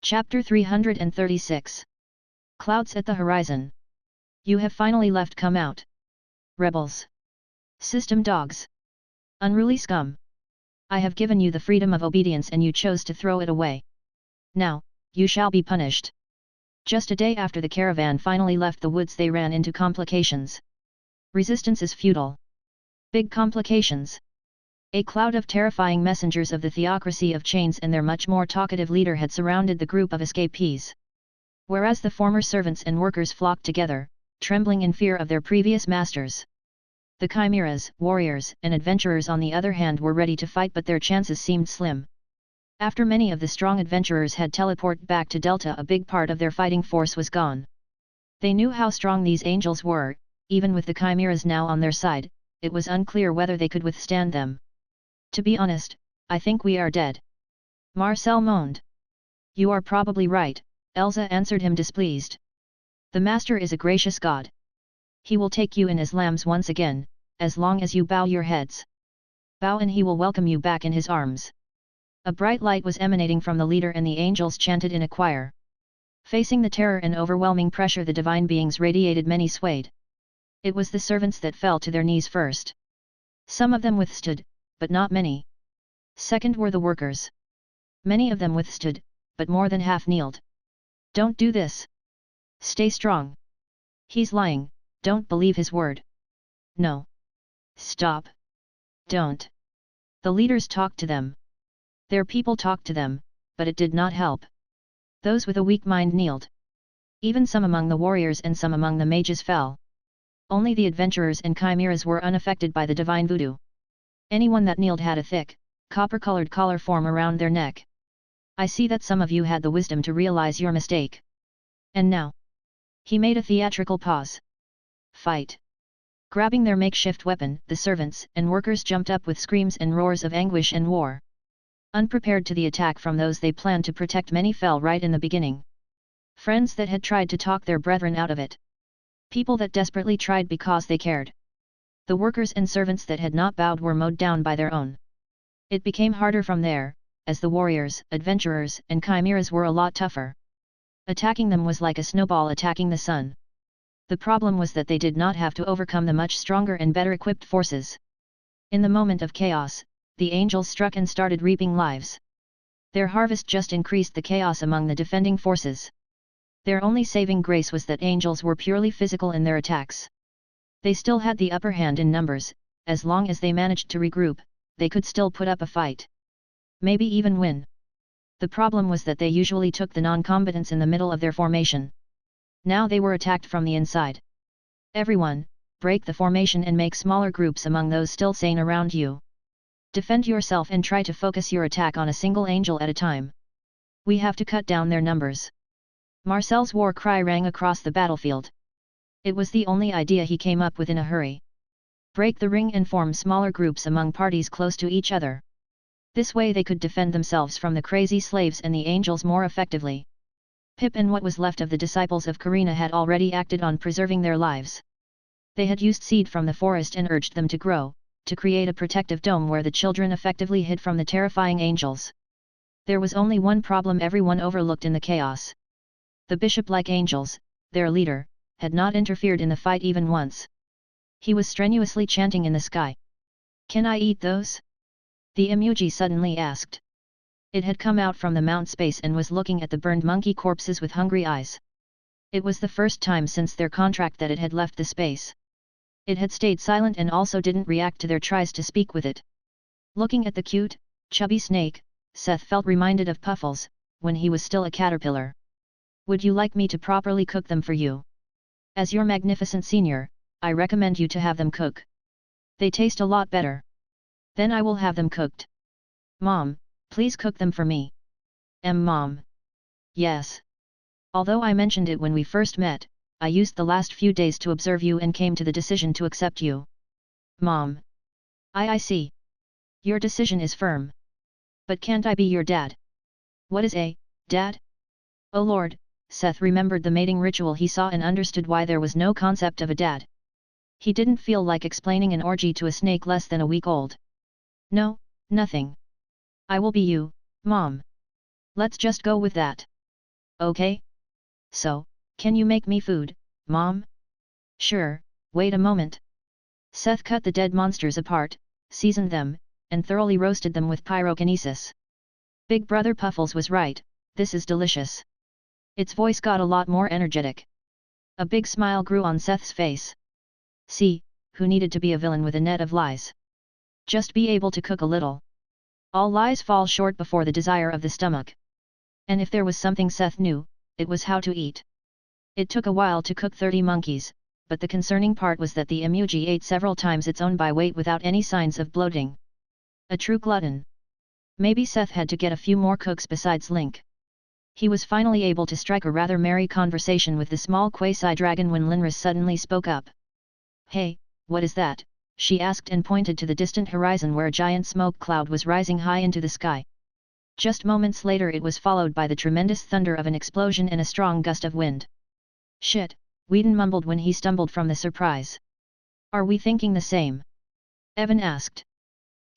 Chapter 336. Clouds at the horizon. You have finally left. Come out. Rebels. System dogs. Unruly scum. I have given you the freedom of obedience and you chose to throw it away. Now, you shall be punished. Just a day after the caravan finally left the woods, they ran into complications. Resistance is futile. Big complications. A cloud of terrifying messengers of the Theocracy of Chains and their much more talkative leader had surrounded the group of escapees. Whereas the former servants and workers flocked together, trembling in fear of their previous masters. The chimeras, warriors, and adventurers on the other hand were ready to fight, but their chances seemed slim. After many of the strong adventurers had teleported back to Delta, a big part of their fighting force was gone. They knew how strong these angels were. Even with the chimeras now on their side, it was unclear whether they could withstand them. To be honest, I think we are dead. Marcel moaned. You are probably right, Elsa answered him displeased. The Master is a gracious God. He will take you in as lambs once again, as long as you bow your heads. Bow and he will welcome you back in his arms. A bright light was emanating from the leader and the angels chanted in a choir. Facing the terror and overwhelming pressure the divine beings radiated, many swayed. It was the servants that fell to their knees first. Some of them withstood, but not many. Second were the workers. Many of them withstood, but more than half kneeled. Don't do this. Stay strong. He's lying, don't believe his word. No. Stop. Don't. The leaders talked to them. Their people talked to them, but it did not help. Those with a weak mind kneeled. Even some among the warriors and some among the mages fell. Only the adventurers and chimeras were unaffected by the divine voodoo. Anyone that kneeled had a thick, copper-colored collar form around their neck. I see that some of you had the wisdom to realize your mistake. And now? He made a theatrical pause. Fight. Grabbing their makeshift weapon, the servants and workers jumped up with screams and roars of anguish and war. Unprepared to the attack from those they planned to protect, many fell right in the beginning. Friends that had tried to talk their brethren out of it. People that desperately tried because they cared. The workers and servants that had not bowed were mowed down by their own. It became harder from there, as the warriors, adventurers, and chimeras were a lot tougher. Attacking them was like a snowball attacking the sun. The problem was that they did not have to overcome the much stronger and better equipped forces. In the moment of chaos, the angels struck and started reaping lives. Their harvest just increased the chaos among the defending forces. Their only saving grace was that angels were purely physical in their attacks. They still had the upper hand in numbers. As long as they managed to regroup, they could still put up a fight. Maybe even win. The problem was that they usually took the non-combatants in the middle of their formation. Now they were attacked from the inside. Everyone, break the formation and make smaller groups among those still sane around you. Defend yourself and try to focus your attack on a single angel at a time. We have to cut down their numbers. Marcel's war cry rang across the battlefield. It was the only idea he came up with in a hurry. Break the ring and form smaller groups among parties close to each other. This way they could defend themselves from the crazy slaves and the angels more effectively. Pip and what was left of the disciples of Karina had already acted on preserving their lives. They had used seed from the forest and urged them to grow, to create a protective dome where the children effectively hid from the terrifying angels. There was only one problem everyone overlooked in the chaos. The bishop-like angels, their leader, had not interfered in the fight even once. He was strenuously chanting in the sky. Can I eat those? The Imuji suddenly asked. It had come out from the mount space and was looking at the burned monkey corpses with hungry eyes. It was the first time since their contract that it had left the space. It had stayed silent and also didn't react to their tries to speak with it. Looking at the cute, chubby snake, Seth felt reminded of Puffles, when he was still a caterpillar. Would you like me to properly cook them for you? As your magnificent senior, I recommend you to have them cook. They taste a lot better. Then I will have them cooked. Mom, please cook them for me. Mom. Yes. Although I mentioned it when we first met, I used the last few days to observe you and came to the decision to accept you. Mom. I see. Your decision is firm. But can't I be your dad? What is a dad? Oh Lord, Seth remembered the mating ritual he saw and understood why there was no concept of a dad. He didn't feel like explaining an orgy to a snake less than a week old. No, nothing. I will be you, Mom. Let's just go with that. Okay? So, can you make me food, Mom? Sure, wait a moment. Seth cut the dead monsters apart, seasoned them, and thoroughly roasted them with pyrokinesis. Big Brother Puffles was right, this is delicious. Its voice got a lot more energetic. A big smile grew on Seth's face. See, who needed to be a villain with a net of lies? Just be able to cook a little. All lies fall short before the desire of the stomach. And if there was something Seth knew, it was how to eat. It took a while to cook 30 monkeys, but the concerning part was that the emuji ate several times its own by weight without any signs of bloating. A true glutton. Maybe Seth had to get a few more cooks besides Link. He was finally able to strike a rather merry conversation with the small quasi-dragon when Linris suddenly spoke up. Hey, what is that? She asked and pointed to the distant horizon where a giant smoke cloud was rising high into the sky. Just moments later it was followed by the tremendous thunder of an explosion and a strong gust of wind. Shit, Whedon mumbled when he stumbled from the surprise. Are we thinking the same? Evan asked.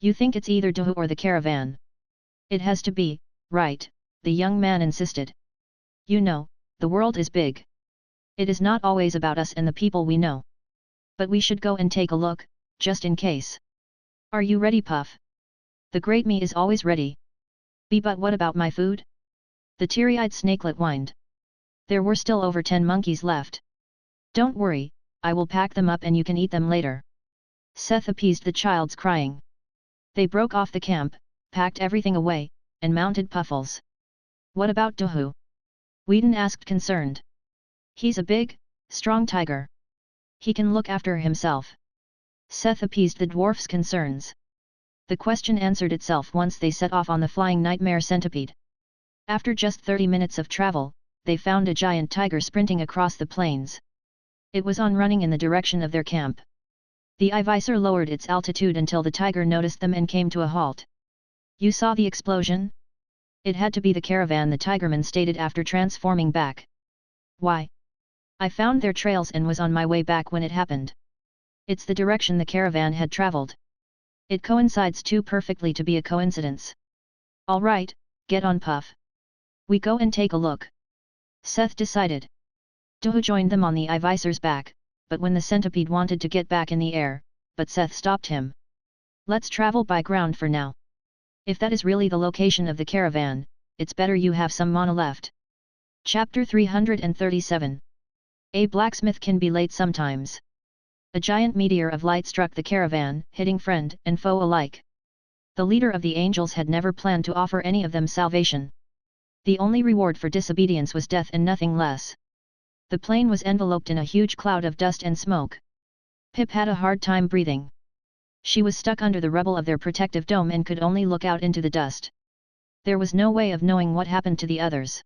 You think it's either Dohu or the caravan? It has to be, right, the young man insisted. You know, the world is big. It is not always about us and the people we know. But we should go and take a look, just in case. Are you ready, Puff? The great me is always ready. But what about my food? The teary-eyed snakelet whined. There were still over 10 monkeys left. Don't worry, I will pack them up and you can eat them later. Seth appeased the child's crying. They broke off the camp, packed everything away, and mounted Puffles. What about Dohu? Whedon asked concerned. He's a big, strong tiger. He can look after himself. Seth appeased the dwarf's concerns. The question answered itself once they set off on the flying nightmare centipede. After just 30 minutes of travel, they found a giant tiger sprinting across the plains. It was on running in the direction of their camp. The Ivisor lowered its altitude until the tiger noticed them and came to a halt. You saw the explosion? It had to be the caravan, the tigerman stated after transforming back. Why? I found their trails and was on my way back when it happened. It's the direction the caravan had traveled. It coincides too perfectly to be a coincidence. All right, get on, Puff. We go and take a look. Seth decided. Dohu joined them on the Ivisor's back, but when the centipede wanted to get back in the air, but Seth stopped him. Let's travel by ground for now. If that is really the location of the caravan, it's better you have some mana left. Chapter 337. A blacksmith can be late sometimes. A giant meteor of light struck the caravan, hitting friend and foe alike. The leader of the angels had never planned to offer any of them salvation. The only reward for disobedience was death and nothing less. The plane was enveloped in a huge cloud of dust and smoke. Pip had a hard time breathing. She was stuck under the rubble of their protective dome and could only look out into the dust. There was no way of knowing what happened to the others.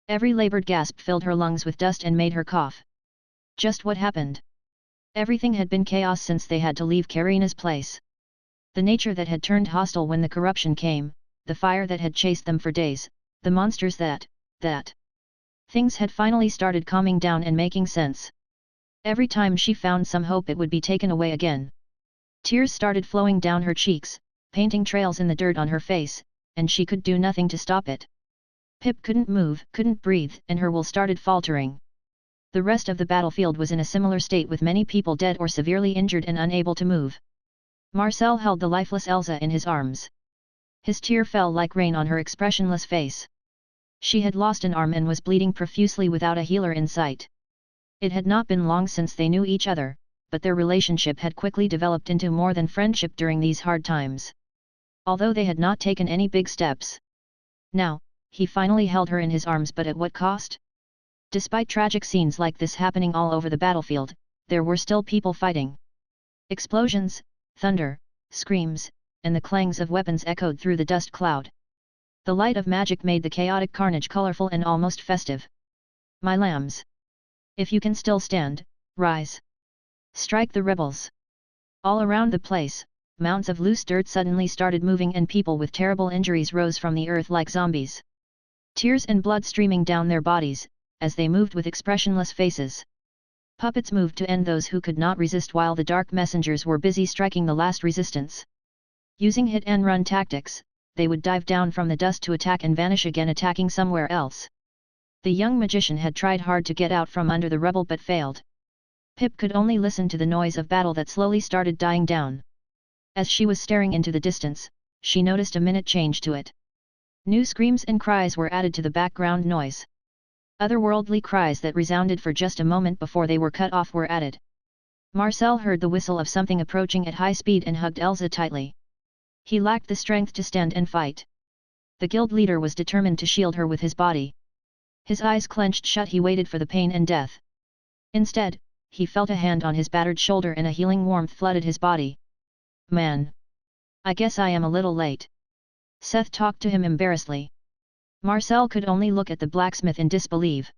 Every labored gasp filled her lungs with dust and made her cough. Just what happened? Everything had been chaos since they had to leave Karina's place. The nature that had turned hostile when the corruption came, the fire that had chased them for days, the monsters that... Things had finally started calming down and making sense. Every time she found some hope it would be taken away again. Tears started flowing down her cheeks, painting trails in the dirt on her face, and she could do nothing to stop it. Pip couldn't move, couldn't breathe, and her will started faltering. The rest of the battlefield was in a similar state with many people dead or severely injured and unable to move. Marcel held the lifeless Elsa in his arms. His tear fell like rain on her expressionless face. She had lost an arm and was bleeding profusely without a healer in sight. It had not been long since they knew each other, but their relationship had quickly developed into more than friendship during these hard times. Although they had not taken any big steps. Now, he finally held her in his arms, but at what cost? Despite tragic scenes like this happening all over the battlefield, there were still people fighting. Explosions, thunder, screams, and the clangs of weapons echoed through the dust cloud. The light of magic made the chaotic carnage colorful and almost festive. My lambs! If you can still stand, rise! Strike the rebels! All around the place, mounds of loose dirt suddenly started moving and people with terrible injuries rose from the earth like zombies. Tears and blood streaming down their bodies, as they moved with expressionless faces. Puppets moved to end those who could not resist while the dark messengers were busy striking the last resistance. Using hit-and-run tactics, they would dive down from the dust to attack and vanish again attacking somewhere else. The young magician had tried hard to get out from under the rubble but failed. Pip could only listen to the noise of battle that slowly started dying down. As she was staring into the distance, she noticed a minute change to it. New screams and cries were added to the background noise. Otherworldly cries that resounded for just a moment before they were cut off were added. Marcel heard the whistle of something approaching at high speed and hugged Elsa tightly. He lacked the strength to stand and fight. The guild leader was determined to shield her with his body. His eyes clenched shut, he waited for the pain and death. Instead, he felt a hand on his battered shoulder and a healing warmth flooded his body. Man! I guess I am a little late. Seth talked to him embarrassedly. Marcel could only look at the blacksmith in disbelief.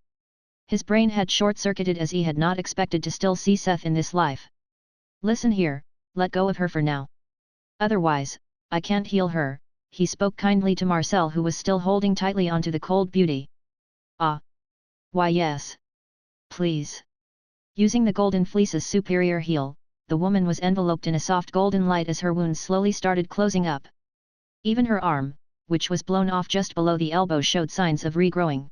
His brain had short-circuited as he had not expected to still see Seth in this life. Listen here, let go of her for now. Otherwise, I can't heal her, he spoke kindly to Marcel who was still holding tightly onto the cold beauty. Ah! Why yes! Please! Using the golden fleece's superior heal, the woman was enveloped in a soft golden light as her wounds slowly started closing up. Even her arm, which was blown off just below the elbow, showed signs of regrowing.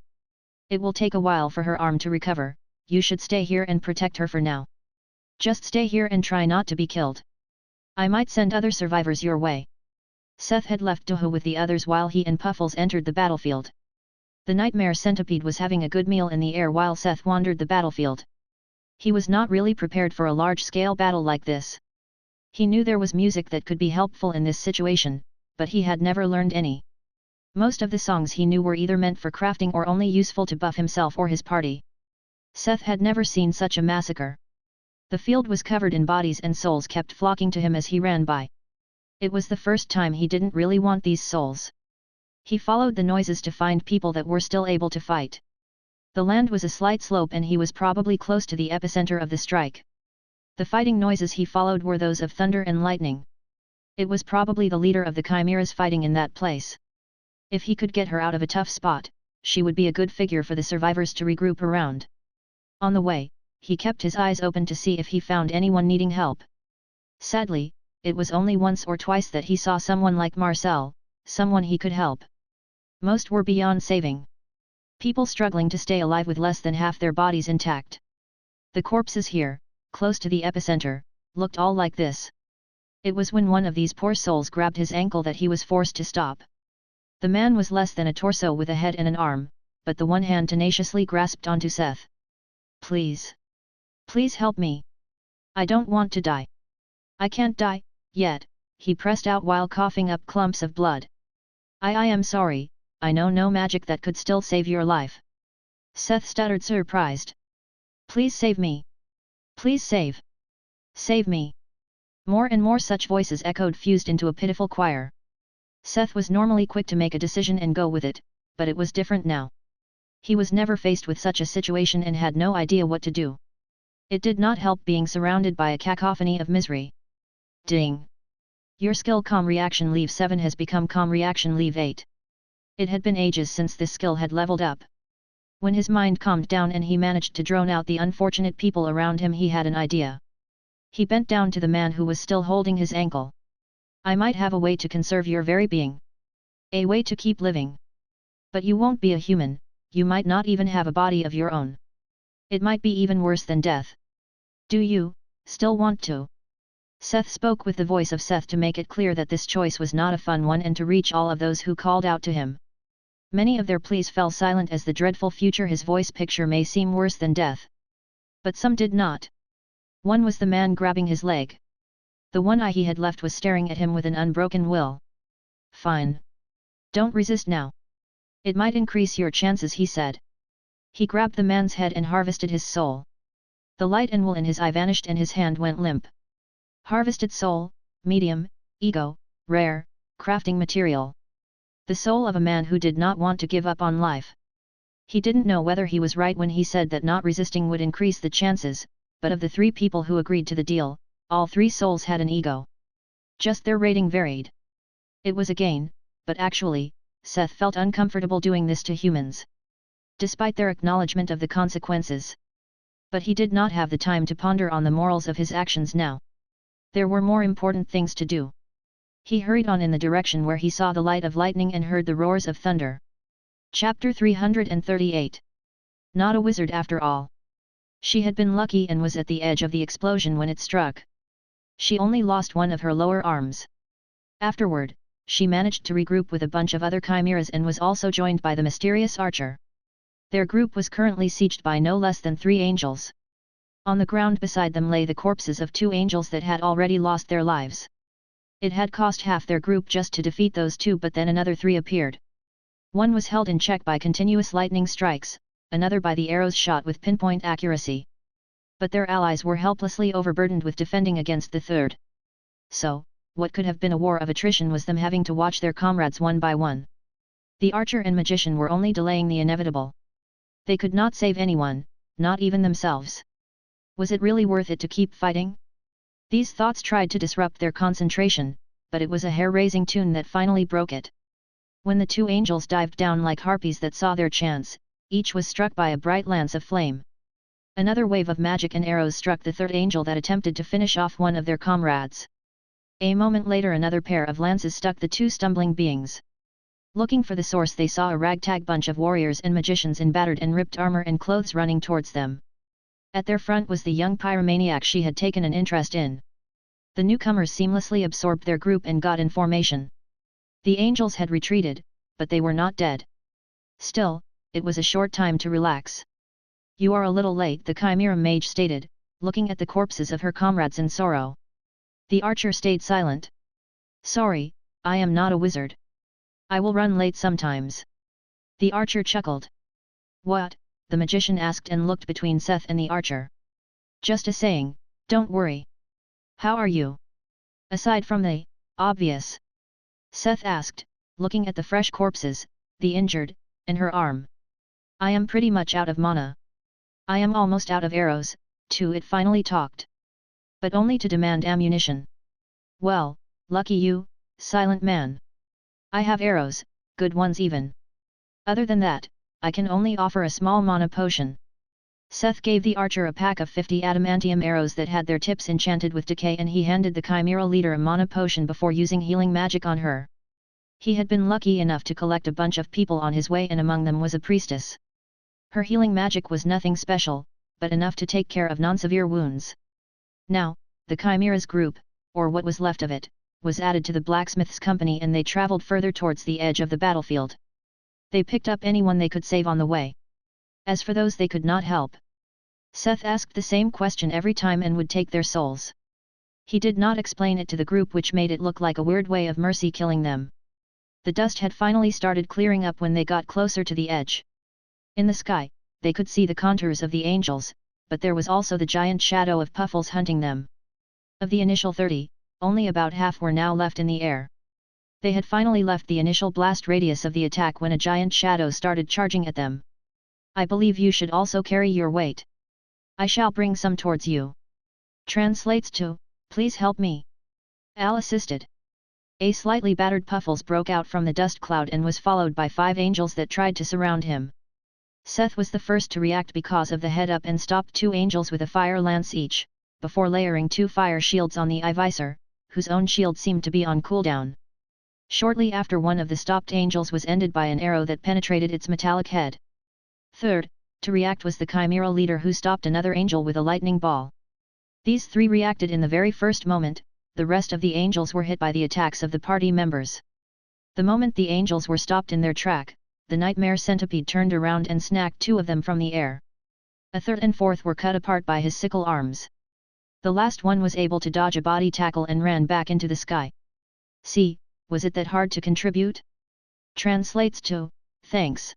It will take a while for her arm to recover, you should stay here and protect her for now. Just stay here and try not to be killed. I might send other survivors your way. Seth had left Doho with the others while he and Puffles entered the battlefield. The nightmare centipede was having a good meal in the air while Seth wandered the battlefield. He was not really prepared for a large-scale battle like this. He knew there was music that could be helpful in this situation, but he had never learned any. Most of the songs he knew were either meant for crafting or only useful to buff himself or his party. Seth had never seen such a massacre. The field was covered in bodies and souls kept flocking to him as he ran by. It was the first time he didn't really want these souls. He followed the noises to find people that were still able to fight. The land was a slight slope and he was probably close to the epicenter of the strike. The fighting noises he followed were those of thunder and lightning. It was probably the leader of the chimeras fighting in that place. If he could get her out of a tough spot, she would be a good figure for the survivors to regroup around. On the way, he kept his eyes open to see if he found anyone needing help. Sadly, it was only once or twice that he saw someone like Marcel, someone he could help. Most were beyond saving. People struggling to stay alive with less than half their bodies intact. The corpses here, close to the epicenter, looked all like this. It was when one of these poor souls grabbed his ankle that he was forced to stop. The man was less than a torso with a head and an arm, but the one hand tenaciously grasped onto Seth. Please. Please help me. I don't want to die. I can't die, yet, he pressed out while coughing up clumps of blood. I am sorry, I know no magic that could still save your life. Seth stuttered surprised. Please save me. Please save. Save me. More and more such voices echoed fused into a pitiful choir. Seth was normally quick to make a decision and go with it, but it was different now. He was never faced with such a situation and had no idea what to do. It did not help being surrounded by a cacophony of misery. Ding! Your skill Com Reaction Leave 7 has become Com Reaction Leave 8. It had been ages since this skill had leveled up. When his mind calmed down and he managed to drone out the unfortunate people around him, he had an idea. He bent down to the man who was still holding his ankle. I might have a way to conserve your very being. A way to keep living. But you won't be a human, you might not even have a body of your own. It might be even worse than death. Do you, still want to? Seth spoke with the voice of Seth to make it clear that this choice was not a fun one and to reach all of those who called out to him. Many of their pleas fell silent as the dreadful future his voice picture may seem worse than death. But some did not. One was the man grabbing his leg. The one eye he had left was staring at him with an unbroken will. Fine. Don't resist now. It might increase your chances, he said. He grabbed the man's head and harvested his soul. The light and will in his eye vanished and his hand went limp. Harvested soul, medium, ego, rare, crafting material. The soul of a man who did not want to give up on life. He didn't know whether he was right when he said that not resisting would increase the chances, but of the 3 people who agreed to the deal, all 3 souls had an ego. Just their rating varied. It was a gain, but actually, Seth felt uncomfortable doing this to humans. Despite their acknowledgement of the consequences. But he did not have the time to ponder on the morals of his actions now. There were more important things to do. He hurried on in the direction where he saw the light of lightning and heard the roars of thunder. Chapter 338. Not a wizard after all. She had been lucky and was at the edge of the explosion when it struck. She only lost one of her lower arms. Afterward, she managed to regroup with a bunch of other chimeras and was also joined by the mysterious archer. Their group was currently sieged by no less than 3 angels. On the ground beside them lay the corpses of 2 angels that had already lost their lives. It had cost half their group just to defeat those 2, but then another 3 appeared. One was held in check by continuous lightning strikes, another by the arrows shot with pinpoint accuracy. But their allies were helplessly overburdened with defending against the third. So, what could have been a war of attrition was them having to watch their comrades one by one. The archer and magician were only delaying the inevitable. They could not save anyone, not even themselves. Was it really worth it to keep fighting? These thoughts tried to disrupt their concentration, but it was a hair-raising tune that finally broke it. When the 2 angels dived down like harpies that saw their chance, each was struck by a bright lance of flame. Another wave of magic and arrows struck the 3rd angel that attempted to finish off one of their comrades. A moment later another pair of lances struck the 2 stumbling beings. Looking for the source, they saw a ragtag bunch of warriors and magicians in battered and ripped armor and clothes running towards them. At their front was the young pyromaniac she had taken an interest in. The newcomers seamlessly absorbed their group and got in formation. The angels had retreated, but they were not dead. Still, it was a short time to relax. "You are a little late," the chimera mage stated, looking at the corpses of her comrades in sorrow. The archer stayed silent. "Sorry, I am not a wizard. I will run late sometimes." The archer chuckled. "What?" the magician asked and looked between Seth and the archer. "Just a saying, don't worry. How are you? Aside from the obvious?" Seth asked, looking at the fresh corpses, the injured, and her arm. "I am pretty much out of mana. I am almost out of arrows, too," it finally talked. "But only to demand ammunition." "Well, lucky you, silent man. I have arrows, good ones even. Other than that, I can only offer a small mana potion." Seth gave the archer a pack of 50 adamantium arrows that had their tips enchanted with decay, and he handed the chimera leader a mana potion before using healing magic on her. He had been lucky enough to collect a bunch of people on his way, and among them was a priestess. Her healing magic was nothing special, but enough to take care of non-severe wounds. Now, the chimera's group, or what was left of it, was added to the blacksmith's company, and they traveled further towards the edge of the battlefield. They picked up anyone they could save on the way. As for those they could not help, Seth asked the same question every time and would take their souls. He did not explain it to the group, which made it look like a weird way of mercy killing them. The dust had finally started clearing up when they got closer to the edge. In the sky, they could see the contours of the angels, but there was also the giant shadow of Puffles hunting them. Of the initial 30, only about half were now left in the air. They had finally left the initial blast radius of the attack when a giant shadow started charging at them. "I believe you should also carry your weight. I shall bring some towards you." Translates to, "Please help me." Al assisted. A slightly battered Puffles broke out from the dust cloud and was followed by 5 angels that tried to surround him. Seth was the first to react because of the head-up and stopped 2 angels with a fire lance each, before layering 2 fire shields on the eye visor, whose own shield seemed to be on cooldown. Shortly after, one of the stopped angels was ended by an arrow that penetrated its metallic head. Third, to react was the chimera leader, who stopped another angel with a lightning ball. These 3 reacted in the very first moment. The rest of the angels were hit by the attacks of the party members. The moment the angels were stopped in their track, the nightmare centipede turned around and snagged 2 of them from the air. A third and fourth were cut apart by his sickle arms. The last one was able to dodge a body tackle and ran back into the sky. "See, was it that hard to contribute?" Translates to, "Thanks."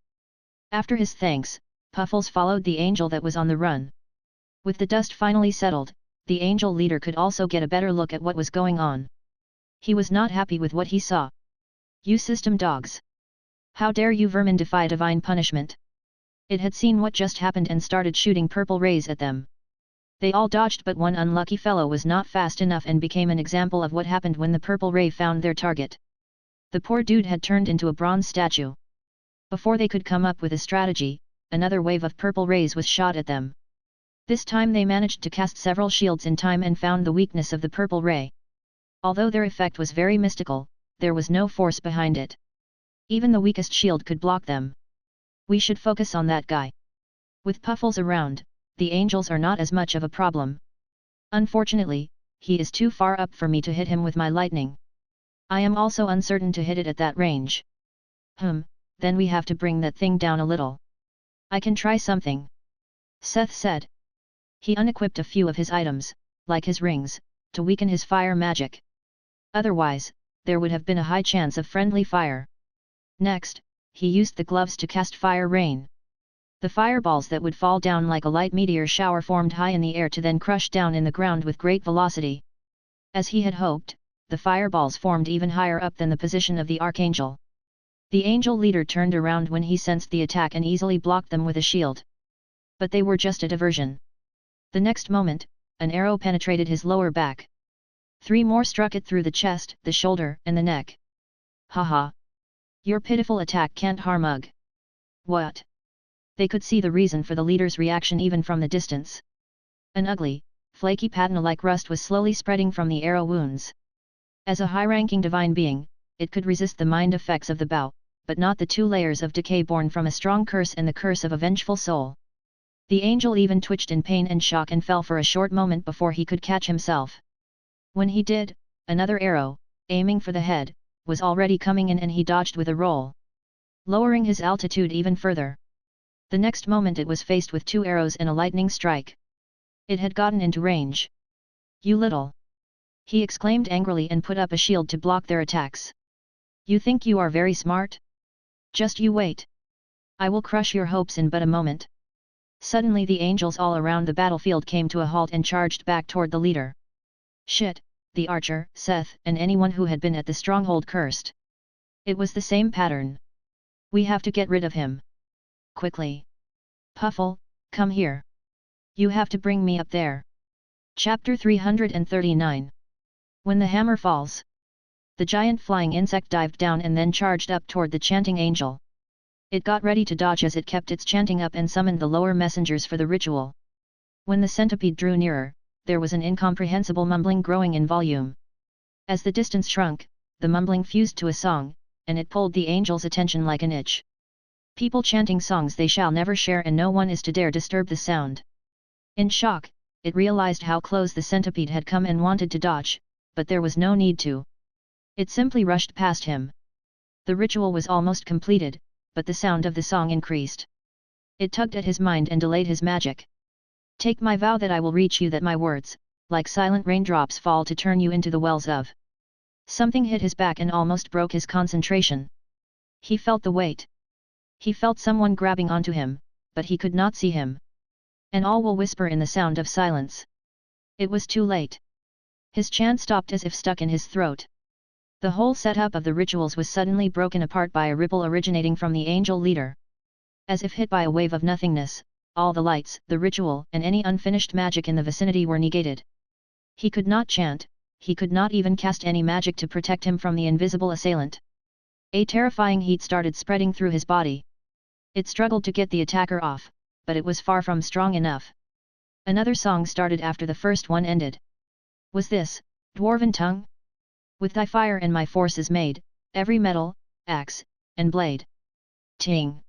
After his thanks, Puffles followed the angel that was on the run. With the dust finally settled, the angel leader could also get a better look at what was going on. He was not happy with what he saw. "You system dogs! How dare you vermin defy divine punishment!" It had seen what just happened and started shooting purple rays at them. They all dodged, but one unlucky fellow was not fast enough and became an example of what happened when the purple ray found their target. The poor dude had turned into a bronze statue. Before they could come up with a strategy, another wave of purple rays was shot at them. This time they managed to cast several shields in time and found the weakness of the purple ray. Although their effect was very mystical, there was no force behind it. Even the weakest shield could block them. "We should focus on that guy. With Puffles around, the angels are not as much of a problem. Unfortunately, he is too far up for me to hit him with my lightning. I am also uncertain to hit it at that range. Then we have to bring that thing down a little. I can try something," Seth said. He unequipped a few of his items, like his rings, to weaken his fire magic. Otherwise, there would have been a high chance of friendly fire. Next, he used the gloves to cast fire rain. The fireballs that would fall down like a light meteor shower formed high in the air to then crush down in the ground with great velocity. As he had hoped, the fireballs formed even higher up than the position of the archangel. The angel leader turned around when he sensed the attack and easily blocked them with a shield. But they were just a diversion. The next moment, an arrow penetrated his lower back. 3 more struck it through the chest, the shoulder, and the neck. "Haha! Your pitiful attack can't harm Ugh." "What?" They could see the reason for the leader's reaction even from the distance. An ugly, flaky patina-like rust was slowly spreading from the arrow wounds. As a high-ranking divine being, it could resist the mind effects of the bow, but not the 2 layers of decay born from a strong curse and the curse of a vengeful soul. The angel even twitched in pain and shock and fell for a short moment before he could catch himself. When he did, another arrow, aiming for the head, was already coming in and he dodged with a roll, lowering his altitude even further. The next moment it was faced with 2 arrows and a lightning strike. It had gotten into range. "You little!" he exclaimed angrily and put up a shield to block their attacks. "You think you are very smart? Just you wait. I will crush your hopes in but a moment." Suddenly the angels all around the battlefield came to a halt and charged back toward the leader. Shit, the archer, Seth, and anyone who had been at the stronghold cursed. It was the same pattern. "We have to get rid of him. Quickly. Puffle, come here. You have to bring me up there." Chapter 339. When the hammer falls. The giant flying insect dived down and then charged up toward the chanting angel. It got ready to dodge as it kept its chanting up and summoned the lower messengers for the ritual. When the centipede drew nearer, there was an incomprehensible mumbling growing in volume. As the distance shrunk, the mumbling fused to a song, and it pulled the angel's attention like an itch. People chanting songs they shall never share and no one is to dare disturb the sound. In shock, it realized how close the centipede had come and wanted to dodge, but there was no need to. It simply rushed past him. The ritual was almost completed, but the sound of the song increased. It tugged at his mind and delayed his magic. "Take my vow that I will reach you, that my words, like silent raindrops, fall to turn you into the wells of." Something hit his back and almost broke his concentration. He felt the weight. He felt someone grabbing onto him, but he could not see him. And all will whisper in the sound of silence. It was too late. His chant stopped as if stuck in his throat. The whole setup of the rituals was suddenly broken apart by a ripple originating from the angel leader. As if hit by a wave of nothingness, all the lights, the ritual, and any unfinished magic in the vicinity were negated. He could not chant, he could not even cast any magic to protect him from the invisible assailant. A terrifying heat started spreading through his body. It struggled to get the attacker off, but it was far from strong enough. Another song started after the first one ended. Was this, dwarven tongue? "With thy fire and my forces made, every metal, axe, and blade." Ting!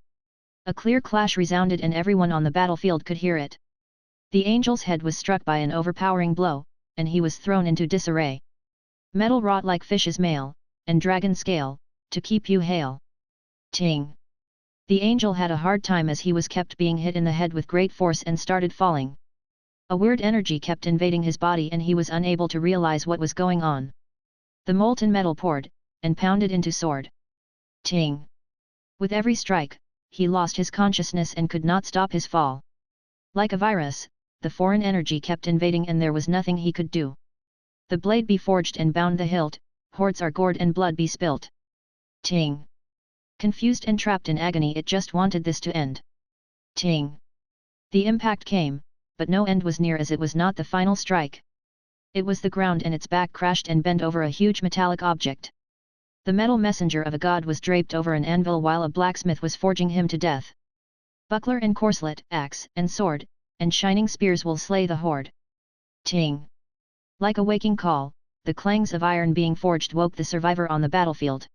A clear clash resounded and everyone on the battlefield could hear it. The angel's head was struck by an overpowering blow, and he was thrown into disarray. "Metal wrought like fish's mail, and dragon scale, to keep you hale." Ting! The angel had a hard time as he was kept being hit in the head with great force and started falling. A weird energy kept invading his body and he was unable to realize what was going on. The molten metal poured, and pounded into sword. Ting! With every strike, he lost his consciousness and could not stop his fall. Like a virus, the foreign energy kept invading and there was nothing he could do. The blade be forged and bound the hilt, hordes are gored and blood be spilt. Ting. Confused and trapped in agony, it just wanted this to end. Ting. The impact came, but no end was near, as it was not the final strike. It was the ground, and its back crashed and bent over a huge metallic object. The metal messenger of a god was draped over an anvil while a blacksmith was forging him to death. Buckler and corselet, axe, and sword, and shining spears will slay the horde. Ting. Like a waking call, the clangs of iron being forged woke the survivor on the battlefield.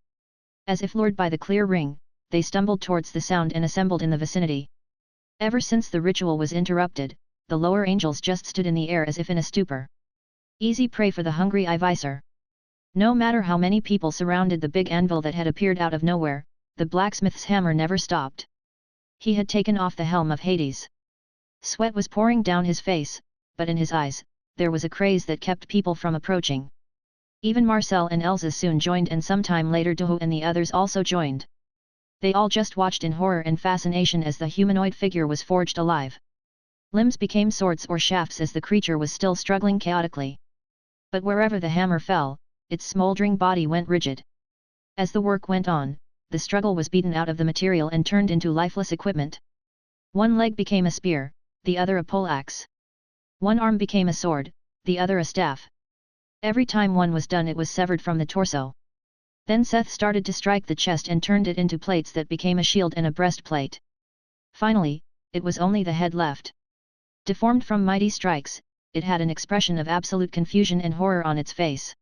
As if lured by the clear ring, they stumbled towards the sound and assembled in the vicinity. Ever since the ritual was interrupted, the lower angels just stood in the air as if in a stupor. Easy prey for the hungry Ivisor. No matter how many people surrounded the big anvil that had appeared out of nowhere, the blacksmith's hammer never stopped. He had taken off the helm of Hades. Sweat was pouring down his face, but in his eyes, there was a craze that kept people from approaching. Even Marcel and Elsa soon joined, and sometime later Duhu and the others also joined. They all just watched in horror and fascination as the humanoid figure was forged alive. Limbs became swords or shafts as the creature was still struggling chaotically. But wherever the hammer fell, its smoldering body went rigid. As the work went on, the struggle was beaten out of the material and turned into lifeless equipment. One leg became a spear, the other a poleaxe. One arm became a sword, the other a staff. Every time one was done, it was severed from the torso. Then Seth started to strike the chest and turned it into plates that became a shield and a breastplate. Finally, it was only the head left. Deformed from mighty strikes, it had an expression of absolute confusion and horror on its face.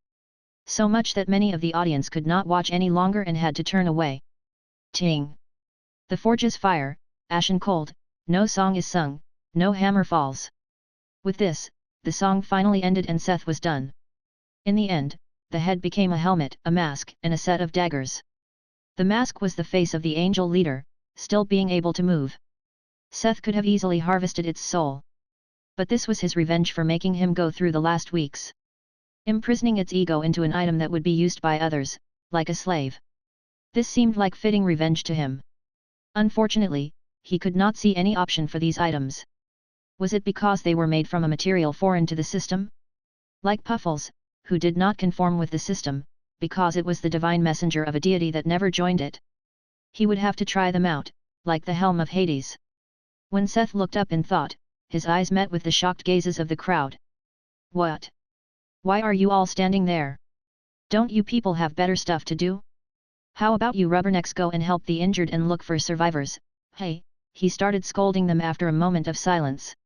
So much that many of the audience could not watch any longer and had to turn away. Ting. The forges fire, ashen cold, no song is sung, no hammer falls. With this, the song finally ended and Seth was done. In the end, the head became a helmet, a mask, and a set of daggers. The mask was the face of the angel leader, still being able to move. Seth could have easily harvested its soul. But this was his revenge for making him go through the last weeks. Imprisoning its ego into an item that would be used by others, like a slave. This seemed like fitting revenge to him. Unfortunately, he could not see any option for these items. Was it because they were made from a material foreign to the system? Like Puffles, who did not conform with the system, because it was the divine messenger of a deity that never joined it. He would have to try them out, like the helm of Hades. When Seth looked up in thought, his eyes met with the shocked gazes of the crowd. What? Why are you all standing there? Don't you people have better stuff to do? How about you rubbernecks go and help the injured and look for survivors? Hey, he started scolding them after a moment of silence.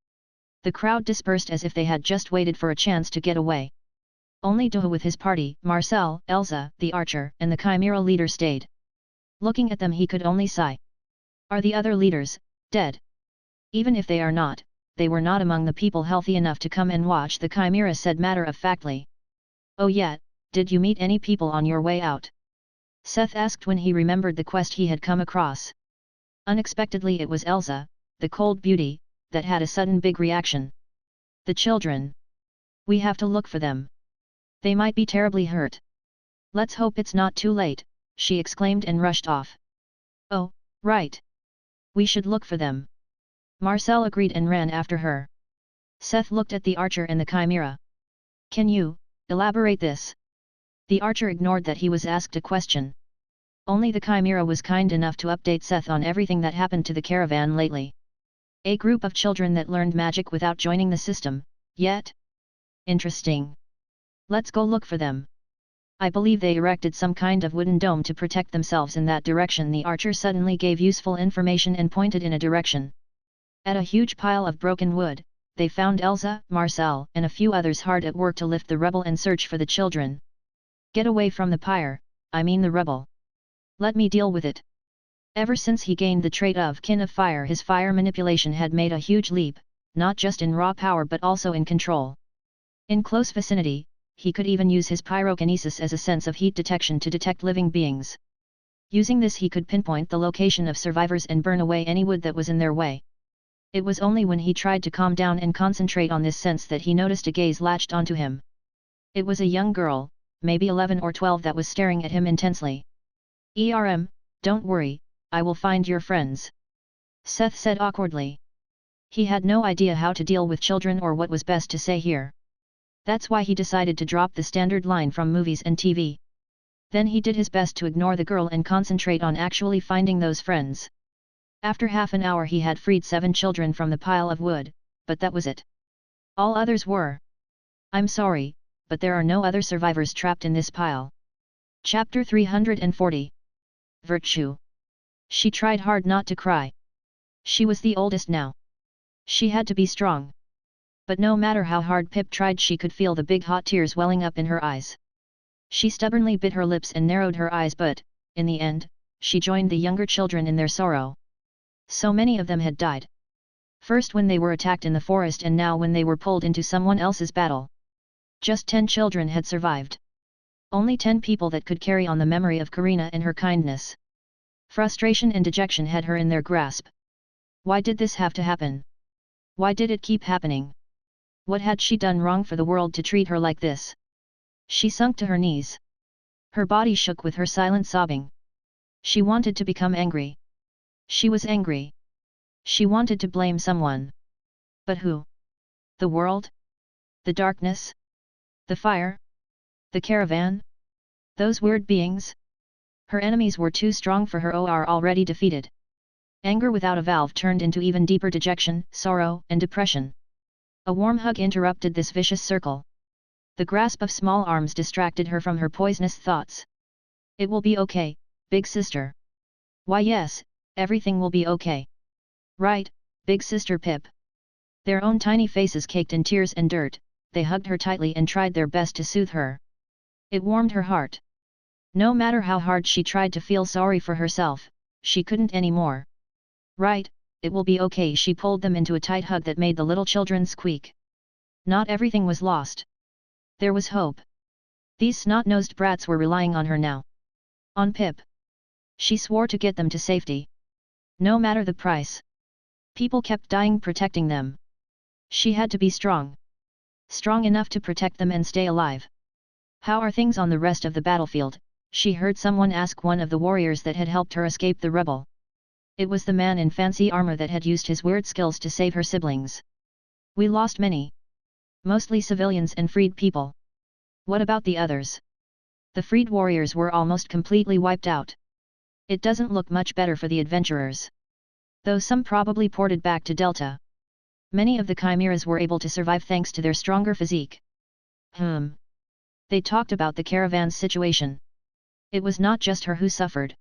The crowd dispersed as if they had just waited for a chance to get away. Only Duhu with his party, Marcel, Elsa, the archer, and the chimera leader stayed. Looking at them, he could only sigh. Are the other leaders dead? Even if they are not, they were not among the people healthy enough to come and watch, the chimera said matter-of-factly. Oh yeah, did you meet any people on your way out? Seth asked when he remembered the quest he had come across. Unexpectedly it was Elsa, the cold beauty, that had a sudden big reaction. The children. We have to look for them. They might be terribly hurt. Let's hope it's not too late, she exclaimed and rushed off. Oh, right. We should look for them. Marcel agreed and ran after her. Seth looked at the archer and the chimera. Can you elaborate this? The archer ignored that he was asked a question. Only the chimera was kind enough to update Seth on everything that happened to the caravan lately. A group of children that learned magic without joining the system, yet? Interesting. Let's go look for them. I believe they erected some kind of wooden dome to protect themselves in that direction. The archer suddenly gave useful information and pointed in a direction. At a huge pile of broken wood, they found Elsa, Marcel, and a few others hard at work to lift the rubble and search for the children. Get away from the pyre, I mean the rubble. Let me deal with it. Ever since he gained the trait of Kin of Fire, his fire manipulation had made a huge leap, not just in raw power but also in control. In close vicinity, he could even use his pyrokinesis as a sense of heat detection to detect living beings. Using this, he could pinpoint the location of survivors and burn away any wood that was in their way. It was only when he tried to calm down and concentrate on this sense that he noticed a gaze latched onto him. It was a young girl, maybe 11 or 12, that was staring at him intensely. Don't worry, I will find your friends. Seth said awkwardly. He had no idea how to deal with children or what was best to say here. That's why he decided to drop the standard line from movies and TV. Then he did his best to ignore the girl and concentrate on actually finding those friends. After half an hour he had freed 7 children from the pile of wood, but that was it. All others were. I'm sorry, but there are no other survivors trapped in this pile. Chapter 340. Virtue. She tried hard not to cry. She was the oldest now. She had to be strong. But no matter how hard Pip tried, she could feel the big hot tears welling up in her eyes. She stubbornly bit her lips and narrowed her eyes, but, in the end, she joined the younger children in their sorrow. So many of them had died. First when they were attacked in the forest, and now when they were pulled into someone else's battle. Just 10 children had survived. Only 10 people that could carry on the memory of Karina and her kindness. Frustration and dejection had her in their grasp. Why did this have to happen? Why did it keep happening? What had she done wrong for the world to treat her like this? She sunk to her knees. Her body shook with her silent sobbing. She wanted to become angry. She was angry. She wanted to blame someone. But who? The world? The darkness? The fire? The caravan? Those weird beings? Her enemies were too strong for her or already defeated. Anger without a valve turned into even deeper dejection, sorrow, and depression. A warm hug interrupted this vicious circle. The grasp of small arms distracted her from her poisonous thoughts. It will be okay, big sister. Why yes, everything will be okay. Right, big sister Pip. Their own tiny faces caked in tears and dirt, they hugged her tightly and tried their best to soothe her. It warmed her heart. No matter how hard she tried to feel sorry for herself, she couldn't anymore. Right, it will be okay. She pulled them into a tight hug that made the little children squeak. Not everything was lost. There was hope. These snot-nosed brats were relying on her now. On Pip. She swore to get them to safety. No matter the price. People kept dying protecting them. She had to be strong. Strong enough to protect them and stay alive. How are things on the rest of the battlefield? She heard someone ask one of the warriors that had helped her escape the rebel. It was the man in fancy armor that had used his weird skills to save her siblings. We lost many. Mostly civilians and freed people. What about the others? The freed warriors were almost completely wiped out. It doesn't look much better for the adventurers. Though some probably ported back to Delta. Many of the chimeras were able to survive thanks to their stronger physique. They talked about the caravan's situation. It was not just her who suffered.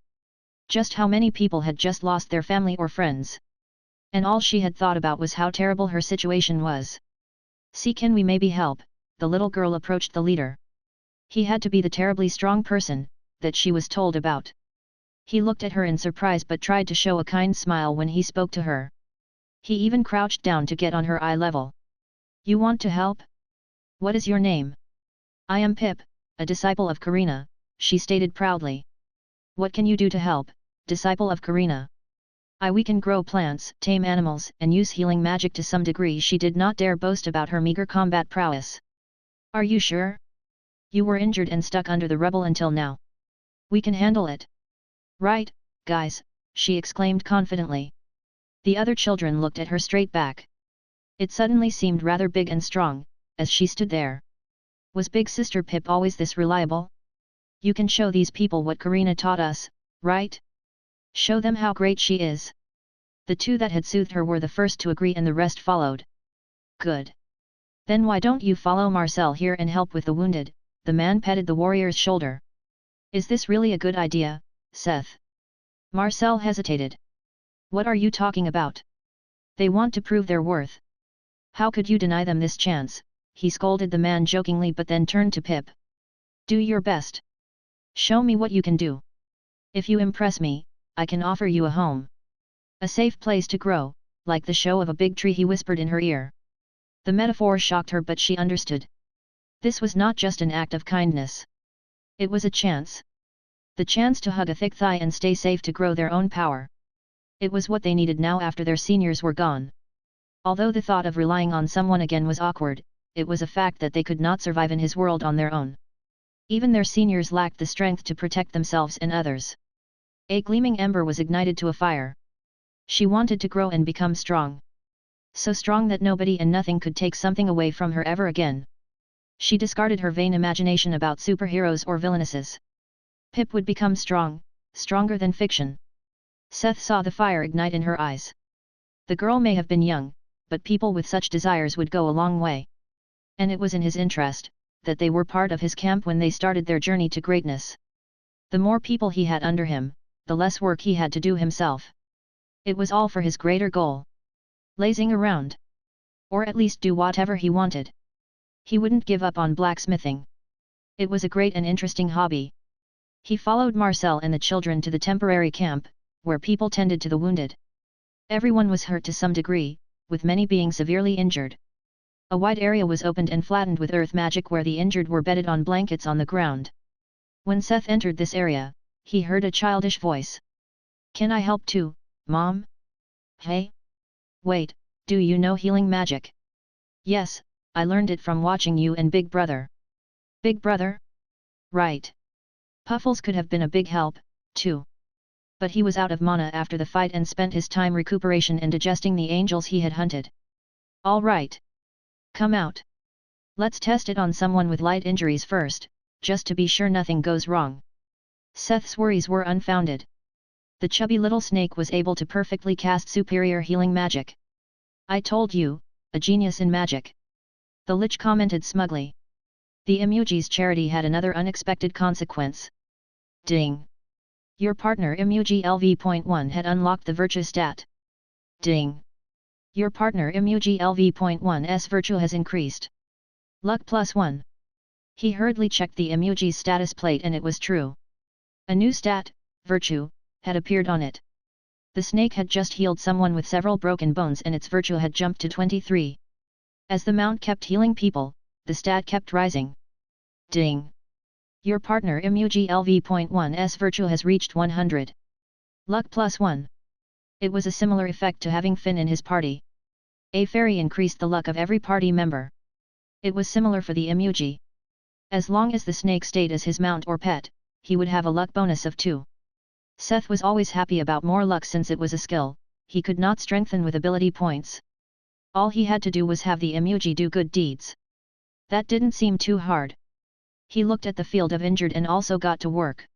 Just how many people had just lost their family or friends. And all she had thought about was how terrible her situation was. See, can we maybe help? The little girl approached the leader. He had to be the terribly strong person that she was told about. He looked at her in surprise but tried to show a kind smile when he spoke to her. He even crouched down to get on her eye level. You want to help? What is your name? I am Pip, a disciple of Karina, she stated proudly. What can you do to help, disciple of Karina? We can grow plants, tame animals, and use healing magic to some degree. She did not dare boast about her meager combat prowess. Are you sure? You were injured and stuck under the rubble until now. We can handle it. Right, guys, she exclaimed confidently. The other children looked at her straight back. It suddenly seemed rather big and strong, as she stood there. Was Big Sister Pip always this reliable? You can show these people what Karina taught us, right? Show them how great she is. The 2 that had soothed her were the first to agree and the rest followed. Good. Then why don't you follow Marcel here and help with the wounded? The man petted the warrior's shoulder. Is this really a good idea, Seth? Marcel hesitated. What are you talking about? They want to prove their worth. How could you deny them this chance? He scolded the man jokingly but then turned to Pip. Do your best. Show me what you can do. If you impress me, I can offer you a home. A safe place to grow, like the show of a big tree, he whispered in her ear. The metaphor shocked her but she understood. This was not just an act of kindness. It was a chance. The chance to hug a thick thigh and stay safe to grow their own power. It was what they needed now after their seniors were gone. Although the thought of relying on someone again was awkward, it was a fact that they could not survive in his world on their own. Even their seniors lacked the strength to protect themselves and others. A gleaming ember was ignited to a fire. She wanted to grow and become strong. So strong that nobody and nothing could take something away from her ever again. She discarded her vain imagination about superheroes or villainesses. Pip would become strong, stronger than fiction. Seth saw the fire ignite in her eyes. The girl may have been young, but people with such desires would go a long way. And it was in his interest, that they were part of his camp when they started their journey to greatness. The more people he had under him, the less work he had to do himself. It was all for his greater goal. Lazing around. Or at least do whatever he wanted. He wouldn't give up on blacksmithing. It was a great and interesting hobby. He followed Marcel and the children to the temporary camp, where people tended to the wounded. Everyone was hurt to some degree, with many being severely injured. A wide area was opened and flattened with earth magic where the injured were bedded on blankets on the ground. When Seth entered this area, he heard a childish voice. "Can I help too, Mom?" "Hey? Wait, do you know healing magic?" "Yes, I learned it from watching you and Big Brother." "Big Brother?" "Right. Puffles could have been a big help, too. But he was out of mana after the fight and spent his time recuperation and digesting the angels he had hunted." "All right. Come out. Let's test it on someone with light injuries first, just to be sure nothing goes wrong." Seth's worries were unfounded. The chubby little snake was able to perfectly cast superior healing magic. "I told you, a genius in magic." The Lich commented smugly. The Imuji's charity had another unexpected consequence. Ding! Your partner Imuji LV.1 had unlocked the virtue stat. Ding! Your partner Imuji LV.1's virtue has increased. Luck +1. He hurriedly checked the Imuji's status plate and it was true. A new stat, virtue, had appeared on it. The snake had just healed someone with several broken bones and its virtue had jumped to 23. As the mount kept healing people, the stat kept rising. Ding! Your partner Imuji LV.1's virtue has reached 100. Luck +1. It was a similar effect to having Finn in his party. A fairy increased the luck of every party member. It was similar for the Imuji. As long as the snake stayed as his mount or pet, he would have a luck bonus of 2. Seth was always happy about more luck since it was a skill, he could not strengthen with ability points. All he had to do was have the Imuji do good deeds. That didn't seem too hard. He looked at the field of injured and also got to work.